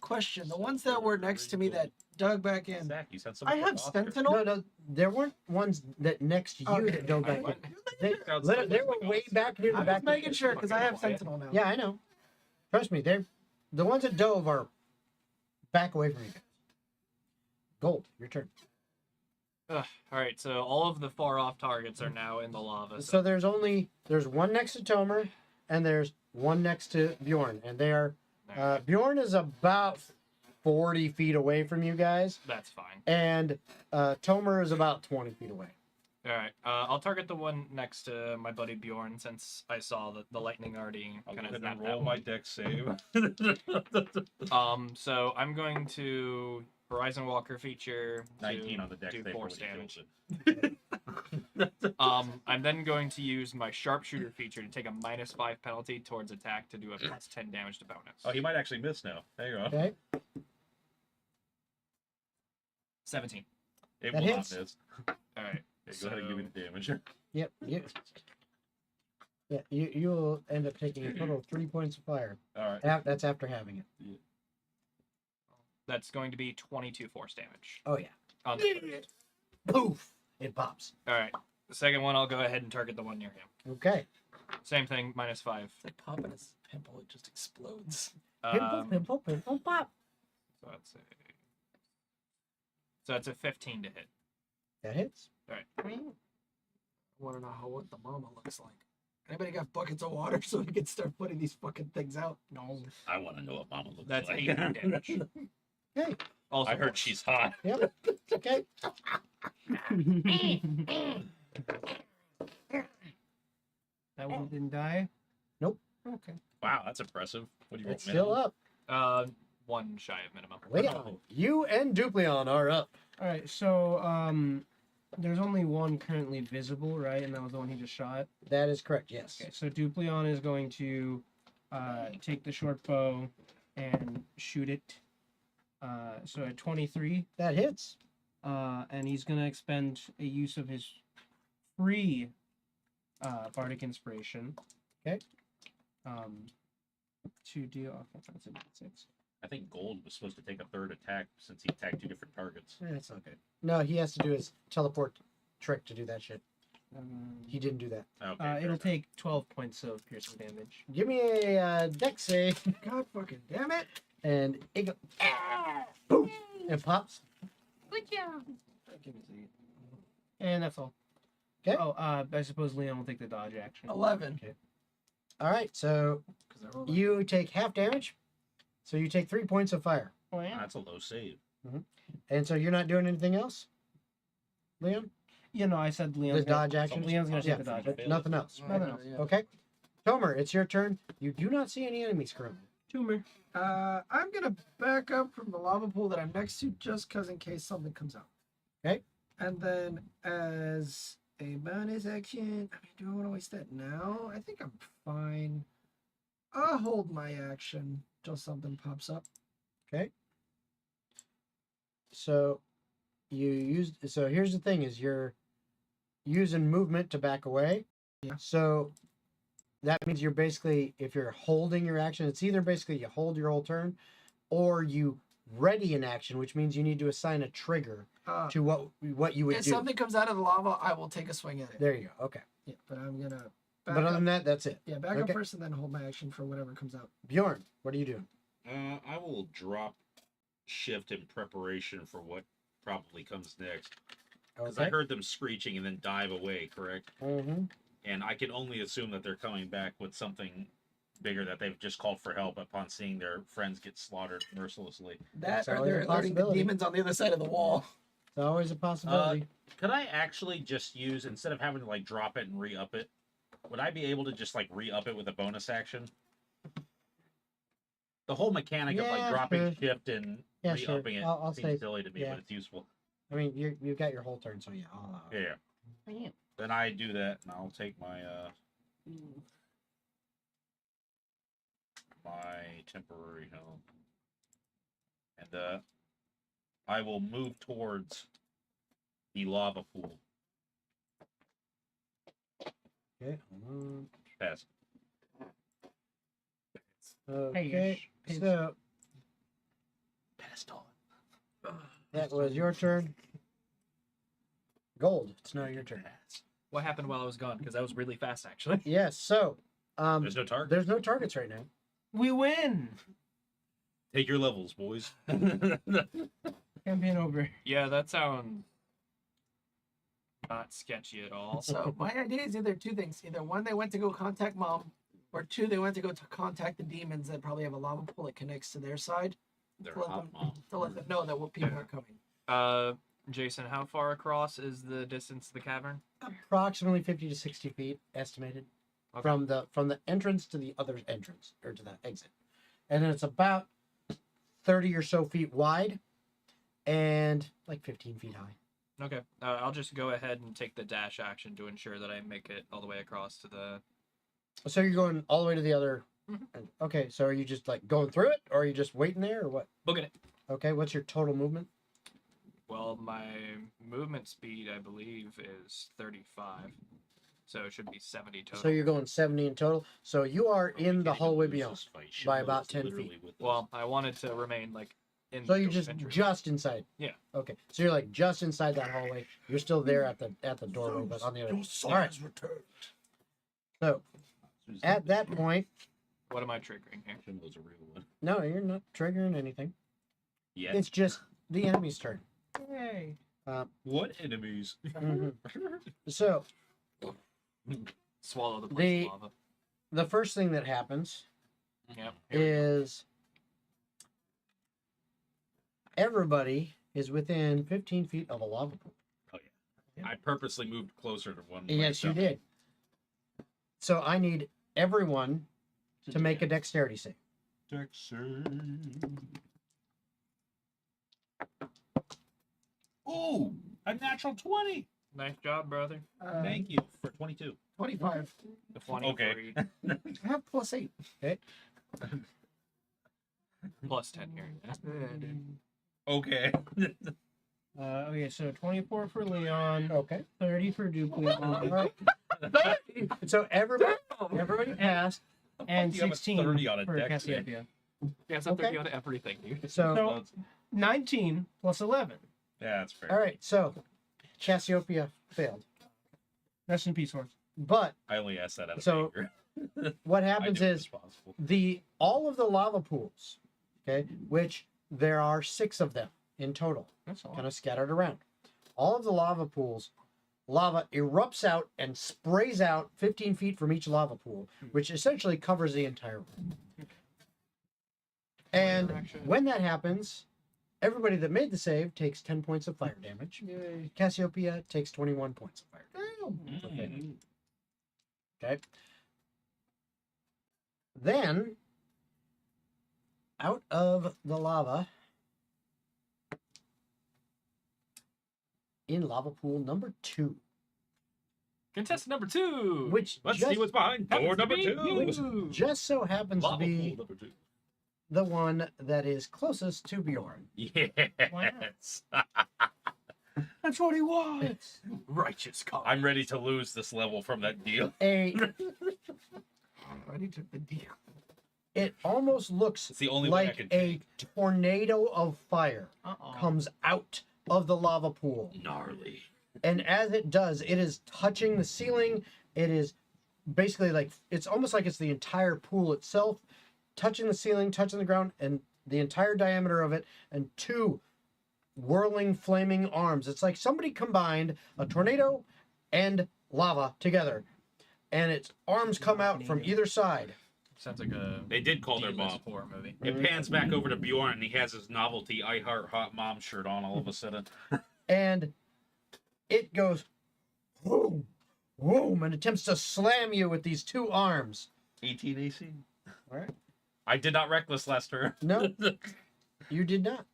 Question: the ones that were next to me that dug back feeling. in. Zach, you said I something. have Sentinel. No, there weren't ones that next to you Okay. that dove back in. They, Outside they of were the way ghost. back near the I'm back. just making sure because I have Fucking Sentinel now. Yeah, I know. Trust me, they're the ones that dove are back away from you guys. Gold, your turn. Ugh, all right, so all of the far off targets are now in the lava. So there's one next to Tomer, and there's one next to Bjorn, and they are Bjorn is about 40 feet away from you guys, That's fine. and Tomer is about 20 feet away. All right, I'll target the one next to my buddy Bjorn since I saw that the lightning already I'll go kind of ahead and zapped roll that my one. dex save. So I'm going to Horizon Walker feature to 19 on the dex do save. force already damage. kills it. I'm then going to use my sharpshooter feature to take a -5 penalty towards attack to do a plus 10 damage to bonus. Oh, he might actually miss now. Hang on. Okay, 17. It That will hits. not miss. All right. Okay, go ahead and give me the damage. yep, you will end up taking a total of 3 points of fire. All right. That's after having it. That's going to be 22 force damage. Oh yeah, On the first. poof, it pops. All right. The second one, I'll go ahead and target the one near him. Okay, Same thing, -5. It's like popping his pimple, it just explodes. pimple, pop. So that's a 15 to hit. That hits. I want to know what the mama looks like. Anybody got buckets of water so we can start putting these fucking things out? No. I want to know what Mama looks That's like. 18 damage. Okay, Also, I heard she's hot. yep. Okay. That one didn't die? Nope. Okay. Wow, that's impressive. What do you It's want? still up. one shy of minimum. Leon, you and Duplion are up. All right, so There's only one currently visible, right? And that was the one he just shot. That is correct. Yes. Okay, so Dupleon is going to take the short bow and shoot it. So at 23, That hits. and he's going to expend a use of his free bardic inspiration. Okay. To deal. Okay, that's a 6. I think Gold was supposed to take a third attack since he attacked 2 different targets. That's not good. No, he has to do his teleport trick to do that shit. He didn't do that. Okay, fair It'll enough. take 12 points of piercing damage. Give me a dex save, God fucking damn it! and it goes, boom, and pops. And that's all. Okay. Oh, I suppose Leon will take the dodge action. 11. All right, so you take half damage. So you take 3 points of fire. Oh, yeah. That's a low save. And so you're not doing anything else, Leon? You know, I said Leon's The dodge action? Leon's gonna Yeah, take the dodge. but nothing else. Nothing else. Okay. Tomer, it's your turn. You do not see any enemies currently. Tumor. I'm gonna back up from the lava pool that I'm next to just cause in case something comes out. Okay. And then as a bonus action, I mean, do I want to waste that now? I think I'm fine. I'll hold my action till something pops up. So you used. So here's the thing: is you're using movement to back away. Yeah. So that means you're basically, if you're holding your action, it's either basically you hold your whole turn, or you ready an action, which means you need to assign a trigger to what you would If do. something comes out of the lava, I will take a swing at it. There you go. Okay. Yeah, but I'm gonna back But other up. than that, that's it. Yeah, back Okay. up first and then hold my action for whatever comes out. Bjorn, what are you doing? I will drop shift in preparation for what probably comes next. Because I heard them screeching and then dive away, correct? Mm-hmm. And I can only assume that they're coming back with something bigger, that they've just called for help upon seeing their friends get slaughtered mercilessly. That It's or always they're a alerting the possibility. demons on the other side of the wall. It's always a possibility. Could I actually just use, instead of having to like drop it and re-up it, would I be able to just like re-up it with a bonus action? The whole mechanic of like Yeah, dropping sure. shift and Yeah, sure. re-upping it I'll seems say, silly to me, yeah. but it's useful. I mean, you've got your whole turn, so yeah. I'll allow it. Yeah. Then I do that, and I'll take my my temporary help, and I will move towards the lava pool. Okay. Hold on. Pass. Okay. Hey, So Pedestal. that was your turn. Gold. It's now your turn. What happened while I was gone? Because that was really fast, actually. Yes. So There's no target. there's no targets right now. We win. Take your levels, boys. Campaign over. Yeah, that sounds not sketchy at all. So my idea is either two things: either one, they went to go contact mom, or two, they went to go to contact the demons that probably have a lava pool that connects to their side They're to let hot them, mom. to let them know that people are coming. Jason, how far across is the distance to the cavern? Approximately 50 to 60 feet estimated Okay. from the entrance to the other entrance, or to the exit, and then it's about 30 or so feet wide, and like 15 feet high. Okay, I'll just go ahead and take the dash action to ensure that I make it all the way across to the. So you're going all the way to the other. Mhm. Okay, so are you just like going through it, or are you just waiting there, or what? Booking it. Okay, what's your total movement? Well, my movement speed, I believe, is 35, so it should be 70 total. So you're going 70 in total. So you are in the hallway beyond. by about 10 feet. Well, I wanted to remain like in. So the you're just entrance. inside. Yeah. Okay. So you're like just inside that hallway. You're still there at the doorway, but on the other. All right. So at that point, What am I triggering here? Was a real one. no, you're not triggering anything. Yeah. It's just the enemy's turn. Yay. What enemies? Mhm. So Swallow the The- place of lava. the first thing that happens Yep. here we go. is everybody is within 15 feet of a lava pool. I purposely moved closer to one. Yes, you did. So I need everyone to make a dexterity save. Ooh, a natural 20. Nice job, brother. Thank you for 22. 25. 23 I have +8. plus 10 here. Okay. Okay, so 24 for Leon, Okay. 30 for Duplion, All right. So everybody passed. and You have a 16 30 on a for deck, man. Cassiopeia. Yeah, it's Okay. 30 on everything, dude. So So 19 plus 11. Yeah, that's fair. all right. So Cassiopeia failed, Rest in peace, horse. but I only asked that out of So, anger. what I happens knew it is was possible. all of the lava pools, okay, which there are 6 of them in total, That's all. kind of scattered around. All of the lava pools, lava erupts out and sprays out 15 feet from each lava pool, which essentially covers the entire room. And when that happens, everybody that made the save takes 10 points of fire damage. Cassiopeia takes 21 points of fire damage. Mm. Okay. Then, out of the lava, in lava pool number 2, Contestant number 2. which Let's just, see what's behind door happens to number be 2. you. just so happens to Lava be pool number 2. the one that is closest to Bjorn. Yes. That's what he wants. Righteous call. I'm ready to lose this level from that deal. Already took the deal. It almost looks It's the only way I like can a tornado of fire Uh-oh. comes out of the lava pool. Gnarly. And as it does, it is touching the ceiling. It is basically like, it's almost like it's the entire pool itself, touching the ceiling, touching the ground, and the entire diameter of it, and 2 whirling, flaming arms. It's like somebody combined a tornado and lava together, and its arms come out from either side. Sounds like a They did call their D-list mom. horror movie. It pans back over to Bjorn, and he has his novelty I Heart Hot Mom shirt on all of a sudden. And it goes, boom, boom, and attempts to slam you with these 2 arms. 18 AC. All right. I did not reckless last turn. No, you did not.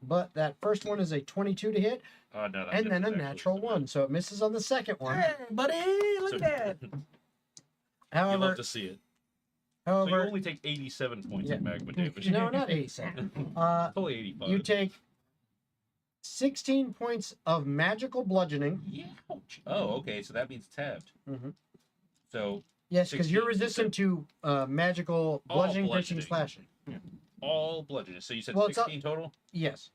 But that first one is a 22 to hit, Oh, no, that and then a didn't natural actually- 1, so it misses on the second one. Hey, buddy, look at that. You However, love to see it. So you however, only take 87 points Yeah. of magma damage. no, not 87. Fully 85. You take 16 points of magical bludgeoning. Ouch. Oh, okay. So that means tabbed. Mhm. So Yes, because you're 16, resistant to magical All bludgeoning, piercing, bludgeoning. slashing. all bludgeoning. So you said Well, it's 16 total? Yes.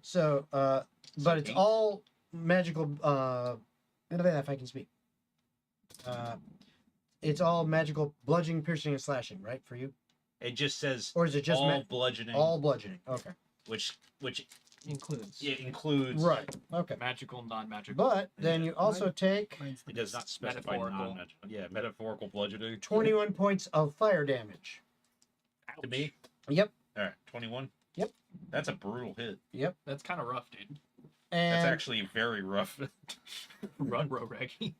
So, but it's 8? all magical. If I can speak. It's all magical bludgeoning, piercing, and slashing, right, for you? It just says Or is it just all bludgeoning, all bludgeoning? Okay. which Includes. it includes. Right. Okay. Magical, non-magical. But then you also take It does not specify Metaphorical. non-magical. Yeah, metaphorical bludgeoning. 21 points of fire damage. To me? Yep. All right, 21? Yep. That's a brutal hit. That's kind of rough, dude. And That's actually very rough. Run, Rogreggy.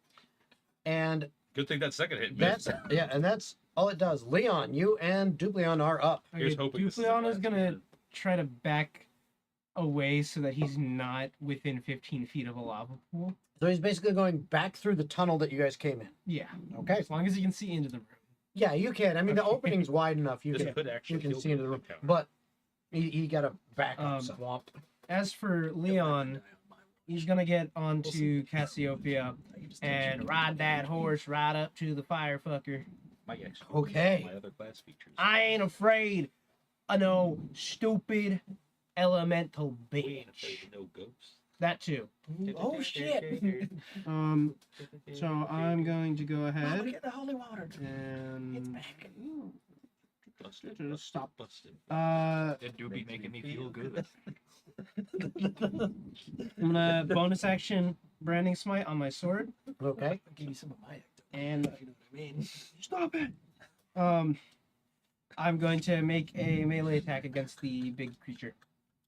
and Good thing that second hit that's missed. yeah, and that's all it does. Leon, you and Duplion are up. Here's hoping this is Duplion the is last gonna one. try to back away so that he's not within 15 feet of a lava pool. So he's basically going back through the tunnel that you guys came in. Yeah. Okay. As long as he can see into the room. Yeah, you can. I mean, the Okay. opening's wide enough. You This can could actually you can kill see into the room. counter. But he got to back up. So. Swamp. As for Leon, he's gonna get onto Cassiopeia and ride that horse right up to the firefucker. Might actually Okay. my other class features. I ain't afraid of no stupid elemental We ain't afraid bitch. of no ghosts. That too. Oh, shit. So I'm going to go Mama, ahead get the holy water. It's and back. Busted. Stop busted. It do be making me feel good. I'm gonna bonus action branding smite on my sword, Okay. I'll give you some of my and if you know what I mean. stop it. I'm going to make a melee attack against the big creature.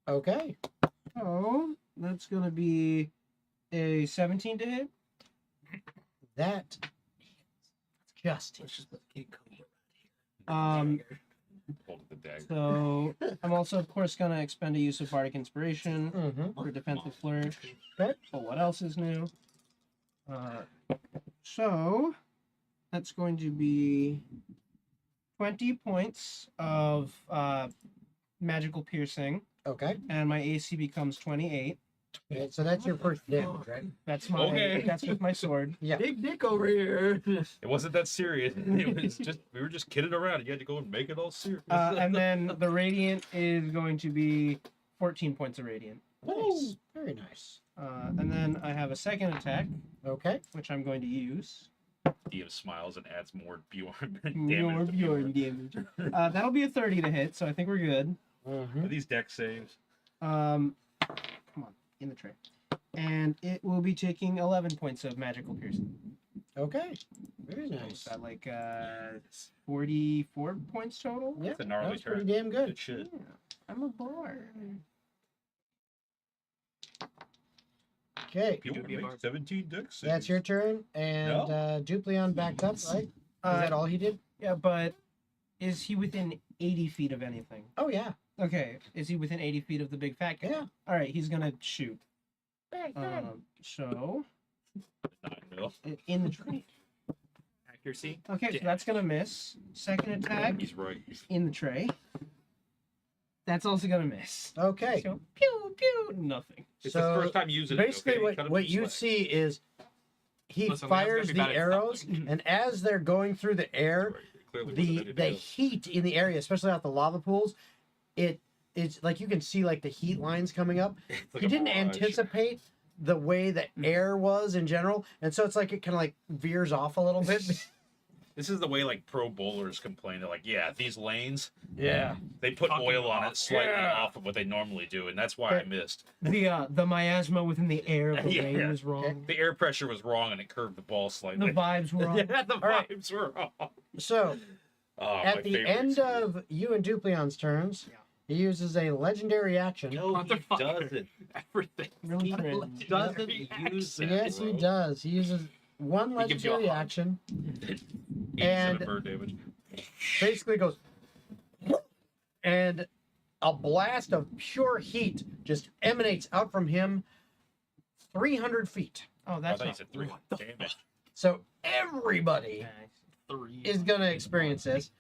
Okay. Oh, that's gonna be a 17 to hit. That just Let's just put the king cobra right here. Um, Holding the dagger. So I'm also, of course, gonna expend a use of bardic inspiration Mm-hmm. for defensive flourish. Okay. But what else is new? So that's going to be 20 points of magical piercing, Okay. and my AC becomes 28. Okay, so that's your first damage, right? That's my. Okay. That's with my sword. Yeah. Big dick over here. It wasn't that serious. It was just we were just kidding around. You had to go and make it all serious. And then the radiant is going to be 14 points of radiant. Nice. Very nice. And then I have a second attack, Okay. which I'm going to use. DM smiles and adds more Bjorn More damage. to Bjorn damage. That'll be a 30 to hit, so I think we're good. Mm-hmm. Are these deck saves? Come on, in the tray. And it will be taking 11 points of magical piercing. Okay. Very So nice. is that like 44 points total? Yeah, That's a gnarly that's pretty turn. damn good. Good shit. Yeah, I'm a bard. Okay. Bjorn be a makes bard. 17 deck saves. That's your turn, and Dupleon backed up, right? Is that all he did? Yeah, but is he within 80 feet of anything? Oh, yeah. Okay, is he within 80 feet of the big fat guy? Yeah. All right, he's gonna shoot. So 9 mil. in the tree. Accuracy. Okay, so that's gonna miss. Second attack He's right. in the tray. That's also gonna miss. Okay. So pew pew, nothing. It's So, his first time using Basically, it. Okay? Cut him what some you slack. see is he Listen, Leon's fires gonna be the bad at arrows, something. and as they're going through the air, Clearly wasn't the anything else. heat in the area, especially out the lava pools, it's like you can see like the heat lines coming up. It's like He a didn't mirage. anticipate the way the air was in general, and so it's like it kind of like veers off a little bit. This is the way like pro bowlers complain. They're like, yeah, these lanes, Yeah. they put Fucking oil on off. it slightly Yeah. off of what they normally do, and that's why I Okay. missed. The miasma within the air of the Yeah. rain was wrong. The air pressure was wrong, and it curved the ball The slightly. vibes were wrong. Yeah, the All right. vibes were wrong. So Oh, my at the favorite end experience. of you and Dupleon's turns, he uses a legendary action. No, he Motherfucker. doesn't. Everything. Really He cringe. doesn't Legendary use accent. that. Yes, he bro. does. He uses one He gives you a legendary hug. action. 87 And- bird damage. Basically goes, and a blast of pure heat just emanates out from him 300 feet. Oh, I that's thought you not said 3. What the Damn it. So everybody nice. 3. is going to experience this.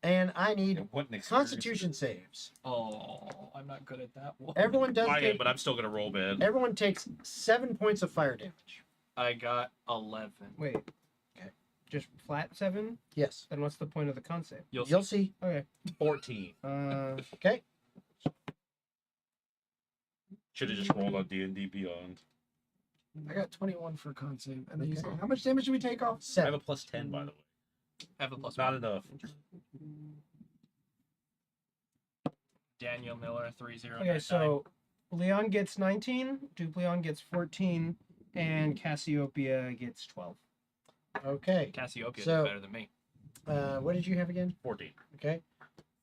And I need What an experience. Constitution saves. Oh, I'm not good at that one. Everyone does I am, take, but I'm still gonna roll bad. everyone takes 7 points of fire damage. I got 11. Wait. Okay. Just flat 7? Yes. Then what's the point of the con save? You'll see. Okay. 14. Okay. Should have just rolled on D&D Beyond. I got 21 for con save. And then you Okay. say, how much damage do we take off? I have 7. a plus 10, by the way. Have a plus Not one. enough. Daniel Miller 30. Okay, so Leon gets 19, Dupleon gets 14, and Cassiopeia gets 12. Okay. Cassiopeia So- is better than me. What did you have again? 14. Okay.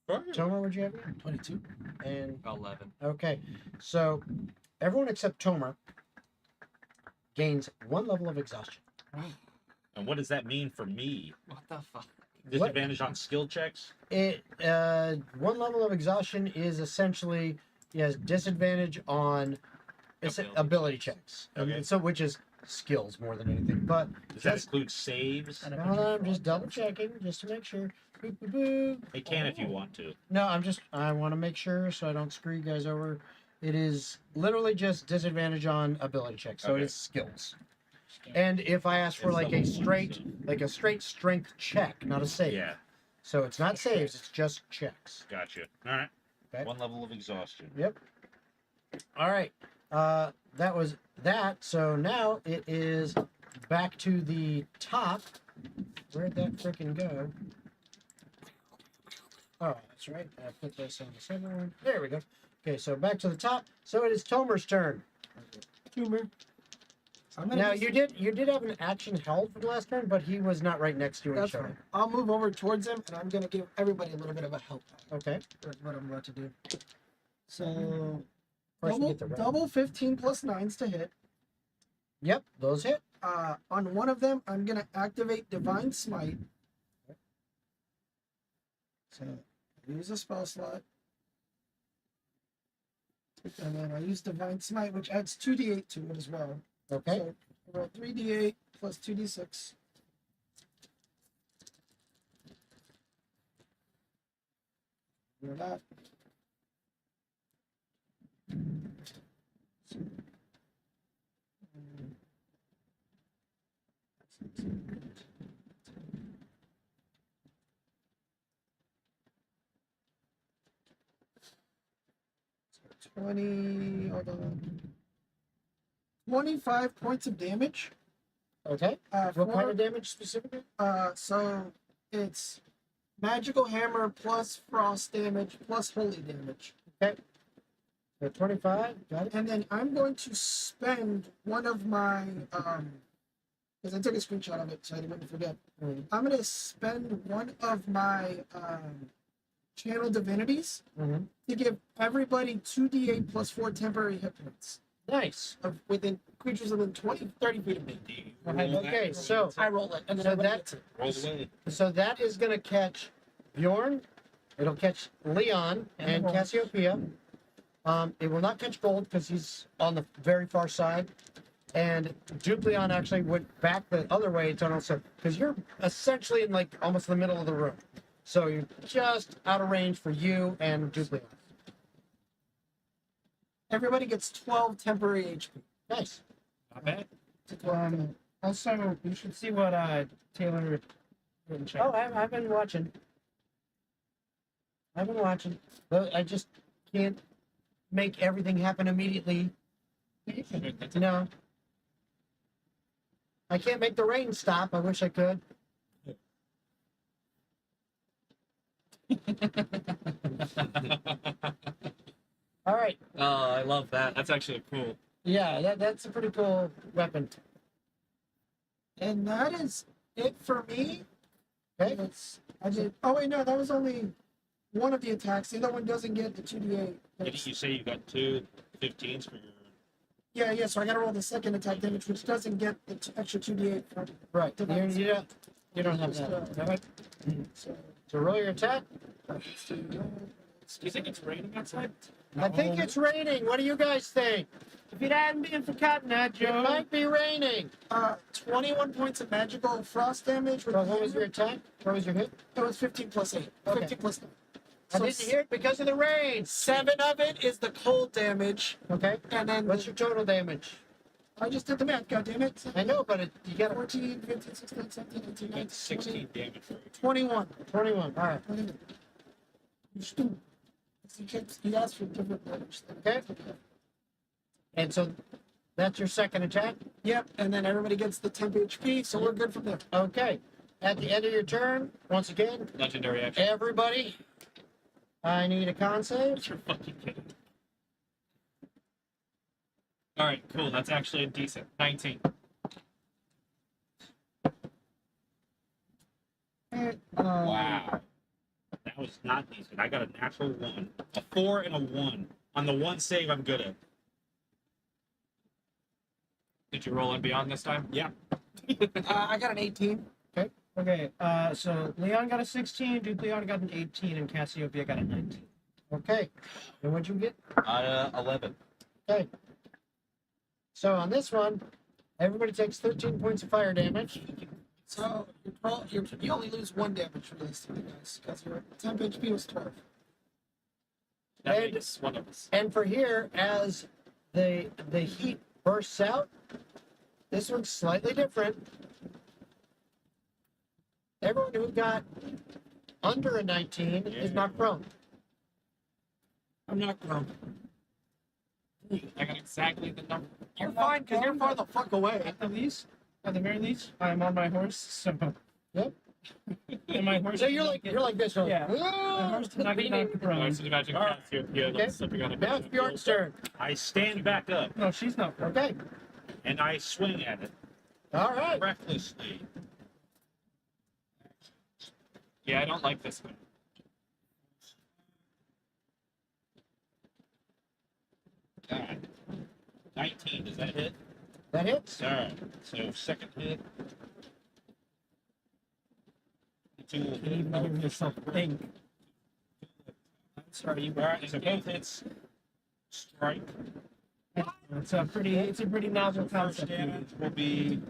Tomer, what did you have again? 22. And 11. okay. So everyone except Tomer gains 1 level of exhaustion. And what does that mean for me? What the fuck? Disadvantage on skill checks? It 1 level of exhaustion is essentially he has disadvantage on ability checks. Okay. And so which is skills more than anything. But Does that Just- include saves? And a no, bunch of I'm just fraud. double checking just to make sure. Boop, boop, boop. It can if you want to. No, I want to make sure so I don't screw you guys over. It is literally just disadvantage on ability checks, so Okay. it's skills. And if I ask for like a straight strength check, not a save. Yeah, So it's not saves, it's just checks. gotcha. All right. Okay. 1 level of exhaustion. Yep. All right. That was that. So now it is back to the top. Where'd that frickin' go? Oh, that's right. I put this on the second one. There we go. Okay, so back to the top. So it is Tomer's turn. Humor. I'm gonna Now do you did have an action held for the last turn, but he was not right next to you when he That's showed fine. up. I'll move over towards him, and I'm gonna give everybody a little bit of a help. Okay. That's what I'm about to do. So First we double, get the round. double 15 plus 9s to hit. Yep, those hit. On one of them, I'm gonna activate Divine Smite. So use a spell slot. And then I use Divine Smite, which adds 2d8 to it as well. Okay. So I roll 3d8 plus 2d6. Roll that. So 20, hold on. 25 points of damage. Okay. What kind For- of damage specifically? So it's magical hammer plus frost damage plus holy damage. So 25. Got it. And then I'm going to spend one of my because I took a screenshot of it so I didn't forget. Mhm. I'm gonna spend one of my channel divinities Mhm. to give everybody 2d8 plus 4 temporary hit points Nice. within creatures within 20, 30 feet of me. Okay, so I roll it, and then So everybody that- gets it. Roll away. that is going to catch Bjorn. It'll catch Leon and Gold. Cassiopeia. It will not catch Gold because he's on the very far side. And Duke Leon actually went back the other way, Tunnel, so because you're essentially in like almost the middle of the room. So you're just out of range for you and Duke Leon. Everybody gets 12 temporary HP. Nice. Not bad. Also, you should see what Taylor wrote in chat. Oh, I've been watching. But I just can't make everything happen immediately. No. I can't make the rain stop. I wish I could. All right. Oh, I love that. That's actually cool. Yeah, that's a pretty cool weapon. And that is it for me. Okay. I did. Oh wait, no, that was only one of the attacks. The other one doesn't get the 2d8. Didn't you say you got 2 15s for your? Yeah. So I got to roll the second attack damage, which doesn't get the extra 2d8 from. Right. Divine You don't have Just, that. Right. So So roll your attack. Do you think it's raining outside? I think it's raining. What do you guys think? If it hadn't been for Cotton Eye It Joe, might be raining. 21 points of magical frost damage. With So what was your attack? What was your hit? It was 15 plus 8. Okay. 15 plus 9. I So didn't hear it because of the rain. 7 of it is the cold damage, Okay. and then What's your total damage? I just did the math. God damn it! I know, but you got 14, 15, 16, 17, 18, 19, That's 16 damage for you. 21. 21. All right. You stupid. He asked for different damage. Okay. And so that's your second attack. Yep, and then everybody gets the temp HP, so we're good from there. Okay. At the end of your turn, once again, Legendary action. everybody, I need a con save. You're fucking kidding. All right, cool. That's actually a decent 19. Wow. That was not decent. I got a natural 1. A 4 and a 1. On the one save, I'm good at. Did you roll and beyond this time? Yeah. I got an 18. okay, so Leon got a 16, Duke Leon got an 18, and Cassiopeia got a 19. Okay. And what'd you get? 11. Okay. So on this one, everybody takes 13 points of fire damage. So you only lose 1 damage from these three guys because your temp HP was 12. That And- makes one of us. And for here, as the heat bursts out, this one's slightly different. Everyone who got under a 19 is not prone. I'm not grown. I got exactly the number. You're fine because you're far the fuck away. At the very least, I'm on my horse, so. Yep. And my horse. So you're like this one. Yeah. My horse did not get knocked I prone. was imagining All right. Cassiopeia Okay. slipping on a Now it's Bjorn's turn. I stand back up No, she's not prone. Okay. and I swing at it All right. recklessly. Yeah, I don't like this one. God. 19, does that hit? That hits. Alright, so second hit. 2 will You can even hear yourself think. Sorry, you are. So both hits strike. It's a pretty novel First concept. damage will be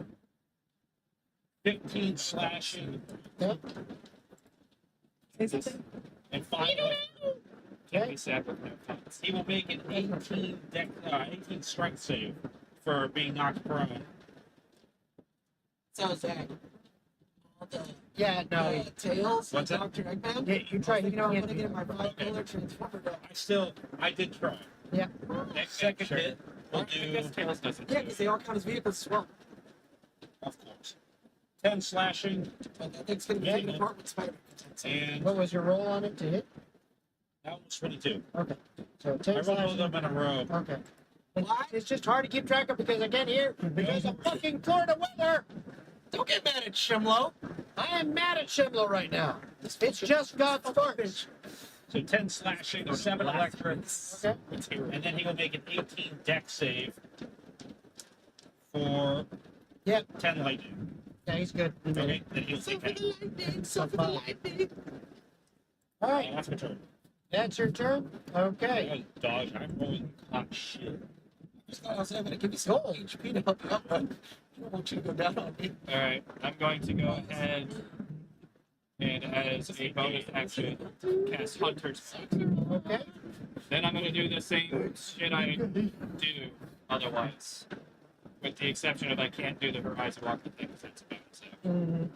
15 slashing Yep. and 5. Can't be sad with no points. He will make an 18 strength save for being knocked prone. So Zach, all the Yeah, no. tails, What's that? Dr. Eggman. Yeah, you tried. You know, I'm can't gonna do get my that. 5-color transformer. I did try. Yeah. Next second sure. hit will I guess do, Tails doesn't. Yeah, because they all count as vehicles as well. of course, 10 slashing But that thing's gonna be Yeah, taken yeah. apart with Spider-Man. and What was your roll on it to hit? that was 22. Okay. So I 10 rolled slashing. them in a row. Okay. It's just hard to keep track of because I can't hear because of fucking Florida weather. Don't get mad at Shimlo. I am mad at Shimlo right now. It's just God's farts. So 10 slashing, 7 electric, Okay. and then he will make an 18 deck save for Yep. 10 lightning. Yeah, he's good. He made Okay, it. then he'll take that. All right. That's my turn. That's your turn. Okay. Oh, dodge. I'm rolling hot shit. I was gonna give you some HP to help you out, but I don't want you to go down on me. All right, I'm going to go ahead and as a bonus action cast Hunter's Mark. Okay. Then I'm going to do the same shit I do otherwise, with the exception of I can't do the Horizon Walking thing because that's a bonus action.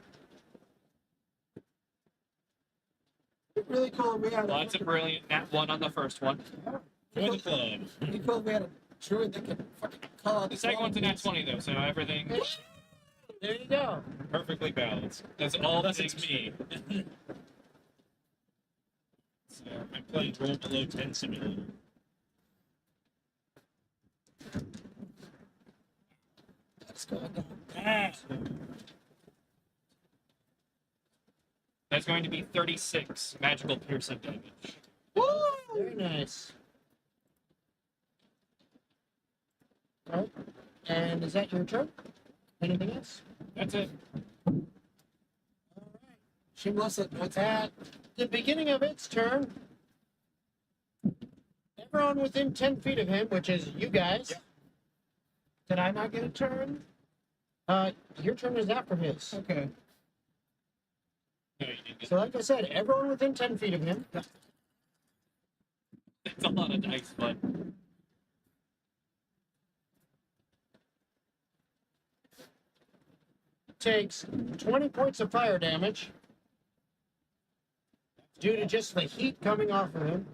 Really cool. We had Lots of brilliant nat 1 on the first one. For the club. Really cool. We had a druid that could fucking call out The second one's a nat 20 though, so everything There you go. Perfectly balanced. that's all Unless things it's me. So I'm playing Roll Below 10 Simulator. That's going down. Ah. That's going to be 36 magical piercing damage. Very nice. All right. And is that your turn? Anything else? That's it. Shimlo said no. It's At the beginning of its turn, everyone within 10 feet of him, which is you guys. Yep. Did I not get a turn? Your turn is after his. Okay. No, you didn't get So, like I said, everyone within 10 feet of him That's a lot of dice, but takes 20 points of fire damage due to just the heat coming off of him.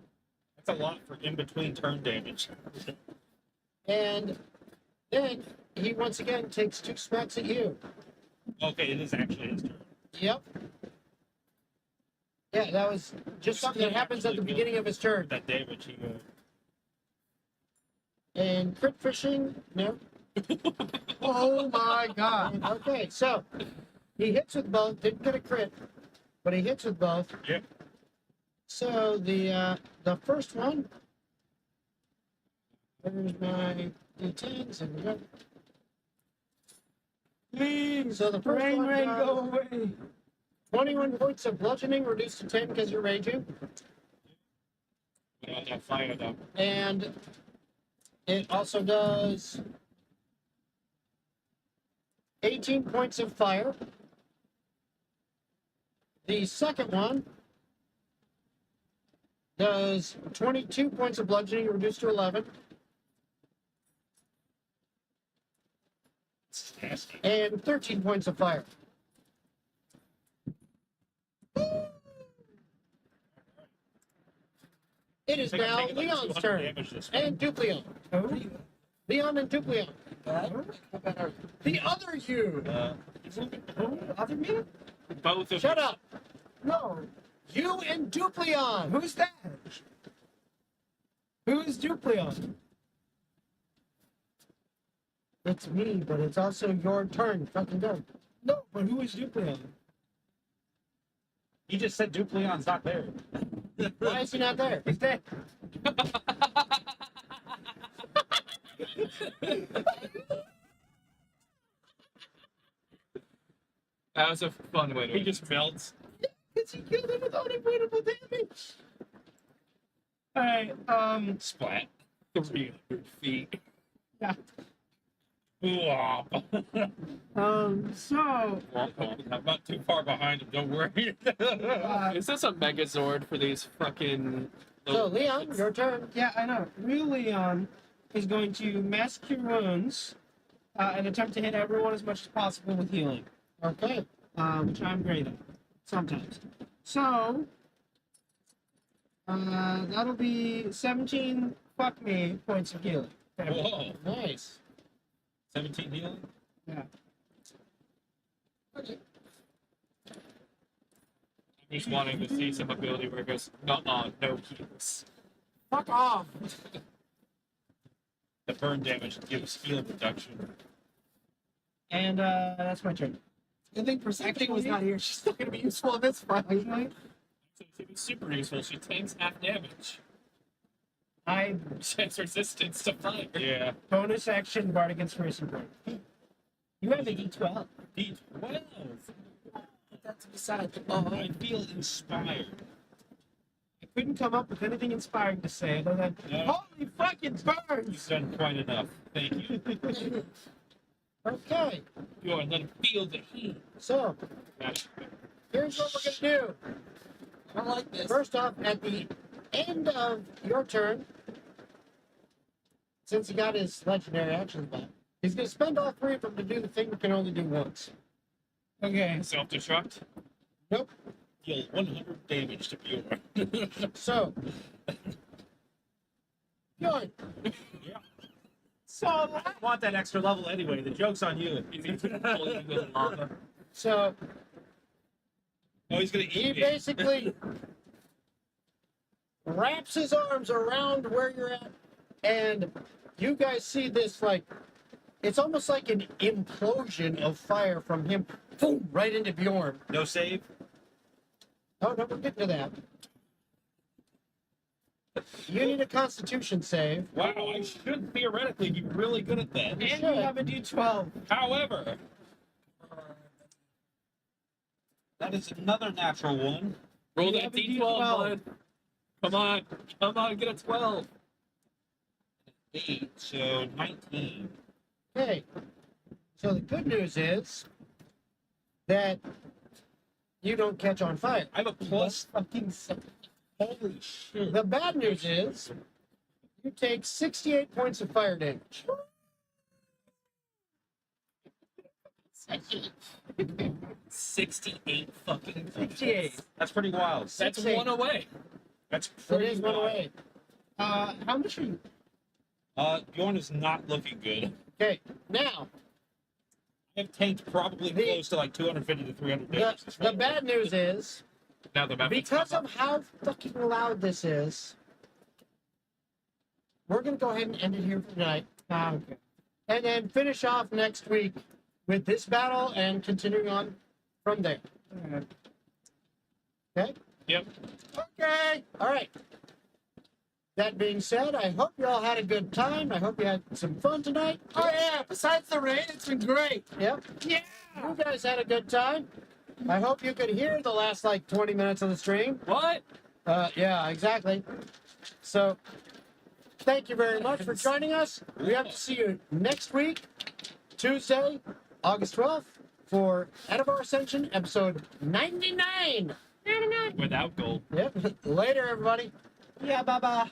That's a lot for in between turn damage. And then he once again takes 2 smacks at you. Okay, it is actually his turn. Yep. Yeah, that was just something that happens at the beginning of his turn. That damage he And crit fishing, no. Oh my god. Okay, so he hits with both. Didn't get a crit, but he hits with both. Yep. So the first one. There's my d10s. There we go. Please. So the first Rain, one rain, does go away. 21 points of bludgeoning, reduced to 10 because you're raging, we don't have fire though. and it also does 18 points of fire. The second one does 22 points of bludgeoning, reduced to 11, It's nasty. and 13 points of fire. It is I think I'm now taking like Leon's 200 turn, damage this one. and Duplion. Leon and Duplion. The other you. Other me? Both of Shut you. up. No. You and Duplion. Who's that? Who's Duplion? It's me, but it's also your turn. Fucking go. No, but who is Duplion? He just said Duplion's not there. Why is he not there? He's dead. That was a fun way to. He just melts. Because he killed him with unavoidable damage. Alright, Splat. 300 feet. Yeah. Womp. So, I'm not too far behind him, don't worry. Is this a Megazord for these fucking? So, Leon, your turn. yeah, I know. Real Leon is going to mass cure wounds and attempt to hit everyone as much as possible with healing, Okay. which I'm great at sometimes. So, that'll be 17 fuck me points of healing. Whoa. Nice. 17 healing? Yeah. Okay. I'm just wanting to see some ability where it goes, no heals. Fuck off. The burn damage gives heal reduction. And that's my turn. Good thing Perception was not here. She's still gonna be useful in this fight. Actually, So it's super useful. She takes half damage. I She has resistance to fire. Yeah. bonus action Bardic Inspiration Point. You have a D12. D12. That's beside the I feel inspired. I couldn't come up with anything inspiring to say other than No. holy fucking You've burns! done quite enough. Thank you. Okay. Go and let him feel the heat. So, here's what we're going to do. I don't like this. First off, at the end of your turn, since he got his legendary actions back, he's going to spend all 3 of them to do the thing we can only do once. Okay. Self-destruct. Nope. Deal 100 damage to Bjorn. So, Bjorn, So I want that extra level anyway. The joke's on you. Lava. so Oh, he's gonna he eat me. basically wraps his arms around where you're at, and you guys see this, like, it's almost like an implosion of fire from him, boom, right into Bjorn. No save. Oh, no, we're getting to that. You need a Constitution save. Wow, I should theoretically be really good at that. and you have a D12. However, that is another natural one. Roll You that have a D12, D12. bud. Come on, get a 12. 8, so 19. Okay. So the good news is that you don't catch on fire. I have a plus fucking 7. Holy shit. The bad news is you take 68 points of fire damage. 68 fucking. 68. That's pretty wild. That's 68. one away. That's It pretty is one wild. away. How much are you? Bjorn is not looking good. Okay, now I have tanked probably The- close to like 250 to 300 damage. the bad news is Now the map. because of how fucking loud this is, we're gonna go ahead and end it here for tonight. Okay. And then finish off next week with this battle and continuing on from there. Alright. Okay? Yep. Okay. All right. That being said, I hope you all had a good time. I hope you had some fun tonight. Oh yeah, besides the rain, it's been great. Yep. Yeah. You guys had a good time. I hope you could hear the last like 20 minutes of the stream. What? Yeah, exactly. So, thank you very much for joining us. We have to see you next week, Tuesday, August 12th, for Atavar Ascension, episode 99. Without gold. Yep. Later, everybody. Yeah, bye-bye.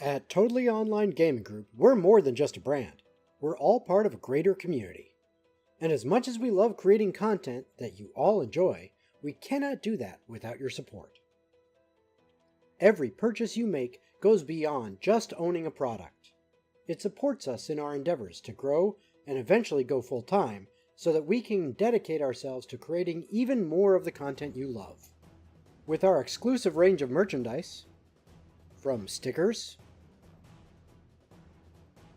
At Totally Online Gaming Group, we're more than just a brand. We're all part of a greater community. And as much as we love creating content that you all enjoy, we cannot do that without your support. Every purchase you make goes beyond just owning a product. It supports us in our endeavors to grow and eventually go full-time so that we can dedicate ourselves to creating even more of the content you love. With our exclusive range of merchandise, from stickers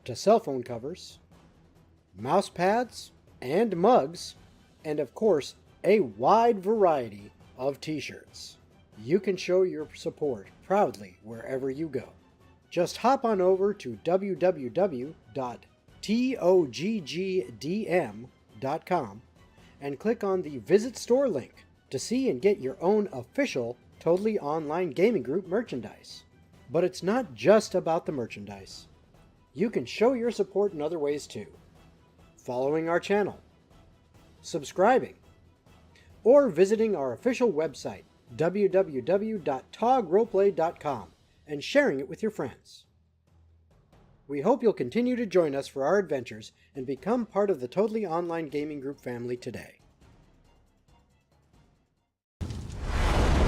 to cell phone covers, mouse pads, and mugs, and of course, a wide variety of t-shirts. You can show your support proudly wherever you go. Just hop on over to www.toggdm.com and click on the Visit Store link to see and get your own official Totally Online Gaming Group merchandise. But it's not just about the merchandise. You can show your support in other ways too. Following our channel, subscribing, or visiting our official website, www.toggroleplay.com, and sharing it with your friends. We hope you'll continue to join us for our adventures and become part of the Totally Online Gaming Group family today.